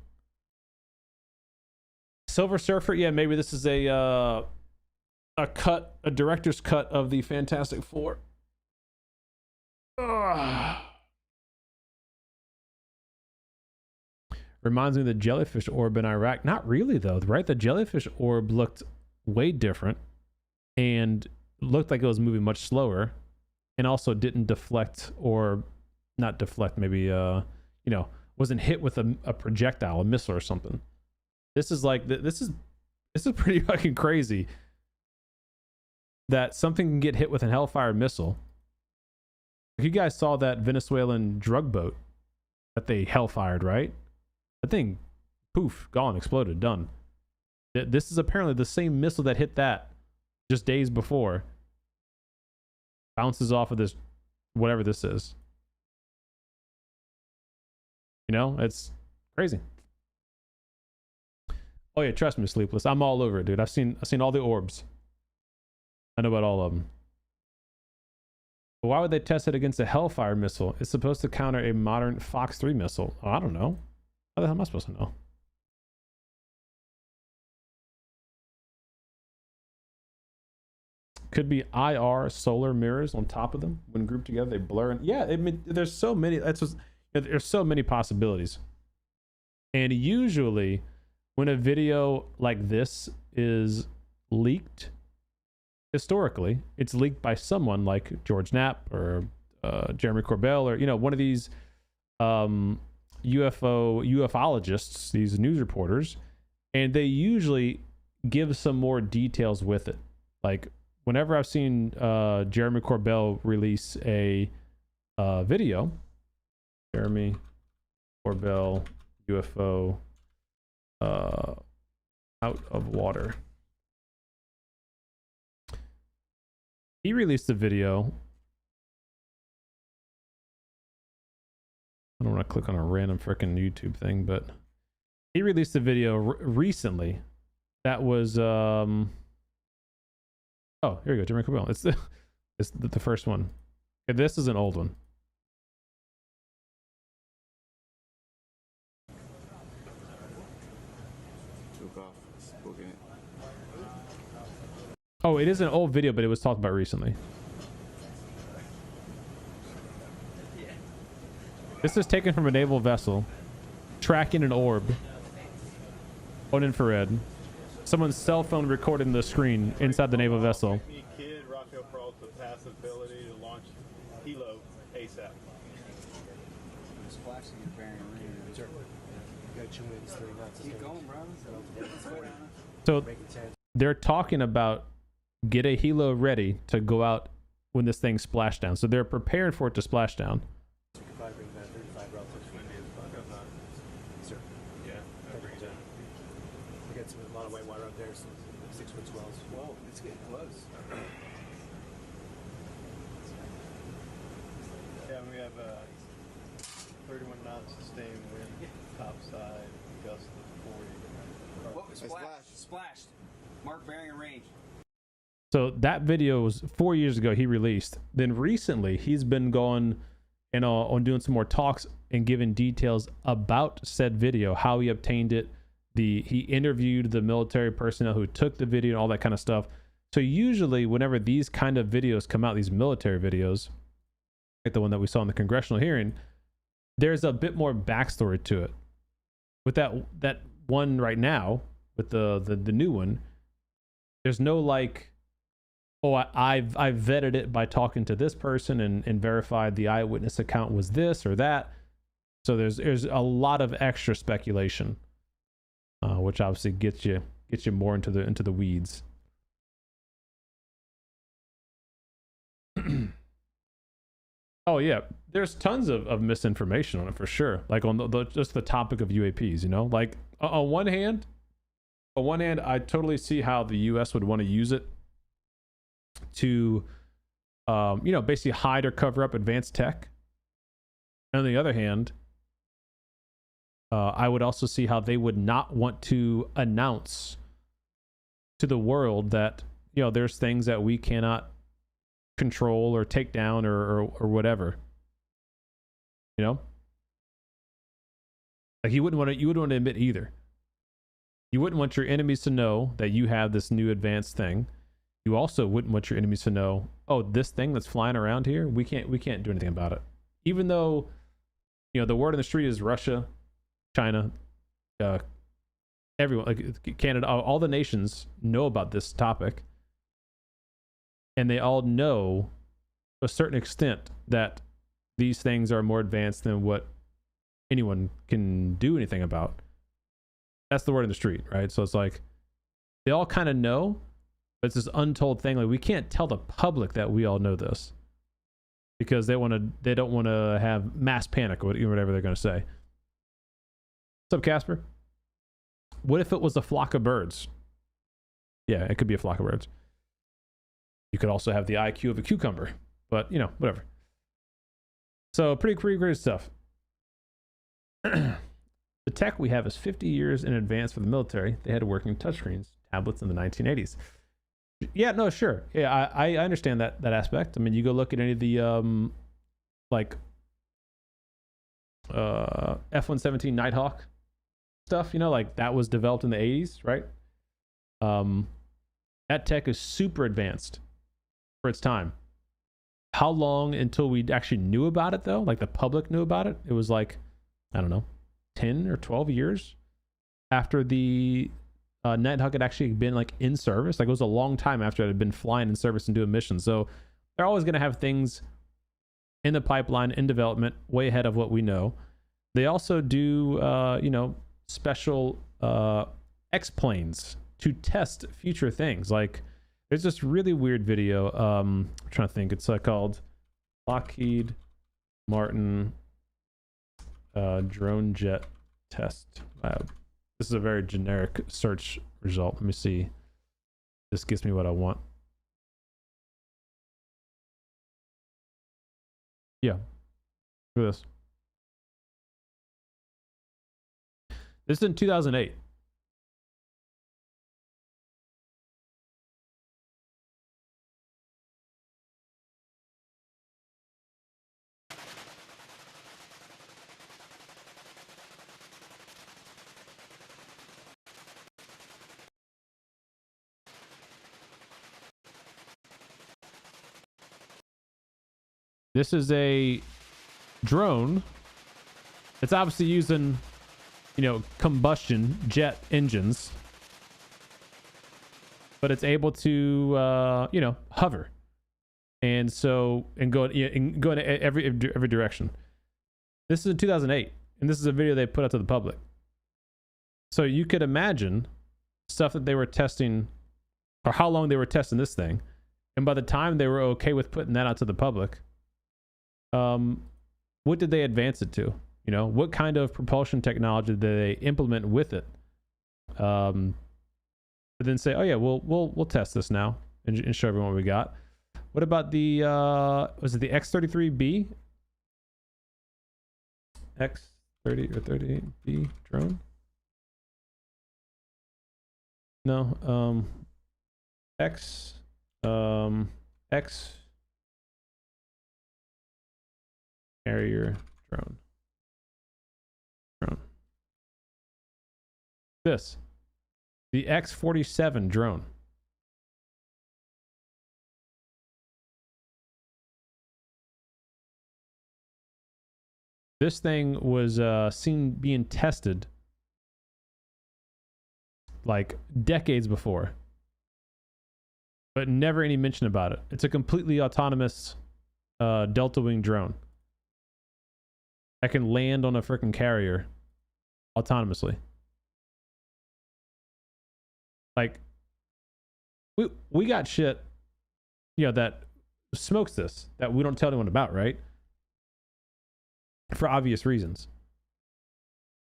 Silver Surfer, yeah, maybe this is a director's cut of the Fantastic Four. Ugh. Reminds me of the jellyfish orb in Iraq. Not really though, right? The jellyfish orb looked way different and looked like it was moving much slower, and also didn't deflect, or not deflect, maybe you know, wasn't hit with a projectile, a missile or something. This is like, this is pretty fucking crazy that something can get hit with an Hellfire missile. You guys saw that Venezuelan drug boat that they Hellfired, right? That thing, poof, gone, exploded, done. This is apparently the same missile that hit that just days before. Bounces off of this, whatever this is. You know, it's crazy. Oh yeah, trust me, Sleepless. I'm all over it, dude. I've seen all the orbs. I know about all of them. But why would they test it against a Hellfire missile? It's supposed to counter a modern Fox 3 missile. Oh, I don't know. How the hell am I supposed to know? Could be IR solar mirrors on top of them. When grouped together, they blur. And yeah, I mean, there's so many. There's so many possibilities. And usually, when a video like this is leaked, historically, it's leaked by someone like George Knapp or Jeremy Corbell, or, you know, one of these ufologists, these news reporters, and they usually give some more details with it. Like, whenever I've seen Jeremy Corbell release a video, Jeremy Corbell UFO out of water. He released a video. I don't want to click on a random freaking YouTube thing, but he released a video recently that was oh, here we go, Jimmy Cabell. It's the first one. Okay, this is an old one. Oh, it is an old video, but it was talked about recently. This is taken from a naval vessel, tracking an orb on infrared. Someone's cell phone recording the screen inside the naval vessel. Kid, Rocco Peralta, the pass ability to launch Hilo ASAP. Splashing your bearing range. Sure. You got 2 minutes, 30 knots. Keep going, bro. So they're talking about get a Hilo ready to go out when this thing splashed down. So they're preparing for it to splash down. Sir. Yeah, I bring it down. We got a lot of white water out there, some 6-foot swells. Whoa, it's getting close. Yeah, we have 31 knots sustained wind, top side, gust of 40. Whoa, splashed. Mark bearing and range. So that video was 4 years ago he released. Then recently he's been going and on doing some more talks and giving details about said video, how he obtained it. He interviewed the military personnel who took the video and all that kind of stuff. So usually whenever these kind of videos come out, these military videos, like the one that we saw in the congressional hearing, there's a bit more backstory to it. With that one right now, with the new one, there's no like, oh, I've vetted it by talking to this person and verified the eyewitness account was this or that. So there's a lot of extra speculation, which obviously gets you more into the weeds. Oh yeah, there's tons of misinformation on it for sure. Like on just the topic of UAPs, you know, like on one hand, I totally see how the U.S. would want to use it to, basically hide or cover up advanced tech. And on the other hand, I would also see how they would not want to announce to the world that, there's things that we cannot control or take down or whatever. Like you wouldn't want to admit either. You wouldn't want your enemies to know that you have this new advanced thing. You also wouldn't want your enemies to know, oh, this thing that's flying around here, we can't do anything about it. Even though, the word on the street is Russia, China, everyone, like Canada, all the nations know about this topic. And they all know to a certain extent that these things are more advanced than what anyone can do anything about. That's the word on the street, right? So it's like they all kind of know, but it's this untold thing. Like we can't tell the public that we all know this because they don't want to have mass panic or whatever they're going to say. What's up, Casper? What if it was a flock of birds? Yeah, it could be a flock of birds. You could also have the IQ of a cucumber, but whatever. So pretty great stuff. The tech we have is 50 years in advance for the military. They had working touchscreens, tablets in the 1980s. Yeah, no, sure. Yeah, I understand that aspect. I mean, you go look at any of the F-117 Nighthawk stuff, like that was developed in the 80s, right? That tech is super advanced for its time. How long until we actually knew about it though? Like the public knew about it? It was like, I don't know, 10 or 12 years after the Nighthawk had actually been like in service. Like it was a long time after it had been flying in service and doing missions. So they're always going to have things in the pipeline, in development, way ahead of what we know. They also do, special X-planes to test future things. Like there's this really weird video. I'm trying to think. It's called Lockheed Martin drone jet test lab. This is a very generic search result. Let me see. This gives me what I want. Yeah. Look at this. This is in 2008. This is a drone. It's obviously using, combustion jet engines, but it's able to, hover, and go in every direction. This is in 2008, and this is a video they put out to the public. So you could imagine stuff that they were testing, or how long they were testing this thing, and by the time they were okay with putting that out to the public, what did they advance it to? What kind of propulsion technology did they implement with it? But then say, oh yeah, we'll test this now and show everyone what we got. What about the was it the X-33B? X-30 or 38B drone? No, X carrier drone. This, the X-47 drone. This thing was seen being tested like decades before, but never any mention about it. It's a completely autonomous delta wing drone that can land on a freaking carrier autonomously. Like, we got shit, that smokes this, that we don't tell anyone about, right? For obvious reasons.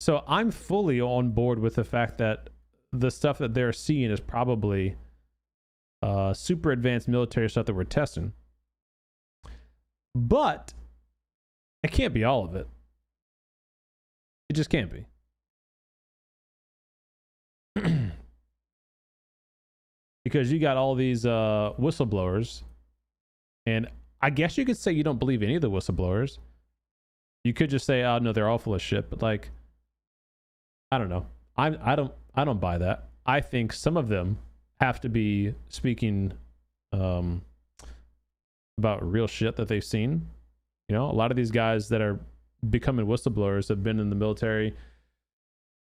So I'm fully on board with the fact that the stuff that they're seeing is probably super advanced military stuff that we're testing. But it can't be all of it. It just can't be. Because you got all these whistleblowers, and I guess you could say you don't believe any of the whistleblowers. You could just say, oh no, they're all full of shit. But like, I don't know. I don't buy that. I think some of them have to be speaking about real shit that they've seen. A lot of these guys that are becoming whistleblowers have been in the military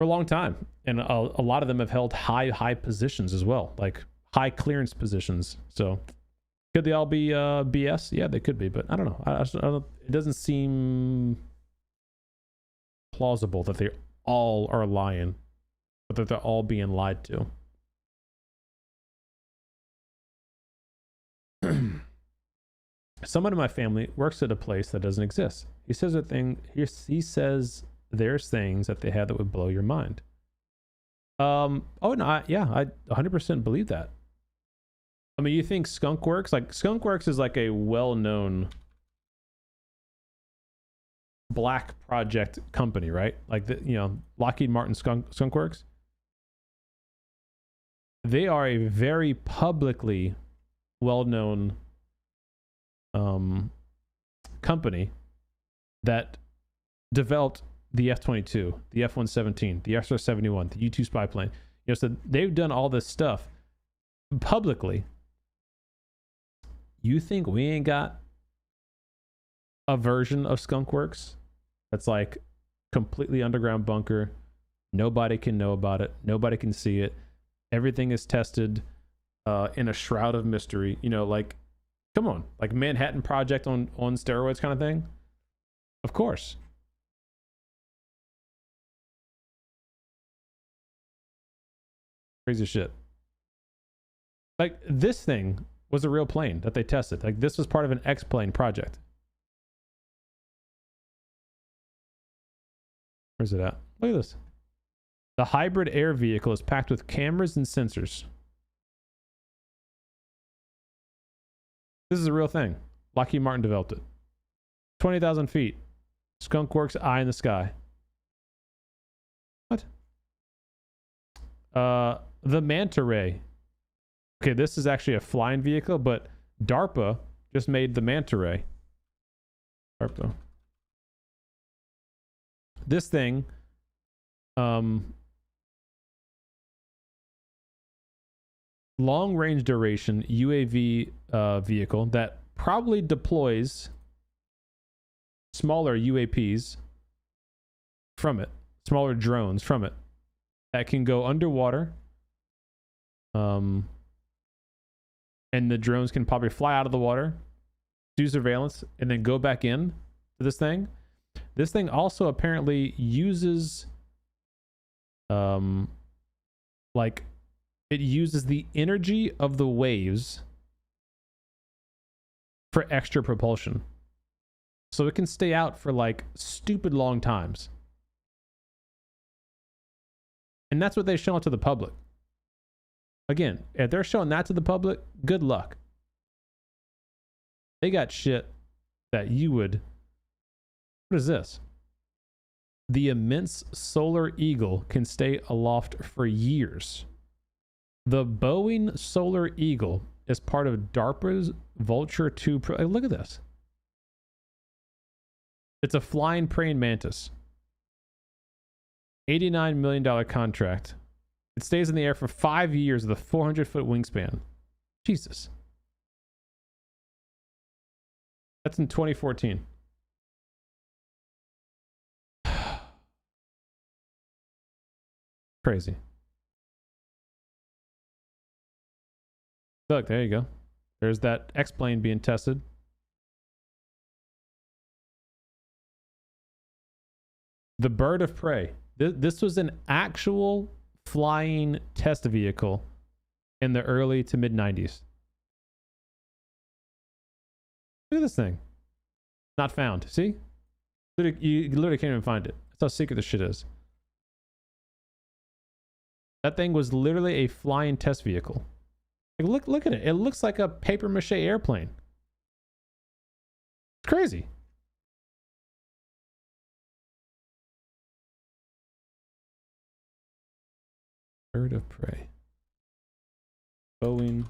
for a long time, and a lot of them have held high positions as well, like high clearance positions. So could they all be BS? Yeah, they could be, but I don't know. I don't, it doesn't seem plausible that they all are lying, but that they're all being lied to. Someone in my family works at a place that doesn't exist. He says he says there's things that they have that would blow your mind. Oh no, I 100% believe that. I mean, you think Skunkworks? Like, Skunkworks is like a well-known black project company, right? Like Lockheed Martin Skunkworks. They are a very publicly well-known company that developed the F-22, the F-117, the XR-71, the U-2 spy plane. So they've done all this stuff publicly. You think we ain't got a version of Skunkworks that's like completely underground bunker? Nobody can know about it. Nobody can see it. Everything is tested in a shroud of mystery. Like, come on, like Manhattan Project on steroids kind of thing. Of course. Crazy shit. Like, this thing was a real plane that they tested. Like, this was part of an X-plane project. Where's it at? Look at this. The hybrid air vehicle is packed with cameras and sensors. This is a real thing. Lockheed Martin developed it. 20,000 feet. Skunk Works eye in the sky. What? The Manta Ray. Okay, this is actually a flying vehicle, but DARPA just made the Manta Ray. DARPA. This thing, long range duration UAV vehicle that probably deploys smaller UAPs from it, smaller drones from it that can go underwater. And the drones can probably fly out of the water, do surveillance, and then go back in to this thing. This thing also apparently uses like it uses the energy of the waves for extra propulsion. So it can stay out for like stupid long times. And that's what they show to the public. Again, if they're showing that to the public, good luck. They got shit that you would... What is this? The immense Solar Eagle can stay aloft for years. The Boeing Solar Eagle is part of DARPA's Vulture 2 Pro... Hey, look at this. It's a flying praying mantis. $89 million contract. It stays in the air for 5 years with a 400-foot wingspan. Jesus. That's in 2014. Crazy. Look, there you go. There's that X-plane being tested. The Bird of Prey. This was an actual flying test vehicle in the early to mid 90s. Look at this thing. Not found. See? You literally can't even find it. That's how secret this shit is. That thing was literally a flying test vehicle. Like, look at it. It looks like a paper mache airplane. It's crazy. Bird of Prey. Boeing.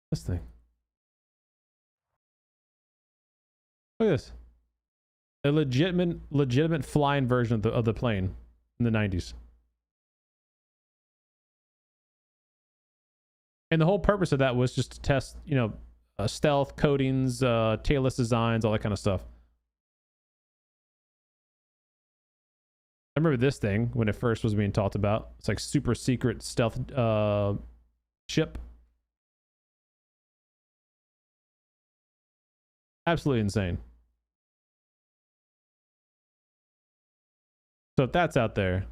This thing. Look at this. A legitimate flying version of the plane in the 90s. And the whole purpose of that was just to test, you know, stealth, coatings, tailless designs, all that kind of stuff. I remember this thing when it first was being talked about. It's like super secret stealth ship. Absolutely insane. So if that's out there,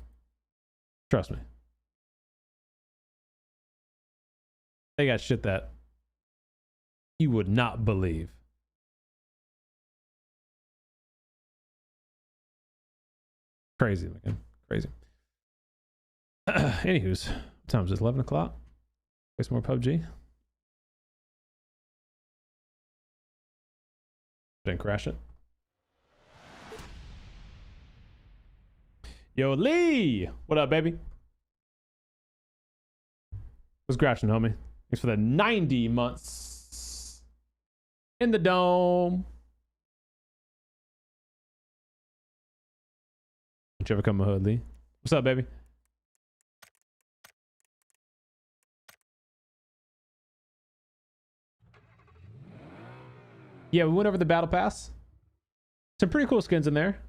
trust me. They got shit that you would not believe. Crazy looking. Crazy. Anywho's, what time is it? 11 o'clock? Play some more PUBG. Didn't crash it. Yo, Lee! What up, baby? What's crashing, homie? Thanks for the 90 months in the dome. Don't you ever come to hood, Lee? What's up, baby? Yeah, we went over the battle pass. Some pretty cool skins in there.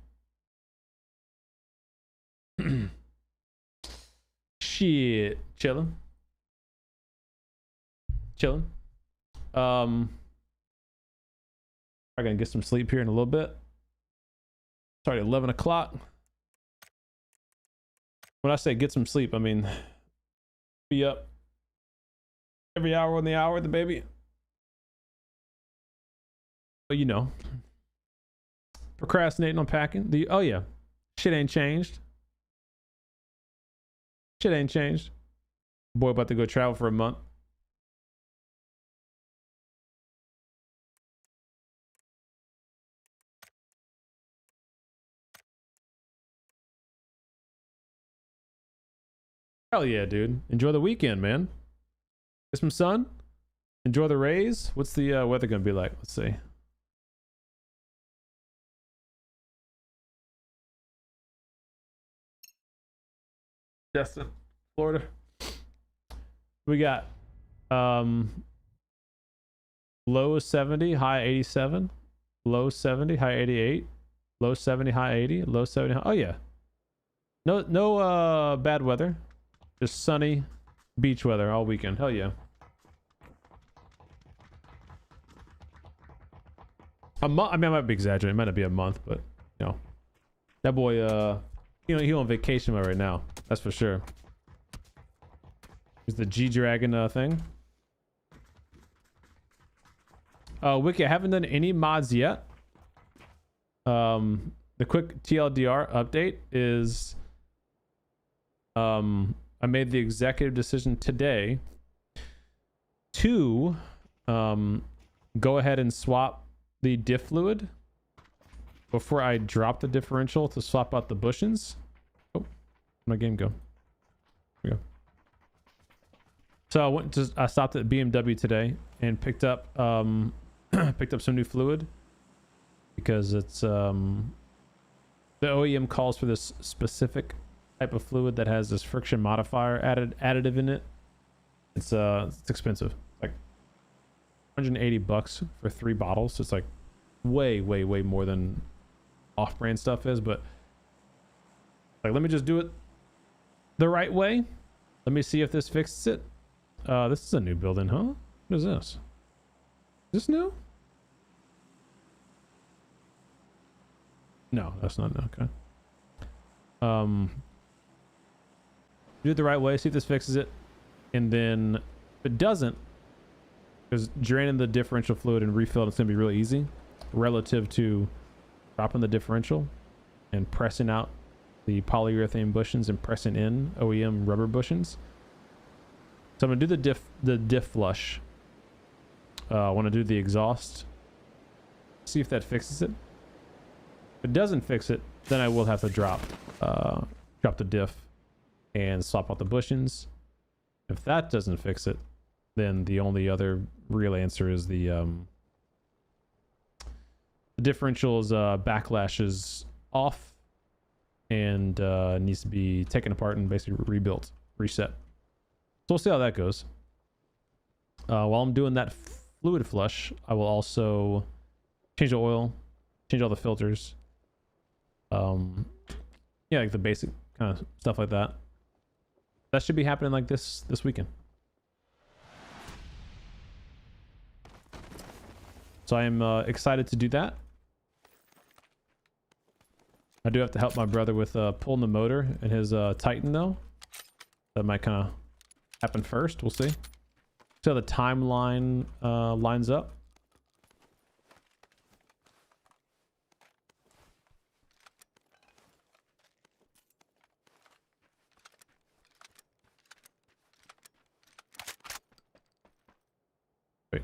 Shit, chilling. I'm gonna get some sleep here in a little bit. It's already 11 o'clock. When I say get some sleep, I mean be up every hour on the hour, the baby. But you know, procrastinating on packing. Oh yeah, shit ain't changed. Shit ain't changed. Boy about to go travel for a month. Hell yeah, dude. Enjoy the weekend, man. Get some sun. Enjoy the rays. What's the weather gonna be like? Let's see. Destin, Florida. We got low 70, high 87, low 70, high 88, low 70, high 80, low 70. Oh yeah. No bad weather. Just sunny beach weather all weekend. Hell yeah. A month. I mean, I might be exaggerating. It might not be a month, but you know, that boy. You know, he's on vacation mode right now. That's for sure. Here's the G Dragon thing. Wiki, I haven't done any mods yet. The quick TLDR update is, I made the executive decision today to go ahead and swap the diff fluid before I drop the differential to swap out the bushings. Oh, my game go. Here we go. So I stopped at BMW today and picked up picked up some new fluid because it's the OEM calls for this specific type of fluid that has this friction modifier additive in it. It's expensive, like $180 for 3 bottles. So it's like way more than off-brand stuff is, but like, let me just do it the right way. Let me see if this fixes it. This is a new building, huh? What is this? Is this new? No, that's not new. Okay. Do it the right way, see if this fixes it, and then if it doesn't, because draining the differential fluid and refilling it's gonna be really easy relative to dropping the differential and pressing out the polyurethane bushings and pressing in OEM rubber bushings. So I'm gonna do the diff flush. I want to do the exhaust, see if that fixes it. If it doesn't fix it, then I will have to drop the diff and swap out the bushings. If that doesn't fix it, then the only other real answer is the differential's backlash is off and needs to be taken apart and basically rebuilt, reset. So we'll see how that goes. While I'm doing that fluid flush, I will also change the oil, change all the filters. Yeah, like the basic kind of stuff like that. That should be happening like this weekend. So I am excited to do that. I do have to help my brother with pulling the motor in his Titan though. That might kind of happen first. We'll see. See how the timeline lines up. Wait.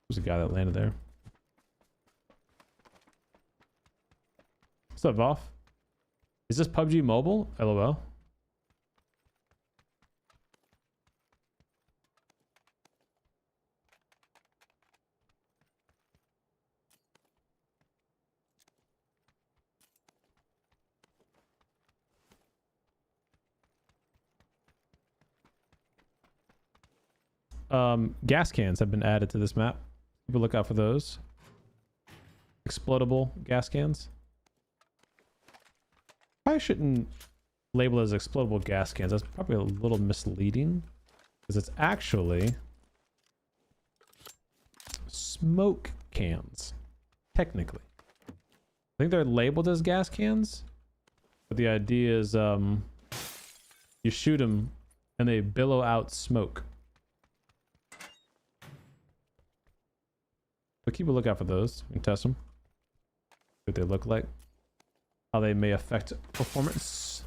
There's a guy that landed there. What's up, Voff? Is this PUBG Mobile? LOL. Gas cans have been added to this map. People look out for those. Explodable gas cans. I shouldn't label it as explodable gas cans. That's probably a little misleading because it's actually smoke cans, technically. I think they're labeled as gas cans, but the idea is you shoot them and they billow out smoke. But keep a lookout for those. We can test them. What they look like. How they may affect performance.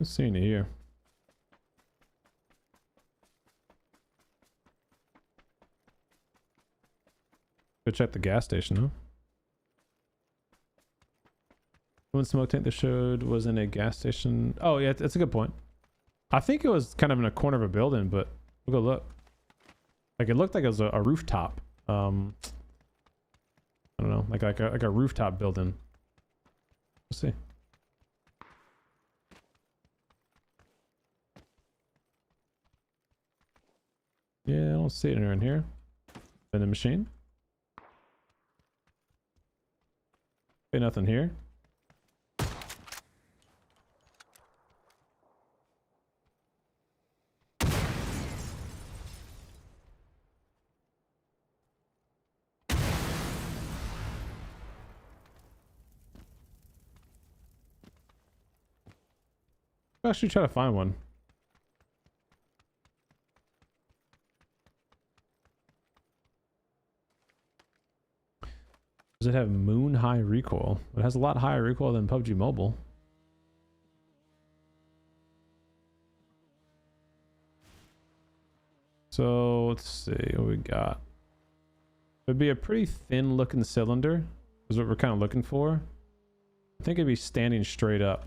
Let's see in here. Go check the gas station, huh? One smoke tank they showed was in a gas station. Oh yeah, that's a good point. I think it was kind of in a corner of a building, but we'll go look. Like it looked like it was a rooftop. I don't know, like a rooftop building. We'll see. Yeah, I don't see it in here. In the machine. Okay, nothing here. I'll actually try to find one. Does it have moon high recoil? It has a lot higher recoil than PUBG Mobile. So let's see what we got. It'd be a pretty thin looking cylinder is what we're kind of looking for. I think it'd be standing straight up.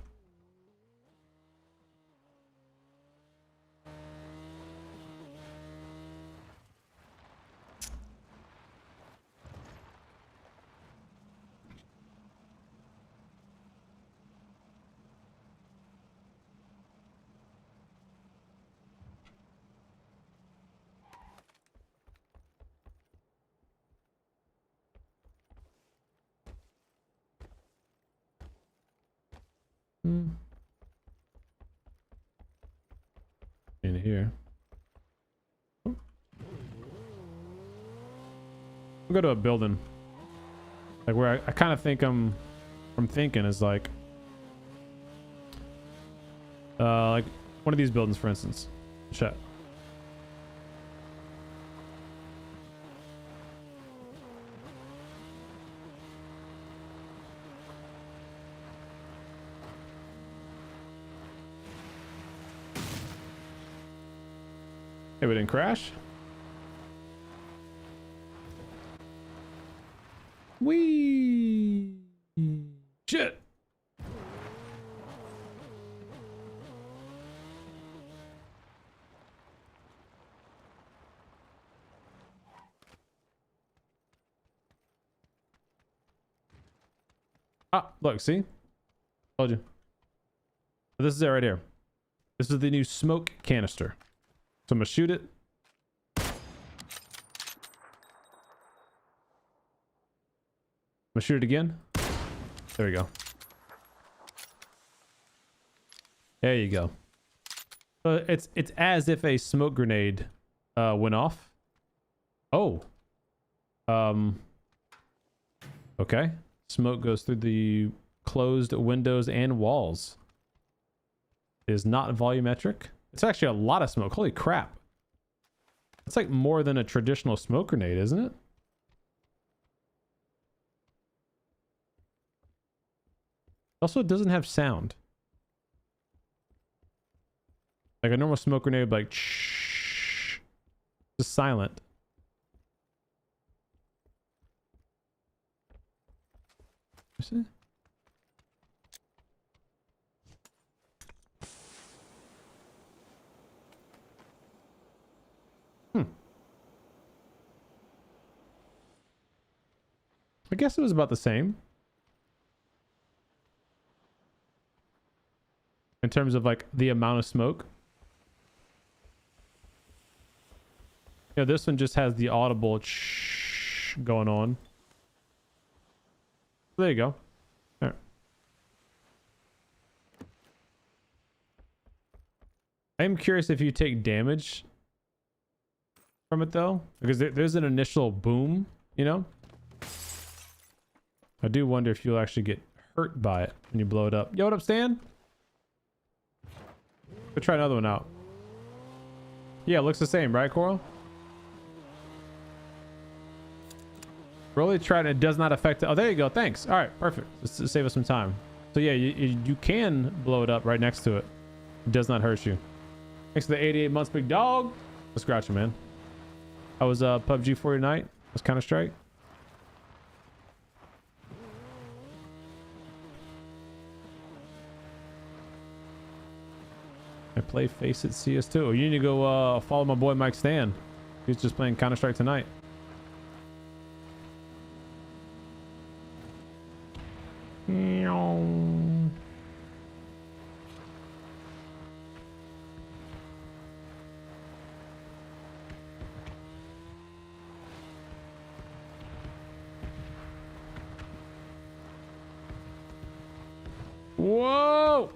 In here. We'll go to a building. Like where I kind of think I'm thinking is like one of these buildings, for instance. Check. Hey, we didn't crash. Whee! Shit! Ah, look, see? Told you. This is it right here. This is the new smoke canister. So I'm gonna shoot it. I'm gonna shoot it again. There we go. There you go. So it's as if a smoke grenade went off. Oh. Okay. Smoke goes through the closed windows and walls. It is not volumetric. It's actually a lot of smoke. Holy crap. It's like more than a traditional smoke grenade, isn't it? Also, it doesn't have sound. Like a normal smoke grenade would be like shh. Just silent. You see? I guess it was about the same. In terms of like the amount of smoke. Yeah, this one just has the audible shh going on. There you go. All right. I am curious if you take damage from it though, because there's an initial boom, you know? I do wonder if you'll actually get hurt by it when you blow it up. Yo, what up, Stan? Go try another one out. Yeah, it looks the same, right, Coral? Really tried it. It does not affect it. Oh, there you go. Thanks. All right, perfect. Just to save us some time. So yeah, you can blow it up right next to it. It does not hurt you. Thanks for the 88 months, big dog. Let's scratch it, man. I was PUBG for your night. Was Counter-Strike. I play Face It CS2. Oh, you need to go follow my boy Mike Stan. He's just playing Counter-Strike tonight. Whoa!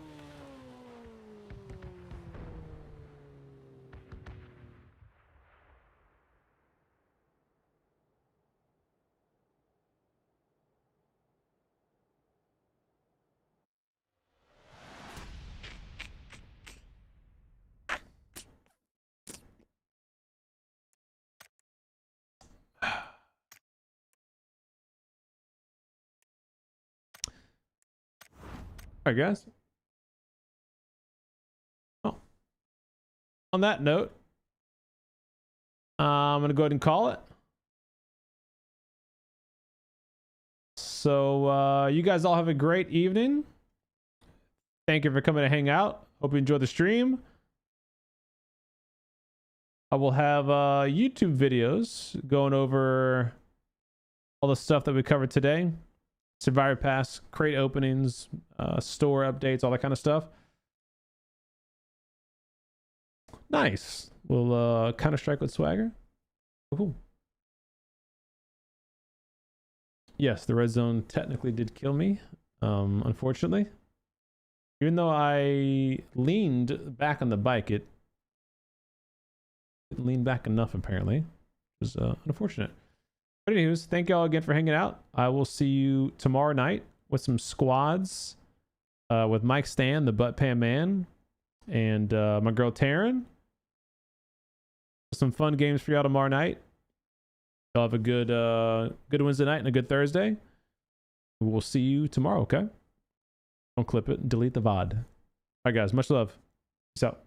All right, guys. Oh. On that note, I'm going to go ahead and call it. So you guys all have a great evening. Thank you for coming to hang out. Hope you enjoyed the stream. I will have YouTube videos going over all the stuff that we covered today. Survivor Pass, crate openings, store updates, all that kind of stuff. Nice. We'll Counter-Strike with Swagger. Ooh. Yes, the red zone technically did kill me, unfortunately. Even though I leaned back on the bike, it didn't lean back enough, apparently. It was unfortunate. But anyways, thank y'all again for hanging out. I will see you tomorrow night with some squads with Mike Stan, the Butt Pan Man, and my girl Taryn. Some fun games for y'all tomorrow night. Y'all have a good Wednesday night and a good Thursday. We'll see you tomorrow, okay? Don't clip it. Delete the VOD. All right, guys. Much love. Peace out.